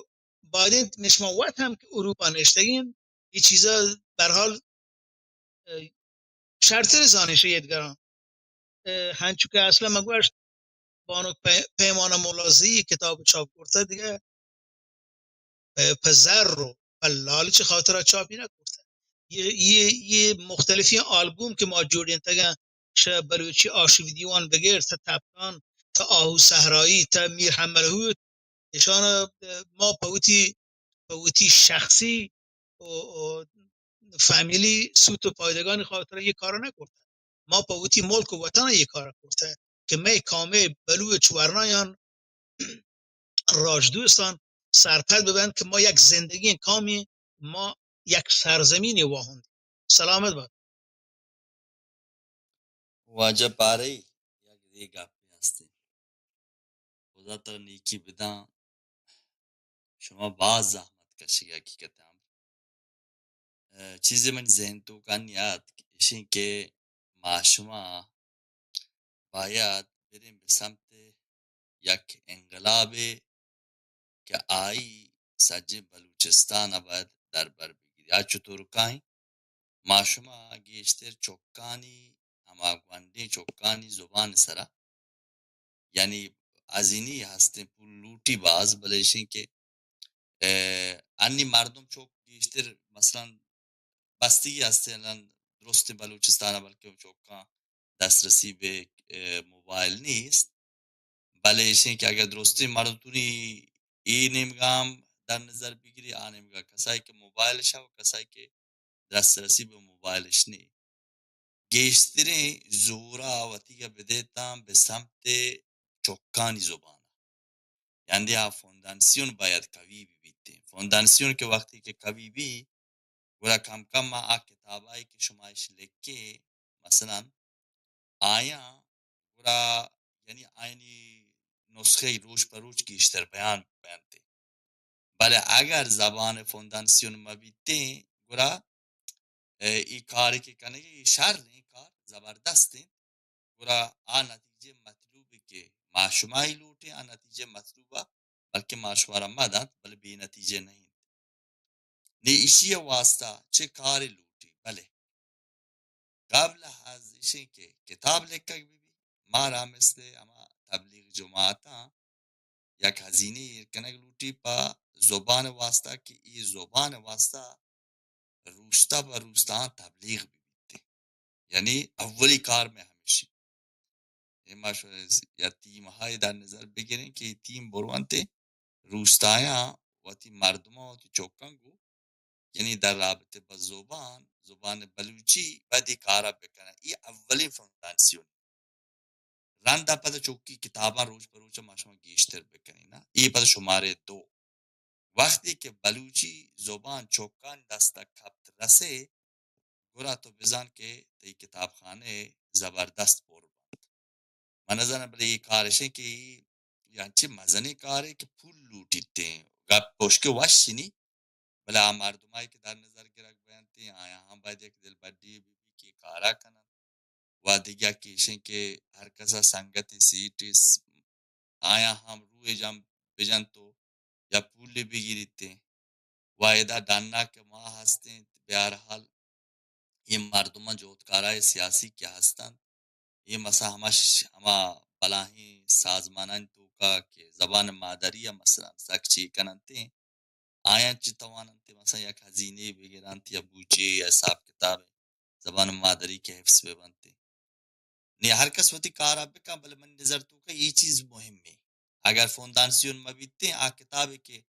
بعدین نشما وقت هم که اروپا نشتگین یه چیزا برحال شرط رزانشه یدگران هنچو که اصلا مگوش بانو پیمان مولازی کتاب چاپ کرده دیگه پزر رو لالچ خاطر چاپی نکرده. یه مختلفی آلبوم که ما جوڑین تگن شه بلوچی آشیو دیوان بگیر تا تبتان تا آهو صحرایی تا میر حملهوت نشان ما پوتی شخصی و فامیلی سوت و پایدگان خاطر یه کارو نکرده. ما پوتی ملک و وطن یه کار کرده که می کامه بلو چورنایان راجدوستان سرپد ببند که ما یک زندگی کامی، ما یک سرزمین واهند. سلامت باد. واجه پاره یک دیگه گپی هستی. خدا تا نیکی بدن شما باز زحمت کشی حقیقتا چیزی من ذهن تو کن یاد ایشین که ما شما باید بریم به سمت یک انقلاب که آئی سجی بلوچستان باید در بر بگیری یا چطور کهی ما شما گیشتر چوکانی هماگوندی چوکانی زبان سرا یعنی ازینی هسته پول لوٹی باز بلیشین که انی مردم چوک گیشتر مثلا بستگی هسته الان درست بلوچستان بلکه چوکان دسترسی به موبایل نیست بله که اگر درستی مردمی این نمیگم در نظر بگیری نمیگم کسایی که موبایلش و کسایی که دسترسی به موبایلش نی گیشتری زورا و تیگه بدهتم به سمت چکانی زبان یعنی ها فوندانسیون باید قوی بیتی فوندانسیون که وقتی که قوی بی گویا کم کم ما کتابایی که شمایش لکه مثلا آیا گویا یعنی آینی نسخه روش پر روش گیشتر بیانتی بله اگر زبان فوندانسیون ما بیتی گویا ای کاری که کنه شر این کار زبردستی گویا نتیجه مطلوبی که معشومایی لوٹی نتیجه مطلوبه بلکه معشومه مدد بله بی نتیجه نہیں نی ایشی واسطه چه کاری لوٹی بله قبل از ایشی که کتاب لکک بی ما را مثل اما تبلیغ جماعتا یک هزینه کنگ لوٹی پا زبان واسطه که ای زبان واسطه روستا و روستا تبلیغ بیتی یعنی اولی کار میں ہمیشی ما یا تیم های در نظر بگیریں که تیم بروانتے روستایا و تی مردما و تی چوکانگو یعنی در رابطه با زبان بلوچی بدی کارا بکنه ای اولی فونداسیون رنده پدا چوکی کتابا روز پر روز ما شما گیشتر بکنی نا ای پدا شماره 2 وقتی که بلوچی زبان چوکان دستا کبت رسه گورا تو بزن که تی کتابخانه زبردست پر من نظرم بله یہ کارش ہے کہ یعنی چه مزنی کاره که پول لوٹیتے ہیں گپ پشک وش نی بلا مردمایی که در نظر گرک بیانتے ہیں آیا هم باید یک دل بدی بی که کارا کنن و دیگه کیشن که هر کسا سنگت سیٹیس آیا هم روی جم بجن تو یا پول بگیریتے ہیں و ایدا داننا که ما هستیں بہرحال یہ مردمان جو اتکارای سیاسی که هستن یہ مسا ہما بلاہی سازمانان تو کا کہ زبان مادری مثلا سکچی کننتے آیا چی تواننتے مثلا یک خزینے بگیرانتے یا بوچے یا حساب کتاب زبان مادری کے حفظ پہ بنتے نہیں ہر کس ہوتی کارا بکا بل من نظر تو کا یہ چیز مهم ہے اگر فوندانسیون میں بیتے کتاب کے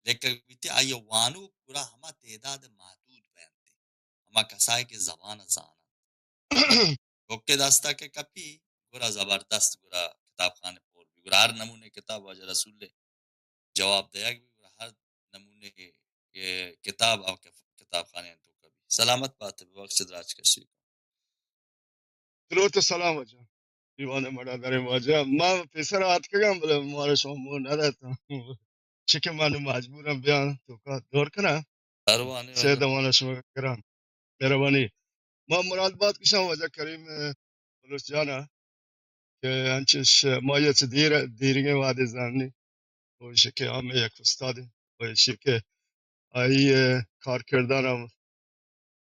لیکن بیتے آیا وانو پورا ہما تعداد محدود بیانتے ہما کسائے کے زبان زانا اوکے داستا کے کپی گورا زبردست گورا کتاب خانے پور بھی گورا ہر نمونے کتاب واجہ رسول لے جواب دیا کہ گورا ہر نمونے کے کتاب او کتاب خانے تو کبھی سلامت بات ہے وقت دراج کشی درود و سلام آجا دیوان مدادر واجه من پسر آت کگم بله مارا شما مور ندادم چه که من مجبورم بیان تو که دور کنم پروانه سه واجہ دمانه شما کرم مهربانی ما مراد باد کشم واجه کریم بلوچ جانا که انچش ما یه چه دیرینگ وعده زمینی ویشه که همه یک استاده ویشه که ای کار کردنم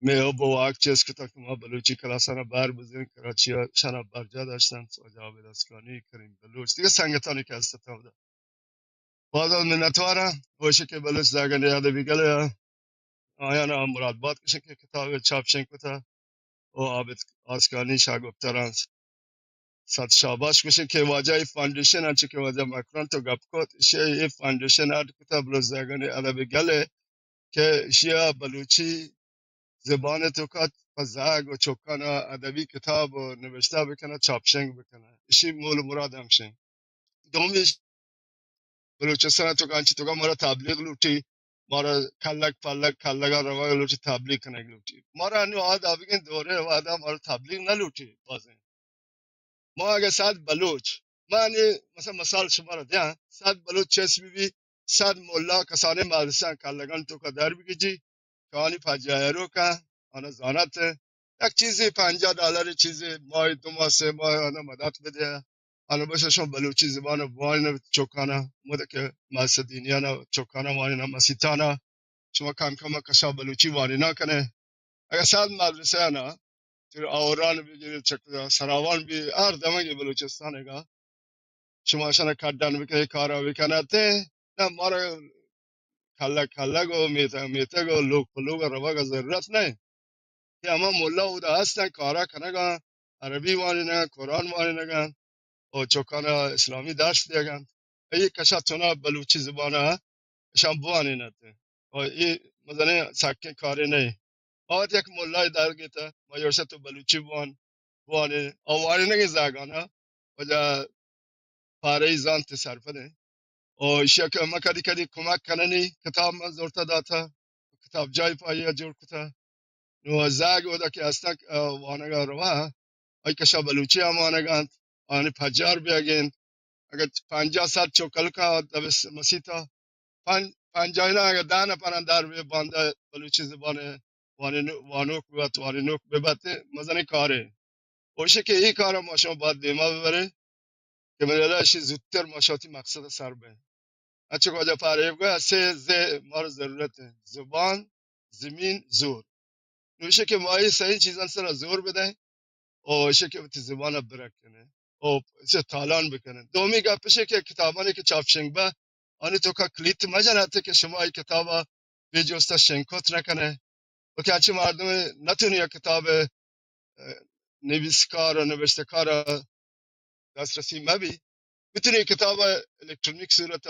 میو با واقع چیز که تا که ما بلوچی کلاسانا بر بزنیم کراچی ها شنا برجا داشتن جاوید اسکانی کریم بلوچ دیگه سنگتانی که استفاده ده باز از منتوارم باشه که بلوچ زاگنده یاد بیگله آیانا مراد باد کشه که کتاب چاپ شنکتا و عابد اسکانی شاگفتران صد شاباش بشه که واجه فاندیشن هرچی که واجه مکران تو گپ کد شه فاندیشن هر کتاب بلوچ زاگنده یاد بیگله که شیا بلوچی زبان تو کات فزاگ و چوکانا ادبی کتاب و نوشته بکنه چاپشنگ بکنه ایشی مول مراد همشن دومیش بلوچستان تو کانچی تو مارا تبلیغ لوٹی مارا کلک روای لوٹی تبلیغ کنه لوٹی مارا انو آد بگین دوره و آدم مارا تبلیغ نلوٹی بازه ما اگه صد بلوچ من مثلا مثال شما را دیان صد بلوچ چس بی صد مولا کسانه مدرسه کلگان تو کا در بگیجی کانی پجایرو که آن زانت یک چیزی $50 چیزی ماه 2 ماه 3 ماه آن مدد بده آن باششون بلوچی زبان وان چوکانا مده که مسدینیانا چوکانا وانینا مسیتانا شما کم کم کشا بلوچی وانی نکنه اگر صد مدرسه انا تو آوران بگیرید سراوان بی هر دمه بلوچستان گا شما شنا کردن بکنه کارا بکنه ته نه مارا کلک و میته و لوک پلوگ روا کا ضرورت نہیں کہ اما ملا اودا هستن کارا کنگا عربی وانی نگن قرآن وانی نگن و چوکانا اسلامی درس دیگن ای کشا تونا بلوچی زبانه شام بوانی نته و ای مزنه سکه کاری نہیں آوات یک ملای در گیتا ما یورسه تو بلوچی بوانی آوانی نگی زاگانا و جا پاره زان تصرفه نه و اشیا که اما کدی کدی کمک کننی کتاب من زورتا داتا کتاب جای پایی جور کتا نو زاگ ودا که استک وانگا روا ای کشا بلوچی هم وانگان آنی پجار بیاگین اگر 50 سال چوکل کا دبس مسیتا 50 نه اگر دانه پران در بی بانده بلوچی زبانه وانوک بیات وانوک ببته مزنی کاره باشه که این کار ما شما باید دیما ببره که من الاشی زودتر ماشاتی مقصد سر به اچه کجا پاره بگه سه مار ضرورت زبان زمین زور نوشه که ما این سه چیزان سر زور بده او شه که بتی زبان برکنه او چه تالان بکنه دومی گپشه که کتابانی که چاپشنگ به آنی تو که کلیت مجنته که شما این کتابا به جسته شنکوت نکنه و که هرچی مردم نتونی یک کتاب نویسکار و نوشتکار دسترسی مبی میتونی کتاب الکترونیک صورت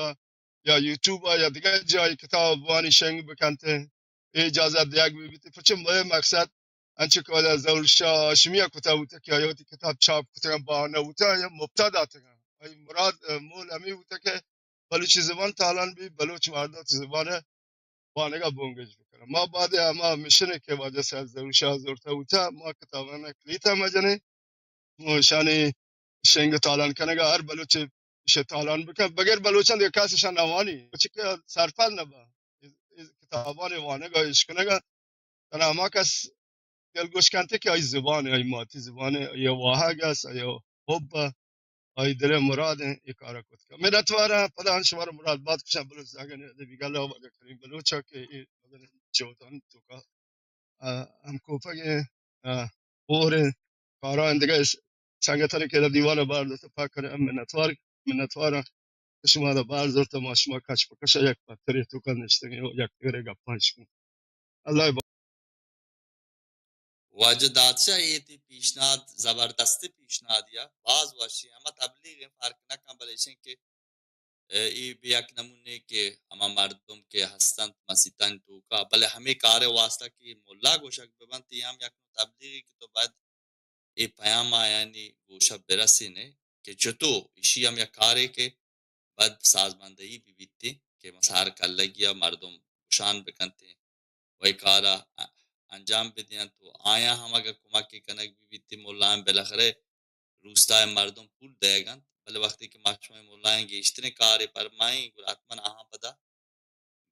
یا یوتیوب یا دیگه جای کتاب وانی شنگ بکنته اجازه دیگ بیبیتی پچه مهم مقصد انچه که از زول شاه هاشمی کتاب بوده که آیاتی کتاب چاپ کتاب با نبوده یا مبتدا تگن ای مراد مول امی بوده که بلوچ زبان تالان بی بلوچ مردات زبان وانگا بونگج بکنه ما بعد اما میشنه که واجه سال زول شاه زورتا بوده ما کتابانه کلیتا مجنه شانی شنگ تالان کنه هر بلوچ شه تالان بکن بغیر بلوچان دیگه کسشان نوانی چی که سرپل نبا کتابان وانه گایش کنه تنها ما کس دل گوش کنته که ای زبان ای ماتی زبان ای واهگ است ای حب ای دل مراد ای کارا کت که من اتوارا پدا شما رو مراد باد کشم بلوچ زاگن دی بیگل و بگه کریم بلوچا که ای جودان تو که هم کوفه اور کارا اندگه سنگتاری که دیوان بار دست پاک کنه منتوار شما دا بار زورت ما شما کش بکشه یک پتری تو کن نشتگی و یک تیره گپانش کن الله واجه دادشاه ایتی پیشنهاد زبردستی پیشنهادیه باز واشی اما تبلیغ فرق نکن بلیشن که ای بھی یک نمونه که اما مردم که هستند مسیطان توکا بله همه کار واسطه که مولا گوشک ببند هم یک تبلیغی که تو باید ای پیام یعنی گوشه برسینه که چطور ایشی هم یک کاری که باید سازماندهی بیبیتی که مثلا هر کلگی مردم گوشان بکنته و ای کارا انجام بدین تو آیا هم اگر کمکی کنک بیبیتی مولا هم بالاخره روستای مردم پول دیگن ولی وقتی که محکمه مولایان گیشتن کاری فرمایین گل حتما آها پدا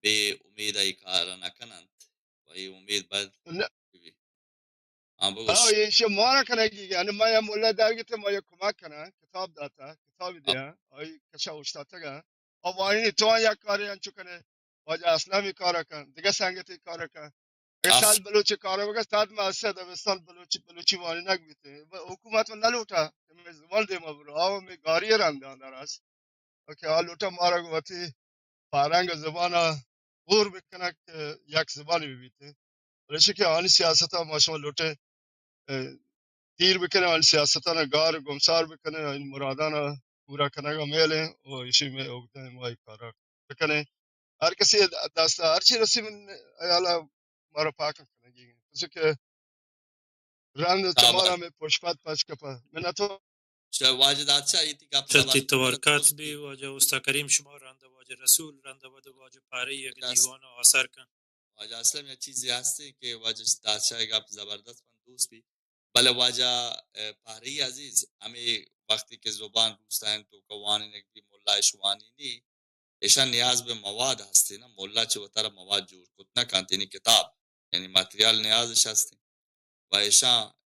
به امید ای کار نکنند و ای امید باید ببین بگوش ایش ما کنه یعنی ما یا مولا درگیت ما یا کمک کنه کتاب داتا کتاب دیا ای کشا اشتاته گا او وانی تو یا کاری انچو کنه واجه اصلا می کار کن دیگه سنگتی کار کن اگه اف سال بلوچ کارا بگه سال ما سه دبستان بلوچی وانی نگویته حکومت من نلوتا که من زبان دیما برو آو می گاری رندان در است که آلوتا ما را گوتی فرهنگ زبان غور بکنه که یک زبانی ببیته رشی که آنی سیاست ها ما شما لوټه تیر بکنه آن سیاست ها گار گمسار بکنه این مرادان پورا کنه گا میله و ایشی می اوگته ما کارا بکنه هر کسی دست هر چی رسی من ایالا ما رو پاک کنه گیگه که رند تابع چمارا می پشپت پس کپا من تو واجد اچھا ایتی گپ چلتی زبردست تبارکات درست بی بھی واجه استا کریم شما رنده واجه رسول رنده واجه پاره یک واجه دیوان آثر کن واجه اصلا یه چیزی هستی که واجه دادشاه گپ زبردست من دوست بھی بله واجه پهری عزیز همی وقتی که زبان روستاین تو کوانی نگی ملا شوانی نی ایشان نیاز به مواد هستی نه ملا چه وتر مواد جور کت نکنتینی کتاب یعنی ماتریال نیازش هستی و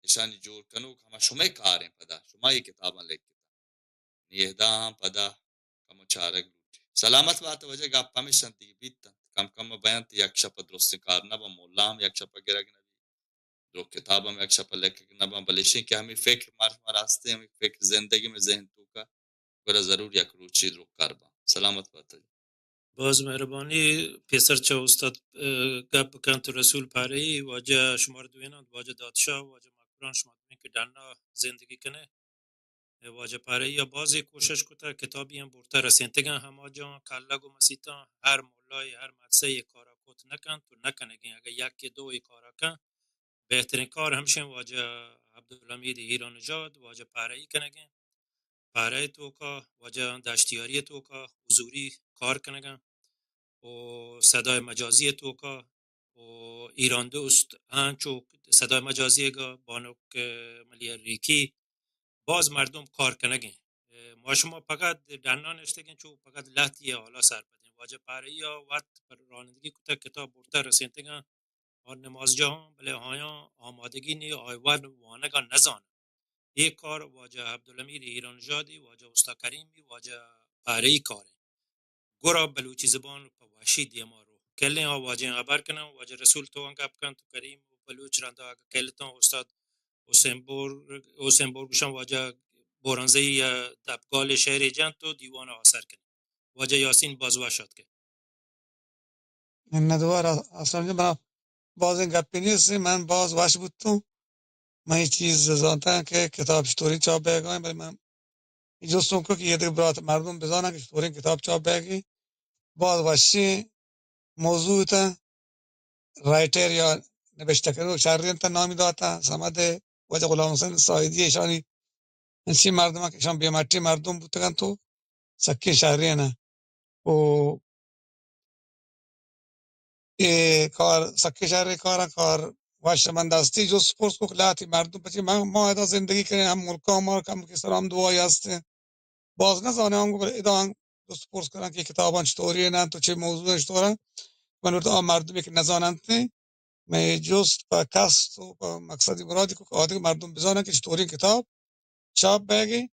ایشان جور کنو که همه شما کاریں پدا شما یہ کتاباں لکھ نیهدا هم پدا کم چارک لوٹی سلامت بات وجه گپ همیشن دیگه بیتن کم بیان تی یک شپ درستی کار نبا مولا هم یک شپ گرگ نبی دو کتاب هم یک شپ لکھ نبا بلیشین که همی فکر مرش مراسته همی فکر زندگی میں ذهن تو کا برا ضرور یک روچی رو کار با سلامت بات باز مهربانی پیسر چه استاد گپ کن تو رسول پاره ای واجه شما رو دوینند واجه دادشاه واجه مکران شما دوین که دننا زندگی کنه واجه پاره ای یا بازی کوشش کتا کتابی هم برتا رسینتگن همه جا کلگ و مسیطان هر مولای هر مدسه یک کارا کت نکن تو نکنگین اگر یک دو کارا کن بهترین کار همشن واجه عبدالحمید ایران نژاد واجه پاره ای کنگین پاره تو کا واجه دشتیاری تو کا حضوری کار کنگن و صدای مجازی تو کا و ایران دوست هنچو صدای مجازی گا بانوک ملی ریکی باز مردم کار کنگین ما شما فقط دنان اشتگین چو فقط لحظی حالا سر بدین واجه پاره یا وقت پر رانندگی کتا کتاب برتا رسینتگن اور نماز جهان بله هایا آمادگی نی آیوان وانگا نزان یک کار واجه عبدالامیر ایران جادی واجه استا کریمی واجه پاره کاره گورا بلوچی زبان پا وحشی دیما رو کلین ها واجه خبر کنن واجه رسول تو انگاب کن تو کریم و بلوچ رنده آگه کلتان استاد حسین بورگشان واجه بورانزه دبگال شهر جن تو دیوان آثر کن واجه یاسین بازوا شد که این ندوار اصلا من باز این گپی نیست من باز واش بود تو من یه چیز زانتم که کتاب شطوری چاپ بگم ولی من جستم که یه دیگه برات مردم بزنن که شطوری کتاب چاپ بگی باز واشی موضوع تا رایتر یا نوشته کنو شهریان تا نامی داتا سمده وجه غلام حسین سایدی ایشانی انسی مردم که ایشان بیمارتی مردم بودن تو سکی شهریانه و کار سکی شهری کار واش من دستی جو سپورت کو خلاتی مردم بچی ما ادا زندگی کنیم هم ملکا ما کم که سلام دعایی هست باز نزانه هم گفت ادان دو سپورت کنن که کتابان چطوریه نه تو چه موضوع چطوره من ورد مردمی که نزانند میں جست و کست و مقصدی مرادی که آدم مردم بزنن که چطوری کتاب چاپ بگی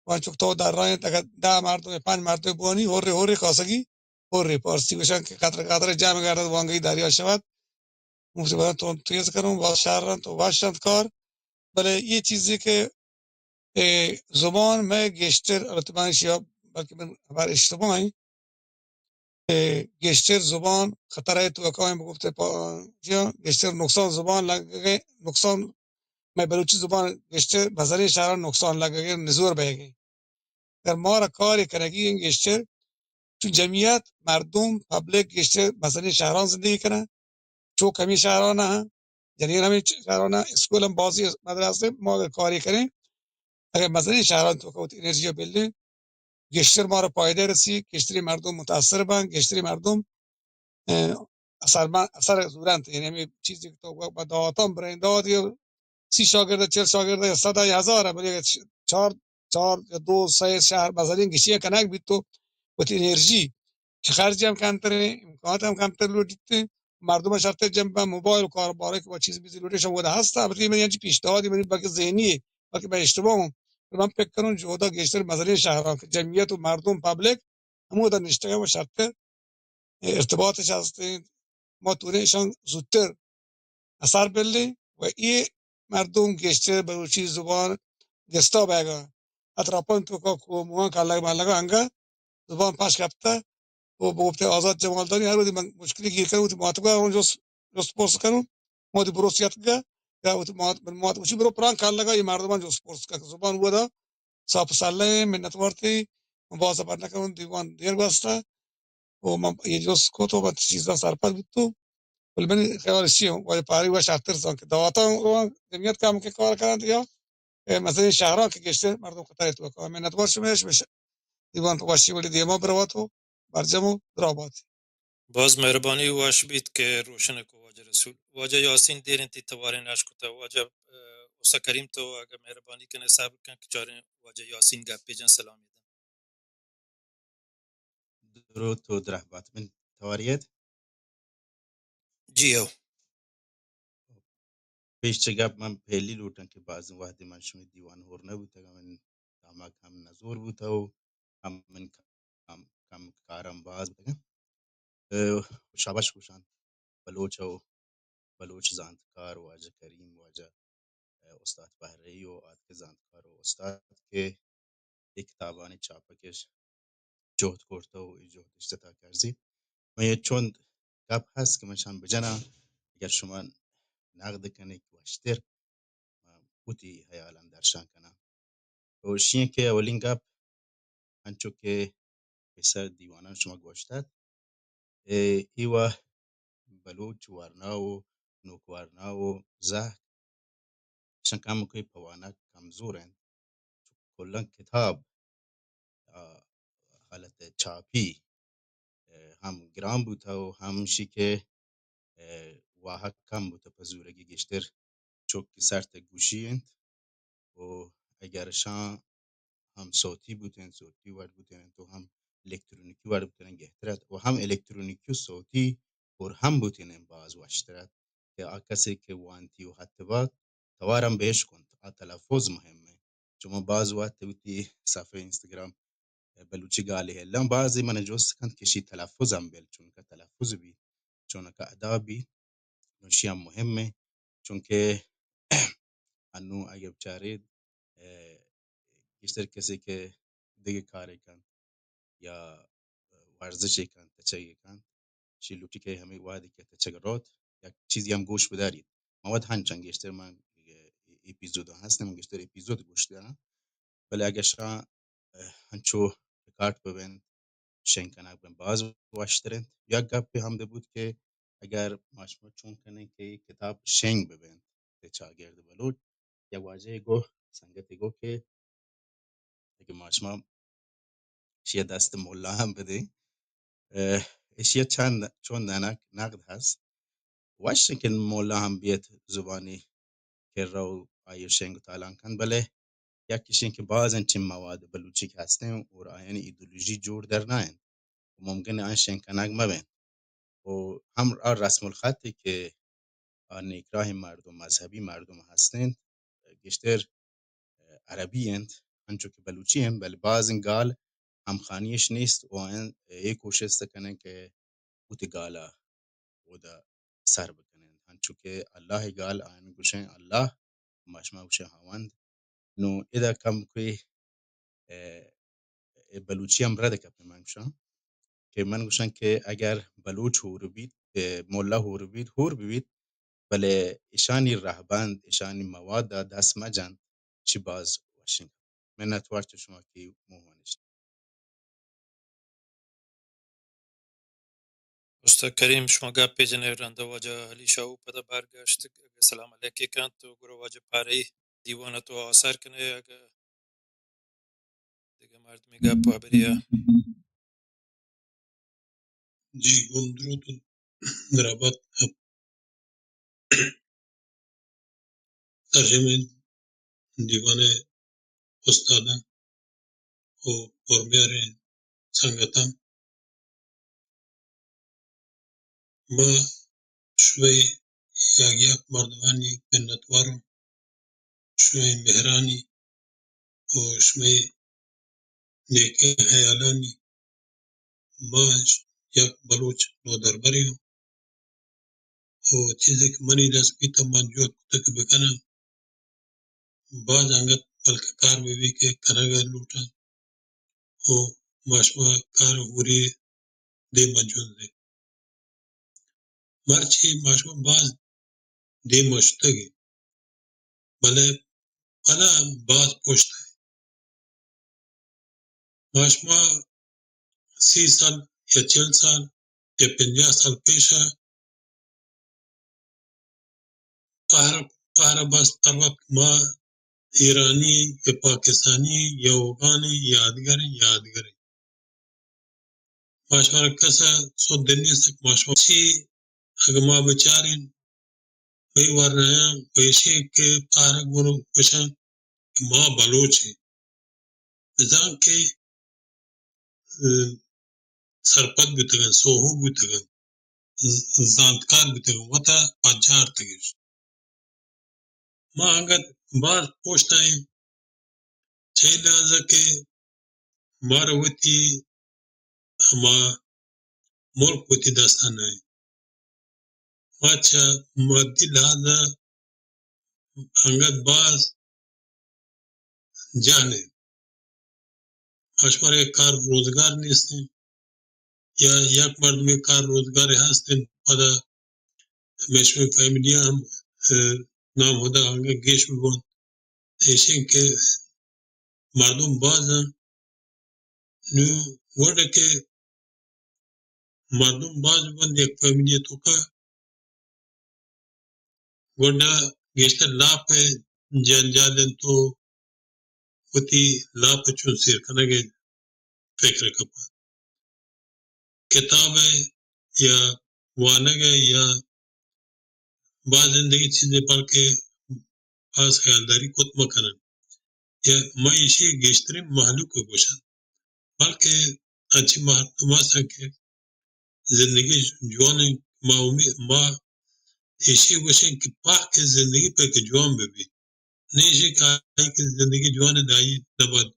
و چون تو در راه اگر 10 مردم 5 مردم بونی هوری خاصگی هوری پارسی بشن که قطر جمع گردد وانگی دریا شود مصیبت تو تیز کنم با شهرن تو واشند کار بله یه چیزی که زبان میں گشتر البته من شیا بلکه من بر اشتباهی گشتر زبان خطر تو کایم گفته گشتر نقصان زبان لگه نقصان میں بلوچی زبان گشتر بازاری شهر نقصان لگه نزور بگی در ما را کاری کنگی گشتر تو جمعیت مردم پبلیک گشتر بازاری شهران زندگی کنن چون کمی شهران ها یعنی همین شهران اسکول هم بازی مدرسه ما کاری کنیم اگر مثلا شهران تو کوت انرژی بلدین گشتر ما را پایده رسی گشتری مردم متاثر بن گشتری مردم اثر زورند یعنی همین چیزی که تو با داتام برند دادی 30 شاگرد 40 شاگرد یا 100 یا 1000 ولی 4 یا 2 3 شهر مثلا گشیه کنک بیت تو وقت انرژی که خرجی هم کمتره امکانات هم کمتر لودیته مردم شرط جنب موبایل و کارباره که با چیز بیزی لودش هم بوده هست البته من یه پیشنهادی من باقی ذهنی باقی به اشتباه من فکر کنم جودا گشتر مسئله شهران که جمعیت و مردم پابلیک همو در نشته و شرط ارتباطش هست ما تونهشان زودتر اثر بله و این مردم گشته بلوچی زبان گستا بگا اطراپان تو که کوموان کالگ مالگا انگا زبان پاش کپتا و بوبته آزاد جمالداری هر وقت من مشکلی گیر کنم تو ماتبا اون جس پرس کنم مودی بروسیات گا یا تو مات وشی برو پران کالگا این مردمان جس پرس کنم زبان بودا صاف ساله منت ورتی مواظبت نکنم دیوان دیر واسطه و من یه جس کوتو با چیزا سرپد بود ولی من خیال شیم و پاری و شرطر سان که دواتا رو جمعیت کام که کار کردند یا مثلا شهرها که گشته مردم خطر تو کار منت ورشمش بشه دیوان واشی ولی دیما برواتو برجمو درابات باز مهربانی واش بید که روشن کو واجه رسول واجه یاسین دیرن تی توارین اش کتا واجه اوسا کریم تو اگر مهربانی کنه صبر کن که چاره واجه یاسین گپ جن سلام میدن درود تو درهبات من تواریت جیو پیش چگب من پهلی لوٹن که بعض وقتی من شما دیوان هور نبود من تامک هم نزور بود و هم من کم کارم باز بود شاباش کوشان بلوچ و بلوچ زانتکار واجه کریم واجه استاد بهری و آد که زانتکار و استاد که یک کتابانی چاپکش جهد کرده و ای جهد اشتتا کرزی من یه چون گپ هست که منشان بجنم اگر شما نقد کنید واشتر بوتی حیالم درشان کنم و شین که اولین گپ انچو که پسر دیوانان شما گوشتد ایوه بلوچ ورنا و نوک ورنا و زه شن کم کوئی پوانک کمزورن کلن کتاب حالت چاپی هم گرام بوده و همشی که واحد کم بوده پزورگی گشتر چوکی سرت گوشیند و اگر شان هم صوتی بودن صوتی ور بودن تو هم الکترونیکی ور بودن گهترت و هم الکترونیکی و صوتی پر هم بودن باز واشترت که کسی که وانتی و حتی با توارم بهش کند تلفظ مهمه شما باز وقت بودی صفحه اینستاگرام بلوچی گالی هلم بعضی من جوست کند کشی تلفظم بل چون که تلفظ بی چون که ادا بی نوشی هم مهمه چون که انو اگه بچارید بیشتر کسی که دیگه کاری کن یا ورزشی کن تچگی کن شیلوکی که همه وادی که تچگرات یک چیزی هم گوش بدارید مواد هنچنگ گشتر من اپیزود هست من گشتر اپیزود گوش دارم ولی اگه شما هنچو کارت ببین شنکنک بین باز واشترین یا گپ هم ده بود که اگر ماشما چون کنه که کتاب شنگ ببین به چاگرد بلود یا واجه گو سنگت گو که اگه ماشما شیه دست مولا هم بده اشیا چند چون نقد هست واش که مولا هم بیت زبانی که رو آیو شنگ تالان کن بله یکیشین که بازن چین مواد بلوچی که هستن و آیان ایدولوژی جور در ناین و ممکنه آن شنگ کنگ مبین و هم رسم الخطی که آن اکراه مردم مذهبی مردم هستند گشتر عربی اند انچو که بلوچی هم بل بازن گال هم خانیش نیست و آن یک کوشش کنن که بوت گالا و دا سر بکنن انچو که الله قال آن گوشن الله ماشما گوشن هواند نو اذا کم کوی بلوچی هم رد کپ من گوشن که من گوشن که اگر بلوچ هور بید مولا هور بید بله ایشانی رهبند ایشانی مواد دست مجن چی باز واشنگ من نتوارت شما که موهانش استاد کریم شما گپ جن رنده واجه علی شاو پدا برگشت سلام علیکی کن تو گرو واجه پاره دیوانه تو آثار کنه اگه دیگه مردمی گپ و بریه جی درود درابات ترجمه دیوان استادان و پرمیار سنگتان ما شوی یک مردمانی منتوارم شوی مهرانی و شوی نیکه خیالانی ما یک بلوچ نو دربریم و چیزی که منی دست بیتا من جوت کتا که بکنم باز انگت بلکه کار ببی که کنگا لوٹا و ماشما کار ہوری دی مجون دی مرچی ماشما باز دی مشتگی بله پلا باز پشت ہے ماشما 30 سال یا 40 سال یا 50 سال پیشا پارا بس طرف ما ایرانی یا پاکستانی یا افغانی یادگاری ماشما کسا سو دنیا سک ماشما چی اگر ما بچارین بھئی ورنایا ویشی کے پارا گرو پشان ما بلوچی نظام کے سرپد بیتگن سوہو بیتگن زانتکار بیتگن وطا پانچار تگیش ما انگت بار پوچھتا ہے چاہی لحاظہ کہ مارا وطی ہما ملک وطی داستان ہے ماچا مادی لحاظہ انگت باز جانے ماشمار کار روزگار نیستیں یا یک مرد میں کار روزگار هستن پدا مشمع فیملی هم نام ہودا ہنگا گیش بگون ایشن که مردم بازن نو وڑا که مردم باز بند یک فیملی تو که وڑا گیشتر لاپ جنجالن تو ہوتی لاپ چون سیر کنگے فکر کپا کتاب ہے یا وانگ ہے یا بعض زندگی چیزیں پڑھ کے خاص خیالداری کت مکنن یا معیشی گیشتری محلوق کو گوشن بلکہ اچھی محتما سکے زندگی جوان ما ایشی گوشن کہ پاک کے زندگی پہ کہ جوان بھی نیشی کہائی کہ زندگی جوان دائی نباد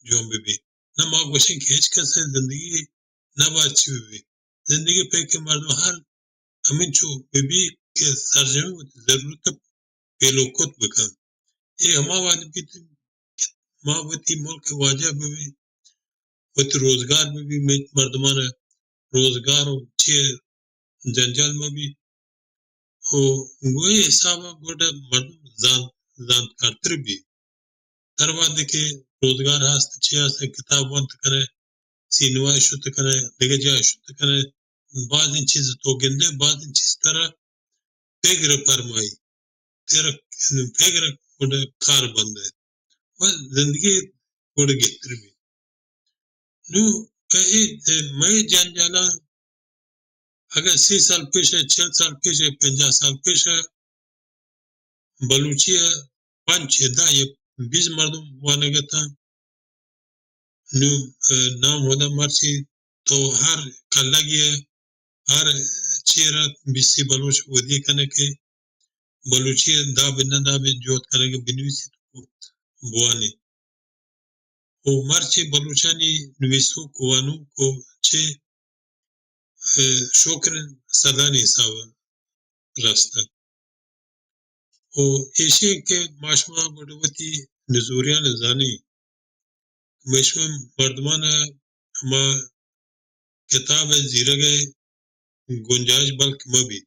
جوان بھی نہ ما گوشن کہ ہیچ کس زندگی نباد چی بھی زندگی پہ کہ مردم ہر ہمیں چو بھی کہ سرجمی ضرورت پیلو کت بکن یہ ہما واجب بھی ما وتی ملک واجب بھی وتی روزگار بھی مردمان روزگار ہو چھ جنجال میں بھی ہو وہی حساب گوڑا مردم زانت کرتر بھی ترواد کے روزگار ہاست چھ ہاست کتاب وانت کرے سینوائی شت کرے دیگر جائے شت کرے بعض ان چیز تو گندے بعض ان چیز طرح پیگر پرمائی تیرا پیگر گوڑا کار بند ہے زندگی گوڑا گتر بھی نو کہی میں جان جانا اگر 30 سال پیش ہے 40 سال پیش ہے 50 سال پیش ہے بلوچی 5 10 یا 20 مردم وانے گا تھا نو نام ہودا مرچی تو ہر کلگی ہے ہر چیرہ 20 بلوچ ودی کنے کے بلوچی دا بنا دا بے جوت کرنے کے بنویسی بوانی وہ مرچی بلوچانی نویسو کوانو کو چھے شکر صدانی صاحب راستہ او ایشی کے ماشما گوڑوتی نزوریان زانی مشما مردمان ہما کتاب زیرہ گنجائش بلک مبی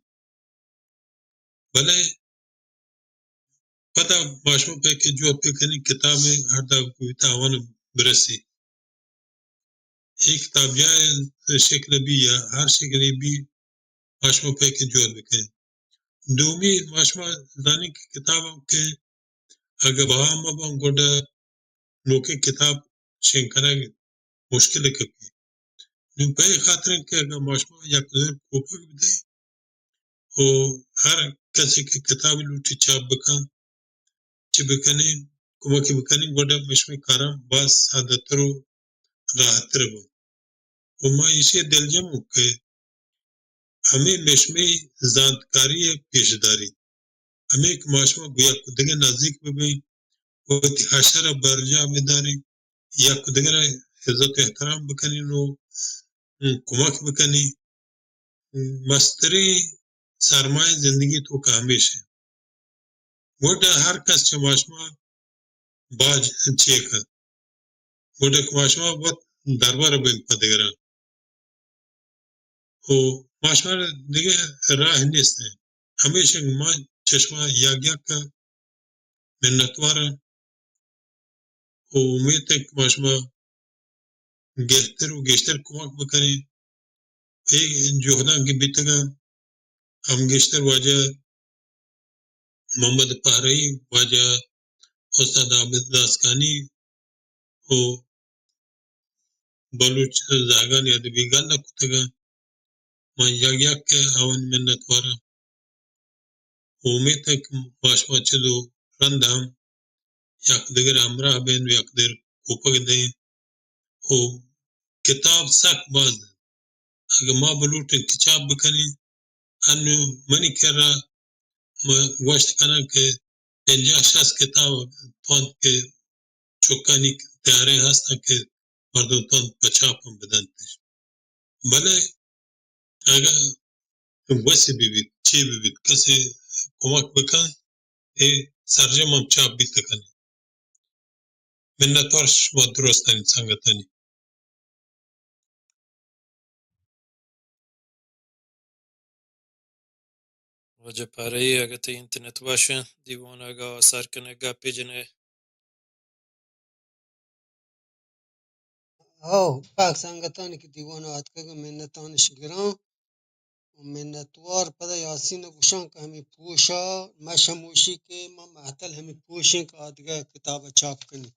بھلے پتہ ماشما پہ کہ جو پہ کنی کتاب میں ہر دا کوئی تاوان برسی ایک کتاب جائے شکل بھی یا ہر شکل بھی ماشما پہ کہ جو بکن دومی ماشما زانی کی کتابوں کے اگر بہا مبا گوڑا نوکے کتاب شنکرہ مشکل کپی نو پہ خاطر کہ اگر ماشما یا کذر کوپک بدے او ہر کسی کی کتاب لوٹی چاپ بکن چی بکنی کمکی بکنی گوڑا مشمی کارم باز سادتر و راحتر با وما اسی دل جمع کہ ہمیں مشمی زانتکاری پیشداری ہمیں ایک معاشمہ گویا کدگر نزدیک بھی وقتی حشر برجا بداری یا کدگر عزت و احترام بکنی نو کمک بکنی مستری سرمایه زندگی تو که همیشه وده هر کس چه ماشما باج چیکه وده که ماشما بود درباره بین پدگران و ماشما دیگه راه نیست همیشه ما چشما یک منتوار و امید که ماشما گشتر و گشتر کمک بکنی این جهدان که بیتگن هم گشتر واجه محمد پهرایی واجه استاد عابد داسکانی و بلوچ زاگان یا دبیگان نکتگن ما یک اون منتوارم و امید که ماشما چلو رندم یک دیگر امراه بین و یک دیگر کوپک دهیم و کتاب سک باز اگه ما بلوٹن کتاب بکنی انو منی کرا ما گوشت کنن که 50-60 کتاب تون که چوکانی تیاره هستن که مردم تون پچاپم بدن پیش بله اگر وسی ببید چی ببید کسی کمک بکن ای سرجم هم چاپ بیت کنی منتوار شما درستانی سنگتانی واجه پاره اگه تا اینترنت باشه دیوان اگه سر کنه اگه پیجنه او پاک سنگتانی که دیوانه اتکه منتانش گران و منتوار پدا یاسین گوشان که همی پوشا مشموشی که ما محتل همی پوشیں که آدگاه کتاب چاپ کنی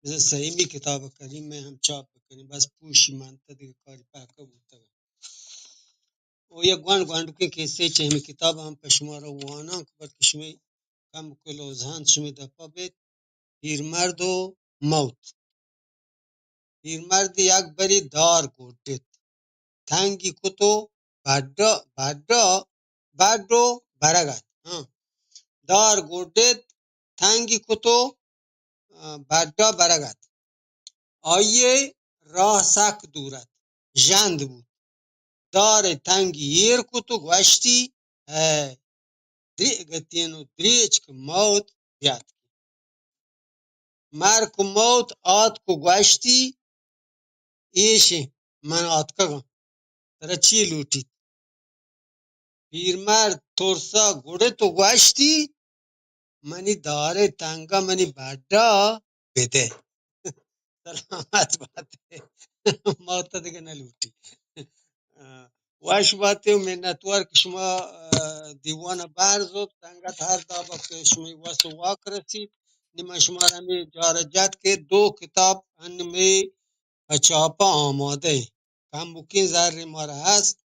مثل صحیح کتاب کریم میں ہم چاپ کنی بس پوشی مانتا دیگه کاری پاکا بودتا و یک گوان گوانڈو کے سے چه همی کتاب هم پشمارا وانا که بر کشمی کم کلو زهان شمی دپا بید پیرمرد و موت پیرمرد یک بری دار گوٹید تنگی کتو بڈو برگد دار گوٹید تنگی کتو بڈا برگد آیه راه سک دورد ژند بود دار تنگی ایر کتو گوشتی گتینو دریچ که موت بیاد مرک و موت آت کو گوشتی ایشی من آت کگم ترا چی لوٹید پیرمرد ترسا گوڑه تو گوشتی منی داره تنگا منی بڈا بده سلامت باته موت دیگه نلوٹی واش باته و منتوار که شما دیوان برزد تنگت هر دابا که شما واسه واک رسید نیما شما را می جارجت که 2 کتاب انمی چاپا آماده کم بکین ذره ماره هست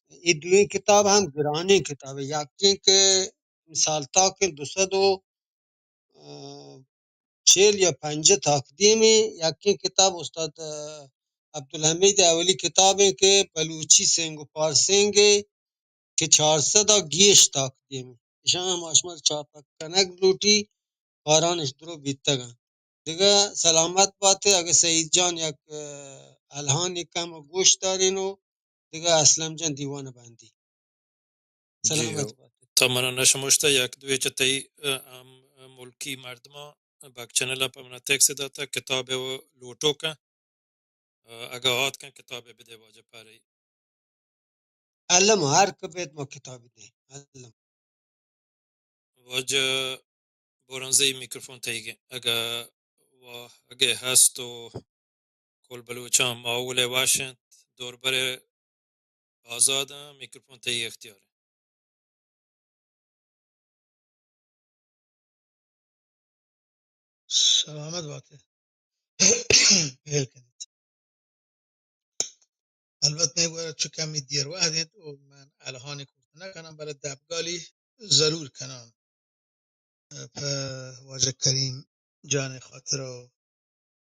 این دوی کتاب هم گرانی کتابه یکی که مثال تا که 240 یا 50 تقدیمی یکی کتاب استاد عبدالحمید اولی کتابه که بلوچی سنگ و پارسنگ که 400 گیش تقدیمی ایشان هم آشمار چاپک کنک لوٹی کارانش درو بیتگن دیگه سلامت باته اگه سعید جان یک الهانی کم گوش دارینو دیگه اسلم جان دیوان بندی سلامت باته تا منو نشمشته یک دوی چه تی ملکی مردما باک چنل پا منا تکس داتا کتاب و لوٹو که اگه هات کن کتاب بده واجه پاره علم هر کبت ما کتابی ده علم واجه برانزه میکروفون تایگه اگه هست و کل بلوچان معاول واشند دور بره آزاده میکروفون تایی اختیاره سلامت باته بهل کنید البته میگوید چو کمی دیر وحدید و من الهانی کرد نکنم برای دبگالی ضرور کنم واجه کریم جان خاطر و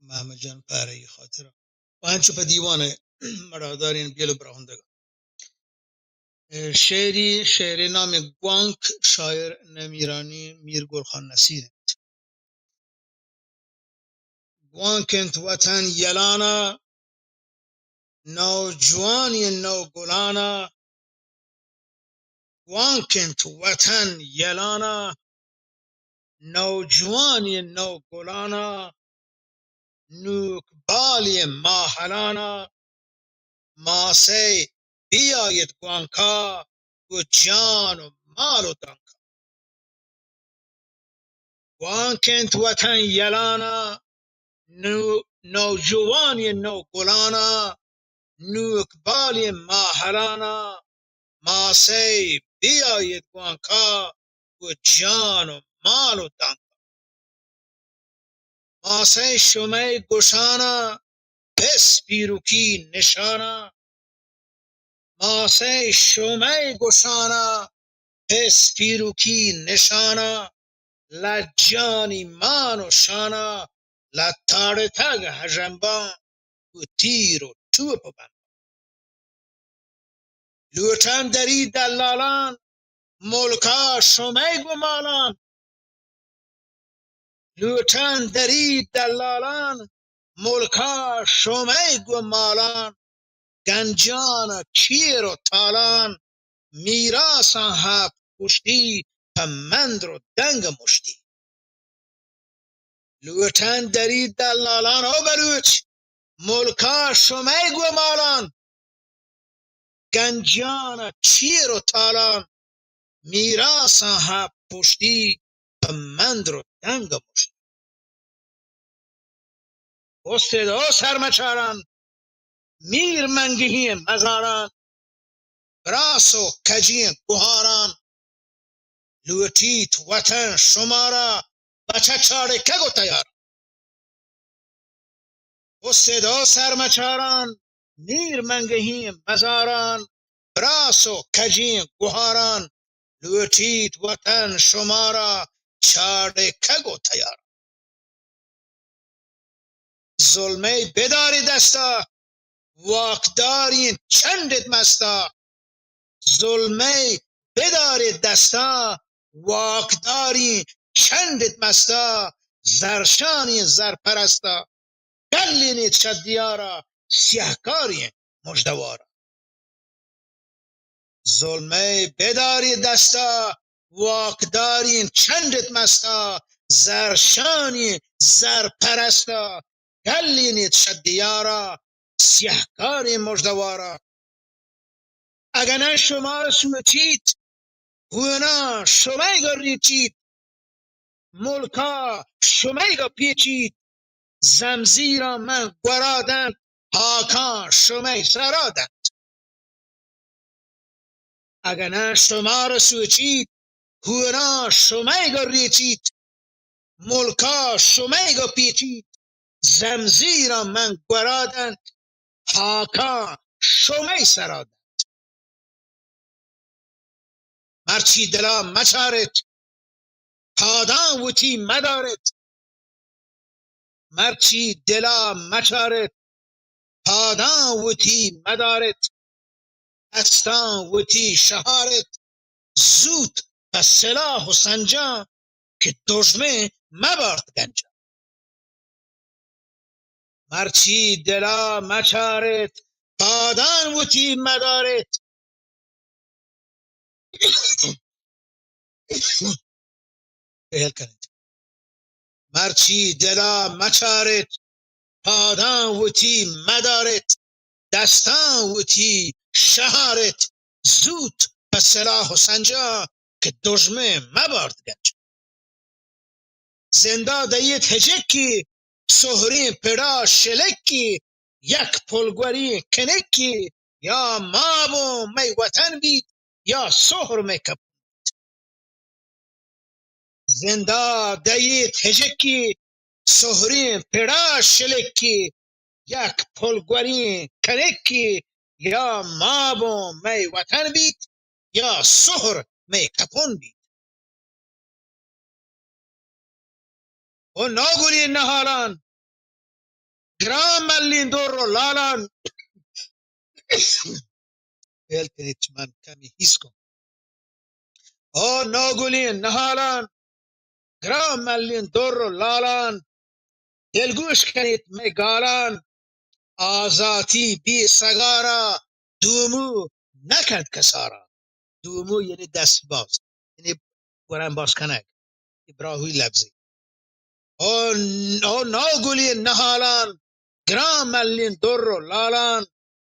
محمد جان پاره خاطر و هنچو پا دیوان مرادارین بیلو براهندگان شعر نام گوانک شاعر نمیرانی میر گلخان نصیر گوانکنت وطن یلانا نو جوانی نو گلانا وانکن تو وطن یلانا نوجوانی نو گلانا نوک بالی ماهلانا ماسه بیایید گوانکا و جان و مال و دانکا وانکن تو وطن یلانا نوجوانی نو گلانا نوک بالی ماهلانا ماسه بیایید گوانکا و جان و مال و دانکا ماسه شمه گشانا پس پیروکی نشانا ماسه شمه گشانا پس پیروکی نشانا لجانی مان و شانا لطار تگ هجنبان و تیر و توپ و بند لوتن دری دلالان ملکا شمه گمالان لوتن دری دلالان ملکا شمه گمالان گنجان کیر و تالان میراسان هفت پشتی پمند و دنگ مشتی لوتن دری دلالان او بلوچ ملکا شمه گمالان گنجان کیر و تالان میراسان هفت پشتی پمند و دنگ مشتی استدا سرمچاران میر منگهی مزاران براس و کجی گوهاران لوتیت وطن شمارا بچه چاره که گو تیار و صدا سرمچاران میر منگهی مزاران براس و کجی گوهاران لوتیت وطن شمارا چاره که گو تیار ظلمه بداری دستا واکدارین چندت مستا ظلمه بداری دستا واکداری چندت مستا زرشانی زرپرستا گلینی شدیارا سیهکاری مجدوارا ظلمه بداری دستا واکداری چندت مستا زرشانی زرپرستا گلینی شدیارا سیهکاری مجدوارا اگه شما رو سوچید هونا شما ریچید ملکا شما پیچید زمزیرا من گرادن هاکان شما سرادن اگه نه شما رو سوچید هونا شما ریچید ملکا شما پیچید زمزیرا من گرادن هاکان شما سرادن مرچی دلا مچارت پادان وتی مدارت مرچی دلا مچارت پادان وتی مدارت دستان وتی شهارت زود به سلاح و سنجان که دشمن مبارد گنجا مرچی دلا مچارت پادان وتی مدارت مرچی دلا مچارت پادان وتی مدارت دستان وتی شهارت زود به سلاح و سنجا که دشمن مبارد گنج زنده دیت هجکی سهرین پدا شلکی یک پلگوری کنکی یا مابو می وطن بید یا سهر می کپ زنده دیت هجکی سهرین پدا شلکی یک پلگوری کنکی یا مابو می وطن بید یا سهر می کپون بید و ناگولی نهالان گرام ملین دور رو لالان بیل کنید که من کمی حیث کن ناگولی نهالان گرام ملین دور رو لالان دلگوش کنید می گالان آزاتی بی سگارا دومو نکند کسارا دومو یعنی دست باز، یعنی گرم باز کنک، ابراهوی لفظی. او ناگلی نهالان گرام ملین در و لالان،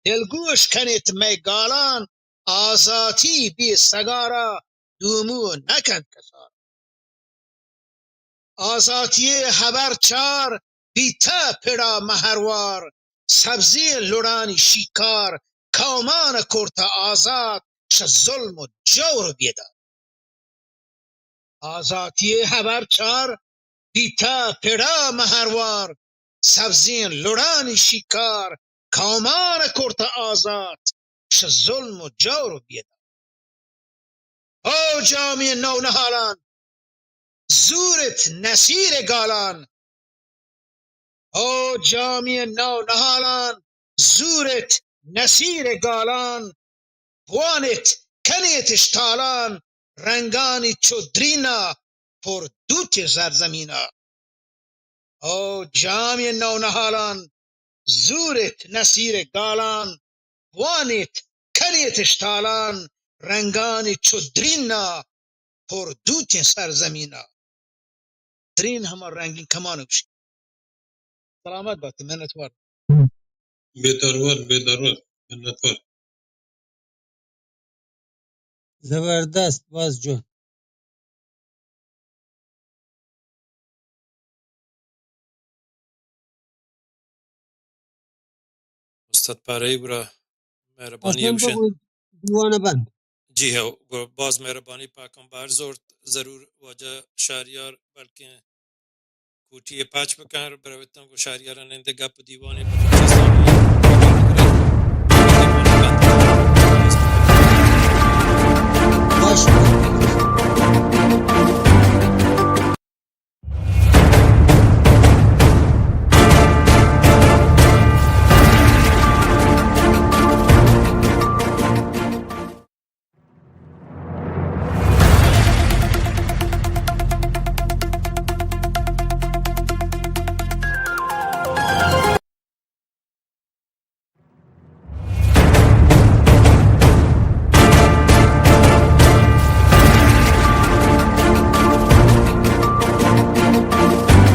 دلگوش کنیت میگالان، آزاتی بی سگارا دومو نکند کسان. آزاتی هبر چار بیتا پیدا مهروار، سبزی لورانی شیکار کامان کرتا آزاد، ش ظلم و جور بیدار. آزاتی هبر چار بیتا پیدا مهروار، سبزی لورانی شیکار کامان کرتا آزاد، ش ظلم و جور بیدار. او جامی نو نهالان زورت نسیر گالان، او جامی نو نهالان زورت نسیر گالان، بوانت کنیت اشتالان رنگانی چودرینا پر دوت زرزمینا. او جامی نو نهالان زورت نسیر گالان، بوانت کنیت اشتالان رنگانی چودرینا پر دوت سرزمینا. درین همه رنگین کمانو بشی. سلامت باتی منتوار. بیدارور منتور. زبردست باز جان. استاد پاره برا مهربانی حسن اوشن. بگو دیوانه بند. جی ها باز مهربانی پاکم بر زور ضرور واجه شهریار بلکه کوٹی پاچ بکن بروتم کو شهریاران انده گپ دیوانی